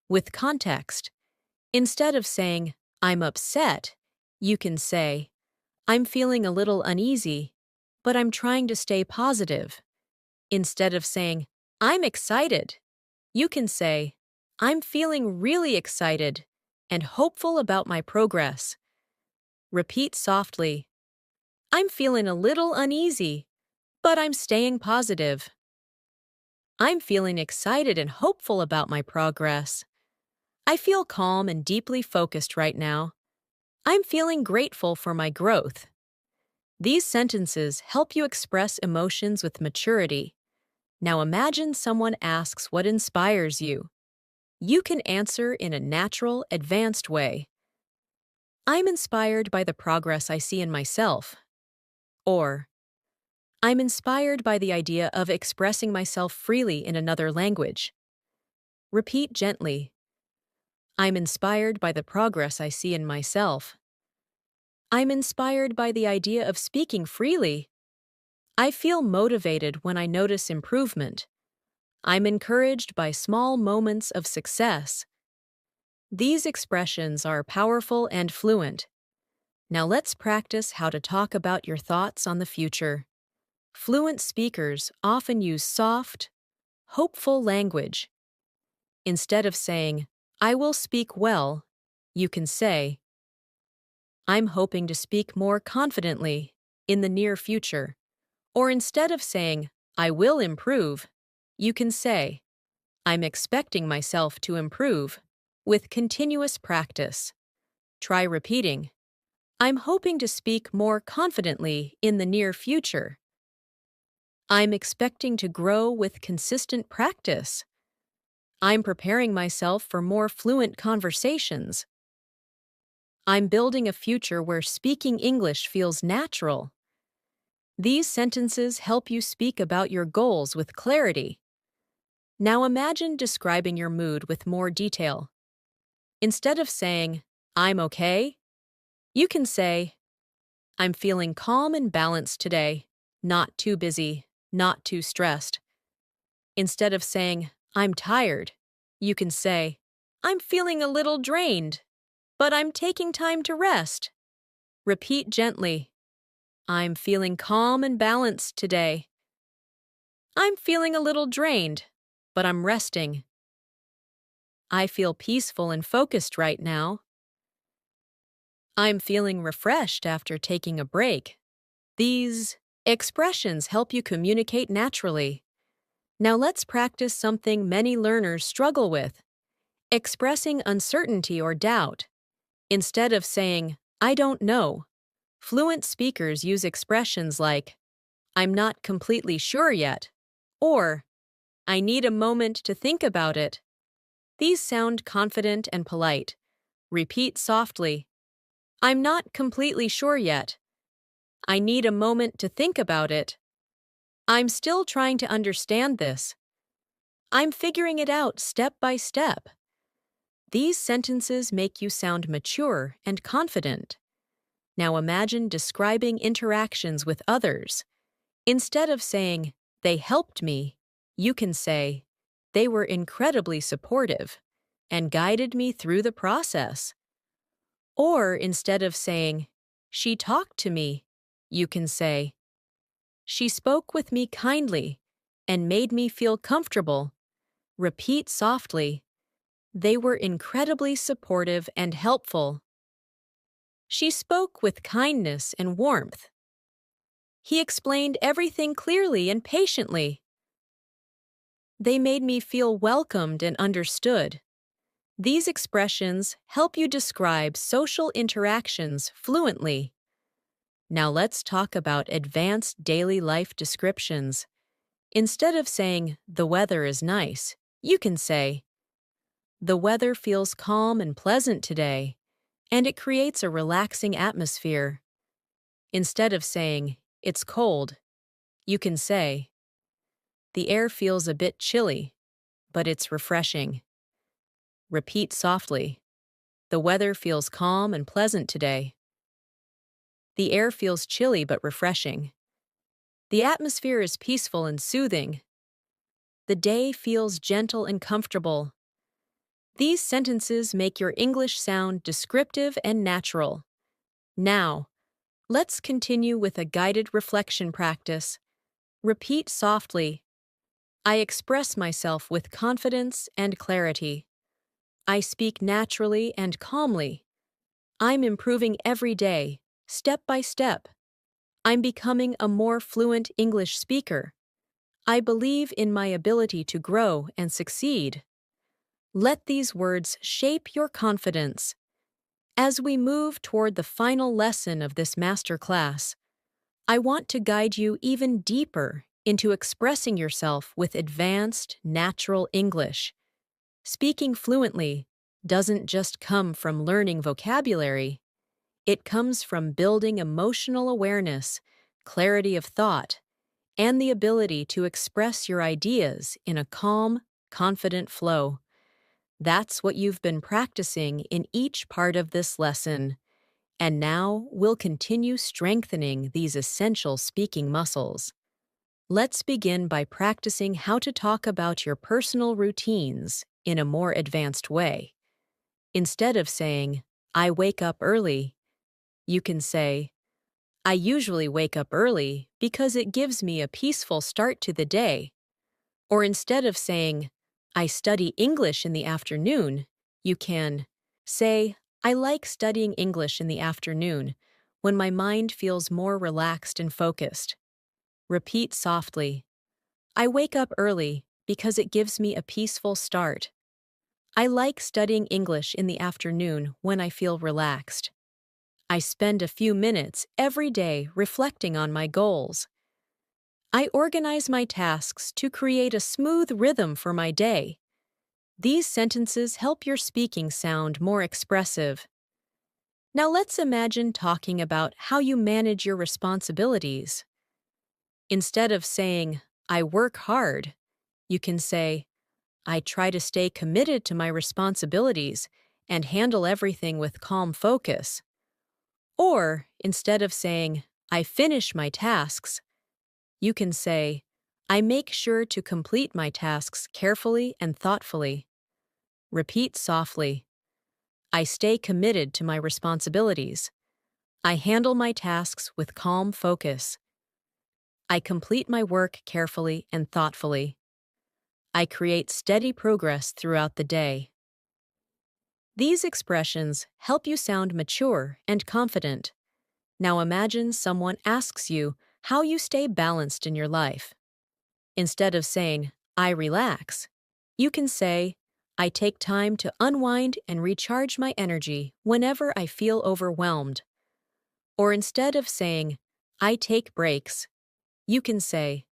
A: with context. Instead of saying, I'm upset, you can say, I'm feeling a little uneasy, but I'm trying to stay positive. Instead of saying, I'm excited, you can say, I'm feeling really excited and hopeful about my progress. Repeat softly, I'm feeling a little uneasy, but I'm staying positive. I'm feeling excited and hopeful about my progress. I feel calm and deeply focused right now. I'm feeling grateful for my growth. These sentences help you express emotions with maturity. Now imagine someone asks what inspires you. You can answer in a natural, advanced way. I'm inspired by the progress I see in myself. Or, I'm inspired by the idea of expressing myself freely in another language. Repeat gently. I'm inspired by the progress I see in myself. I'm inspired by the idea of speaking freely. I feel motivated when I notice improvement. I'm encouraged by small moments of success. These expressions are powerful and fluent. Now let's practice how to talk about your thoughts on the future. Fluent speakers often use soft, hopeful language. Instead of saying, I will speak well, you can say, I'm hoping to speak more confidently in the near future. Or instead of saying, I will improve, you can say, I'm expecting myself to improve with continuous practice. Try repeating, I'm hoping to speak more confidently in the near future. I'm expecting to grow with consistent practice. I'm preparing myself for more fluent conversations. I'm building a future where speaking English feels natural. These sentences help you speak about your goals with clarity. Now imagine describing your mood with more detail. Instead of saying, I'm okay, you can say, I'm feeling calm and balanced today, not too busy, not too stressed. Instead of saying, I'm tired, you can say, I'm feeling a little drained. but I'm taking time to rest. Repeat gently. I'm feeling calm and balanced today. I'm feeling a little drained, but I'm resting. I feel peaceful and focused right now. I'm feeling refreshed after taking a break. These expressions help you communicate naturally. Now let's practice something many learners struggle with: expressing uncertainty or doubt. Instead of saying, "I don't know," fluent speakers use expressions like, "I'm not completely sure yet," or "I need a moment to think about it." These sound confident and polite. Repeat softly. I'm not completely sure yet. I need a moment to think about it. I'm still trying to understand this. I'm figuring it out step by step. These sentences make you sound mature and confident. Now imagine describing interactions with others. Instead of saying, "They helped me," you can say, "They were incredibly supportive and guided me through the process." Or instead of saying, "She talked to me," you can say, "She spoke with me kindly and made me feel comfortable." Repeat softly, "They were incredibly supportive and helpful." She spoke with kindness and warmth. He explained everything clearly and patiently. They made me feel welcomed and understood. These expressions help you describe social interactions fluently. Now let's talk about advanced daily life descriptions. Instead of saying, "The weather is nice," you can say, "The weather feels calm and pleasant today, and it creates a relaxing atmosphere." Instead of saying, "It's cold," you can say, "The air feels a bit chilly, but it's refreshing." Repeat softly, "The weather feels calm and pleasant today. The air feels chilly but refreshing. The atmosphere is peaceful and soothing. The day feels gentle and comfortable." These sentences make your English sound descriptive and natural. Now, let's continue with a guided reflection practice. Repeat softly, "I express myself with confidence and clarity. I speak naturally and calmly. I'm improving every day, step by step. I'm becoming a more fluent English speaker. I believe in my ability to grow and succeed." Let these words shape your confidence. As we move toward the final lesson of this master class, I want to guide you even deeper into expressing yourself with advanced, natural English. Speaking fluently doesn't just come from learning vocabulary. It comes from building emotional awareness, clarity of thought, and the ability to express your ideas in a calm, confident flow. That's what you've been practicing in each part of this lesson. And now we'll continue strengthening these essential speaking muscles. Let's begin by practicing how to talk about your personal routines in a more advanced way. Instead of saying, "I wake up early," you can say, "I usually wake up early because it gives me a peaceful start to the day." Or instead of saying, "I study English in the afternoon," you can say, "I like studying English in the afternoon when my mind feels more relaxed and focused." Repeat softly, "I wake up early because it gives me a peaceful start. I like studying English in the afternoon when I feel relaxed. I spend a few minutes every day reflecting on my goals. I organize my tasks to create a smooth rhythm for my day." These sentences help your speaking sound more expressive. Now let's imagine talking about how you manage your responsibilities. Instead of saying, "I work hard," you can say, "I try to stay committed to my responsibilities and handle everything with calm focus." Or, instead of saying, "I finish my tasks," you can say, "I make sure to complete my tasks carefully and thoughtfully." Repeat softly, I stay committed to my responsibilities. I handle my tasks with calm focus. I complete my work carefully and thoughtfully. I create steady progress throughout the day. These expressions help you sound mature and confident. Now imagine someone asks you how you stay balanced in your life. Instead of saying, I relax, you can say, I take time to unwind and recharge my energy whenever I feel overwhelmed. Or instead of saying, I take breaks, you can say,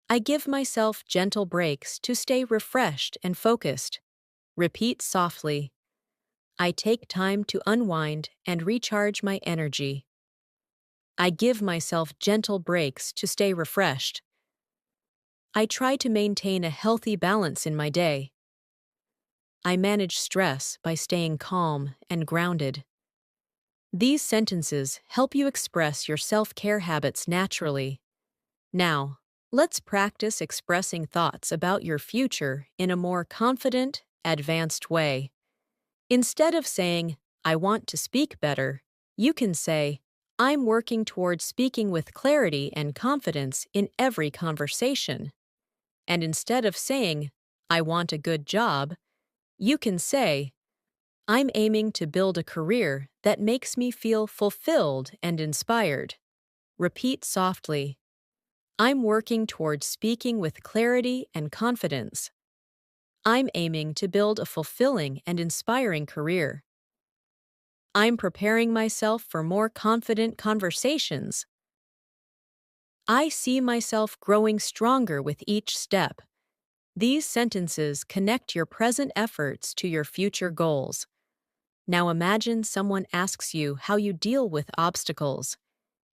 A: I give myself gentle breaks to stay refreshed and focused. Repeat softly, I take time to unwind and recharge my energy. I give myself gentle breaks to stay refreshed. I try to maintain a healthy balance in my day. I manage stress by staying calm and grounded. These sentences help you express your self-care habits naturally. Now, let's practice expressing thoughts about your future in a more confident, advanced way. Instead of saying, I want to speak better, you can say, I'm working towards speaking with clarity and confidence in every conversation. And instead of saying, I want a good job, you can say, I'm aiming to build a career that makes me feel fulfilled and inspired. Repeat softly, I'm working towards speaking with clarity and confidence. I'm aiming to build a fulfilling and inspiring career. I'm preparing myself for more confident conversations. I see myself growing stronger with each step. These sentences connect your present efforts to your future goals. Now imagine someone asks you how you deal with obstacles.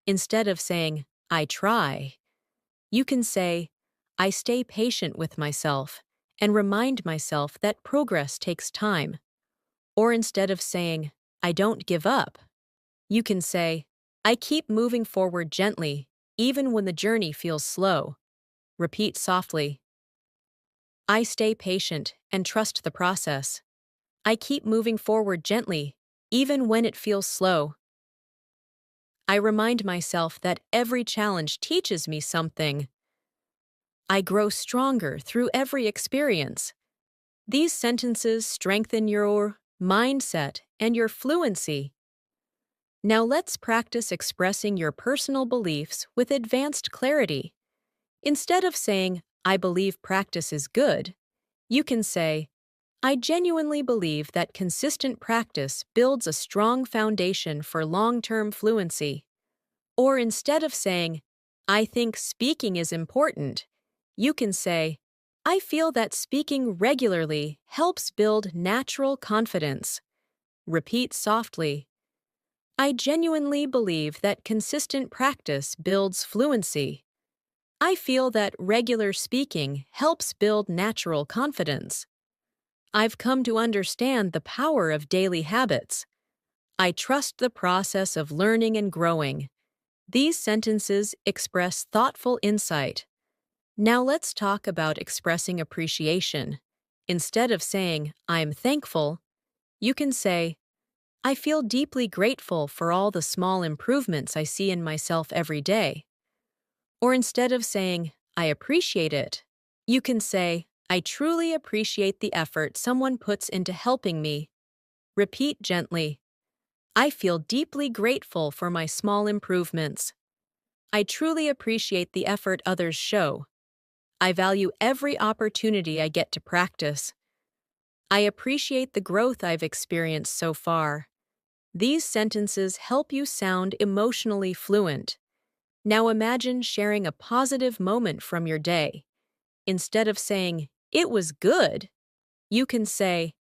A: Instead of saying, I try, you can say, I stay patient with myself and remind myself that progress takes time. Or instead of saying, I don't give up, you can say, I keep moving forward gently, even when the journey feels slow. Repeat softly, I stay patient and trust the process. I keep moving forward gently, even when it feels slow. I remind myself that every challenge teaches me something. I grow stronger through every experience. These sentences strengthen your mindset and your fluency. Now let's practice expressing your personal beliefs with advanced clarity. Instead of saying, I believe practice is good, you can say, I genuinely believe that consistent practice builds a strong foundation for long-term fluency. Or instead of saying, I think speaking is important, you can say, I feel that speaking regularly helps build natural confidence. Repeat softly, I genuinely believe that consistent practice builds fluency. I feel that regular speaking helps build natural confidence. I've come to understand the power of daily habits. I trust the process of learning and growing. These sentences express thoughtful insight. Now let's talk about expressing appreciation. Instead of saying, I'm thankful, you can say, I feel deeply grateful for all the small improvements I see in myself every day. Or instead of saying, I appreciate it, you can say, I truly appreciate the effort someone puts into helping me. Repeat gently, I feel deeply grateful for my small improvements. I truly appreciate the effort others show. I value every opportunity I get to practice. I appreciate the growth I've experienced so far. These sentences help you sound emotionally fluent. Now imagine sharing a positive moment from your day. Instead of saying, it was good, you can say,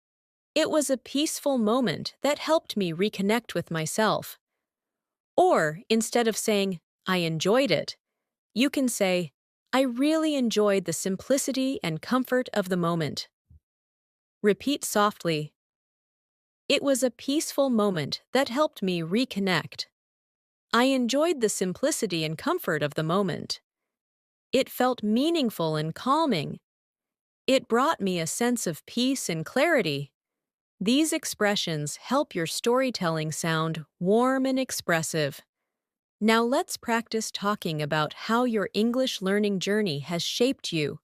A: it was a peaceful moment that helped me reconnect with myself. Or instead of saying, I enjoyed it, you can say, I really enjoyed the simplicity and comfort of the moment. Repeat softly, it was a peaceful moment that helped me reconnect. I enjoyed the simplicity and comfort of the moment. It felt meaningful and calming. It brought me a sense of peace and clarity. These expressions help your storytelling sound warm and expressive. Now let's practice talking about how your English learning journey has shaped you.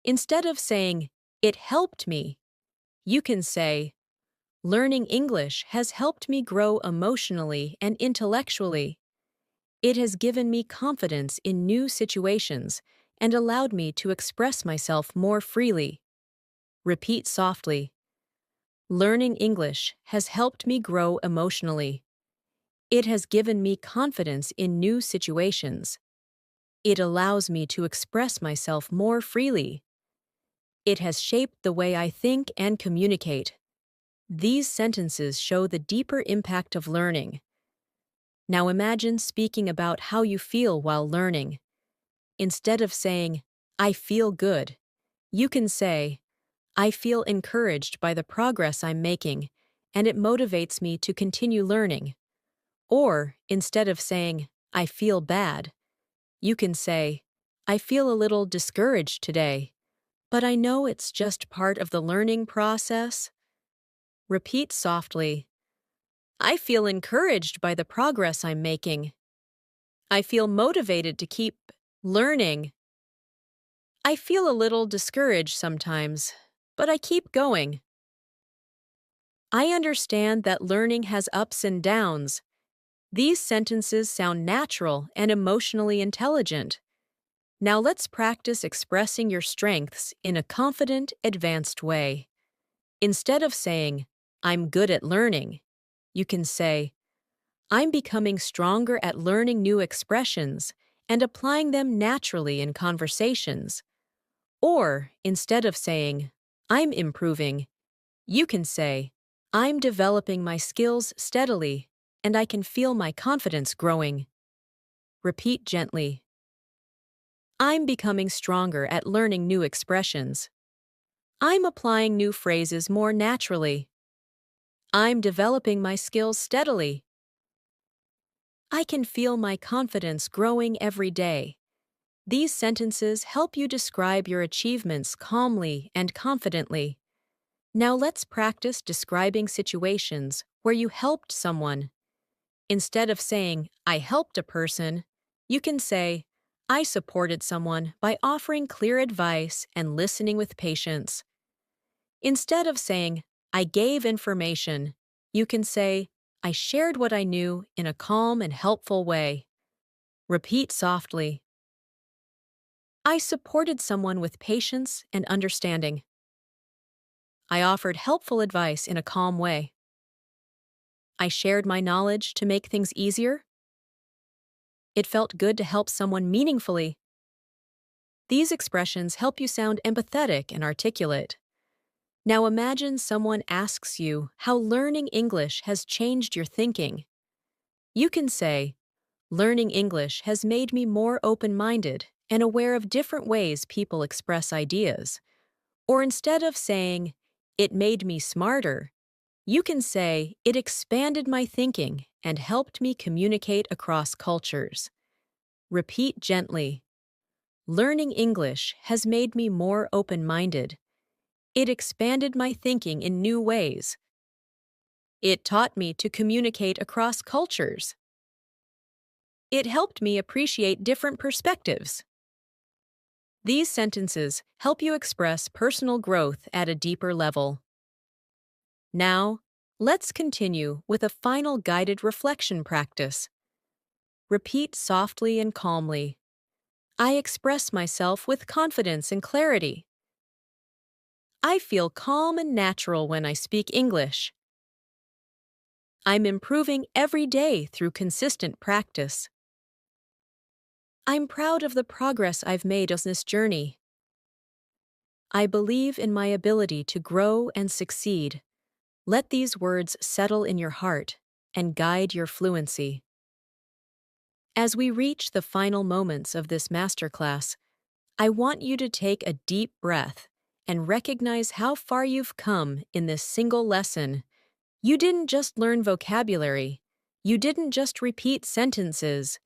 A: Instead of saying, "It helped me," you can say, "Learning English has helped me grow emotionally and intellectually. It has given me confidence in new situations and allowed me to express myself more freely." Repeat softly. Learning English has helped me grow emotionally. It has given me confidence in new situations. It allows me to express myself more freely. It has shaped the way I think and communicate. These sentences show the deeper impact of learning. Now imagine speaking about how you feel while learning. Instead of saying, "I feel good," you can say, "I feel encouraged by the progress I'm making, and it motivates me to continue learning." Or, instead of saying, "I feel bad," you can say, "I feel a little discouraged today, but I know it's just part of the learning process." Repeat softly. I feel encouraged by the progress I'm making. I feel motivated to keep learning. I feel a little discouraged sometimes, but I keep going. I understand that learning has ups and downs. These sentences sound natural and emotionally intelligent. Now let's practice expressing your strengths in a confident, advanced way. Instead of saying, "I'm good at learning," you can say, "I'm becoming stronger at learning new expressions and applying them naturally in conversations." Or, instead of saying, "I'm improving," you can say, "I'm developing my skills steadily and I can feel my confidence growing." Repeat gently. I'm becoming stronger at learning new expressions. I'm applying new phrases more naturally. I'm developing my skills steadily. I can feel my confidence growing every day. These sentences help you describe your achievements calmly and confidently. Now let's practice describing situations where you helped someone. Instead of saying, "I helped a person," you can say, "I supported someone by offering clear advice and listening with patience." Instead of saying, "I gave information," you can say, "I shared what I knew in a calm and helpful way." Repeat softly. I supported someone with patience and understanding. I offered helpful advice in a calm way. I shared my knowledge to make things easier. It felt good to help someone meaningfully. These expressions help you sound empathetic and articulate. Now imagine someone asks you how learning English has changed your thinking. You can say, "Learning English has made me more open-minded and aware of different ways people express ideas." Or instead of saying, "It made me smarter," you can say, "It expanded my thinking and helped me communicate across cultures." Repeat gently. Learning English has made me more open-minded. It expanded my thinking in new ways. It taught me to communicate across cultures. It helped me appreciate different perspectives. These sentences help you express personal growth at a deeper level. Now, let's continue with a final guided reflection practice. Repeat softly and calmly. I express myself with confidence and clarity. I feel calm and natural when I speak English. I'm improving every day through consistent practice. I'm proud of the progress I've made on this journey. I believe in my ability to grow and succeed. Let these words settle in your heart and guide your fluency. As we reach the final moments of this masterclass, I want you to take a deep breath and recognize how far you've come in this single lesson. You didn't just learn vocabulary. You didn't just repeat sentences.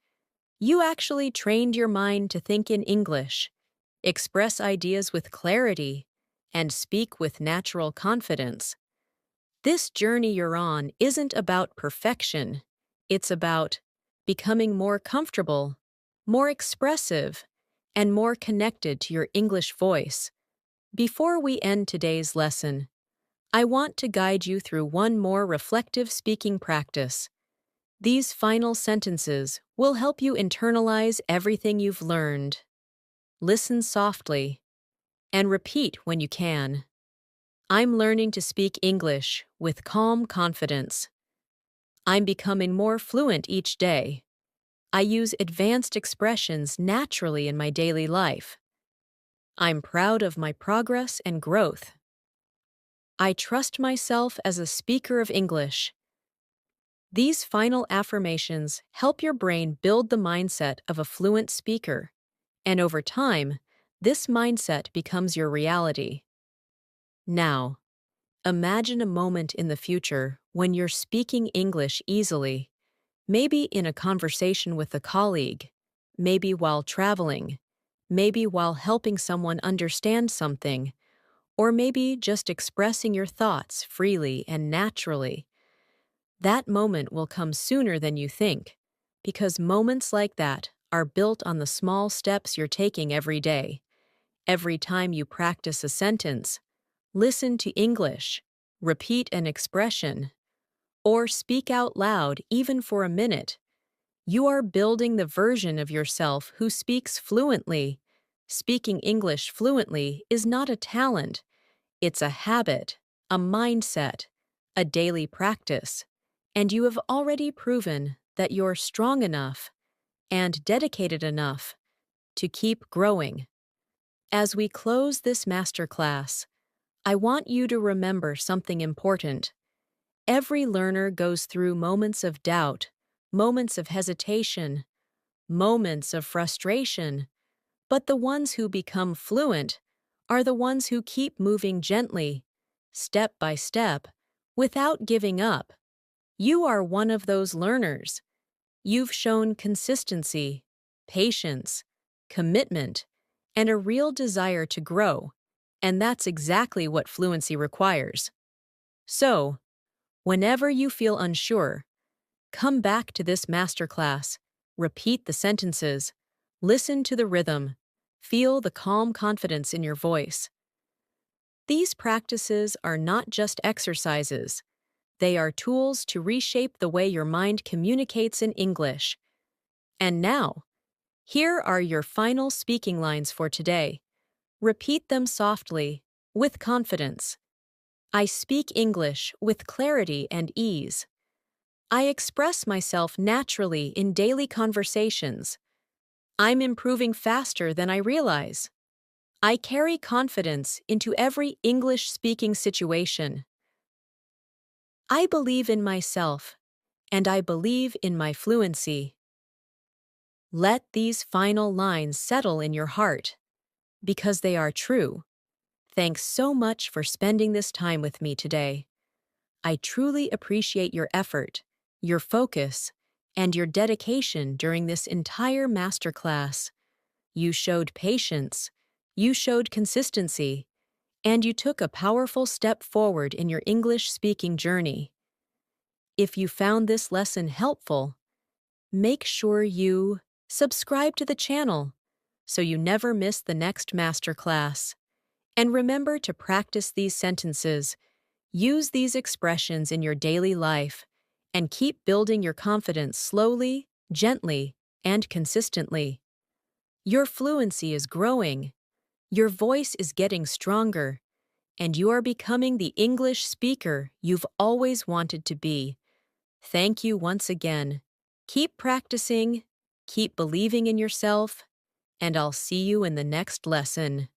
A: You actually trained your mind to think in English, express ideas with clarity, and speak with natural confidence. This journey you're on isn't about perfection. It's about becoming more comfortable, more expressive, and more connected to your English voice. Before we end today's lesson, I want to guide you through one more reflective speaking practice. These final sentences will help you internalize everything you've learned. Listen softly and repeat when you can. I'm learning to speak English with calm confidence. I'm becoming more fluent each day. I use advanced expressions naturally in my daily life. I'm proud of my progress and growth. I trust myself as a speaker of English. These final affirmations help your brain build the mindset of a fluent speaker, and over time, this mindset becomes your reality. Now, imagine a moment in the future when you're speaking English easily, maybe in a conversation with a colleague, maybe while traveling, maybe while helping someone understand something, or maybe just expressing your thoughts freely and naturally. That moment will come sooner than you think, because moments like that are built on the small steps you're taking every day. Every time you practice a sentence, listen to English, repeat an expression, or speak out loud even for a minute, you are building the version of yourself who speaks fluently. Speaking English fluently is not a talent, it's a habit, a mindset, a daily practice, and you have already proven that you're strong enough and dedicated enough to keep growing. As we close this masterclass, I want you to remember something important. Every learner goes through moments of doubt, moments of hesitation, moments of frustration, but the ones who become fluent are the ones who keep moving gently, step by step, without giving up. You are one of those learners. You've shown consistency, patience, commitment, and a real desire to grow, and that's exactly what fluency requires. So, whenever you feel unsure, come back to this masterclass, repeat the sentences, listen to the rhythm, feel the calm confidence in your voice. These practices are not just exercises. They are tools to reshape the way your mind communicates in English. And now, here are your final speaking lines for today. Repeat them softly, with confidence. I speak English with clarity and ease. I express myself naturally in daily conversations. I'm improving faster than I realize. I carry confidence into every English-speaking situation. I believe in myself, and I believe in my fluency. Let these final lines settle in your heart, because they are true. Thanks so much for spending this time with me today. I truly appreciate your effort, your focus, and your dedication during this entire masterclass. You showed patience, you showed consistency, and you took a powerful step forward in your English-speaking journey. If you found this lesson helpful, make sure you subscribe to the channel so you never miss the next masterclass. And remember to practice these sentences, use these expressions in your daily life, and keep building your confidence slowly, gently, and consistently. Your fluency is growing, your voice is getting stronger, and you are becoming the English speaker you've always wanted to be. Thank you once again. Keep practicing, keep believing in yourself, and I'll see you in the next lesson.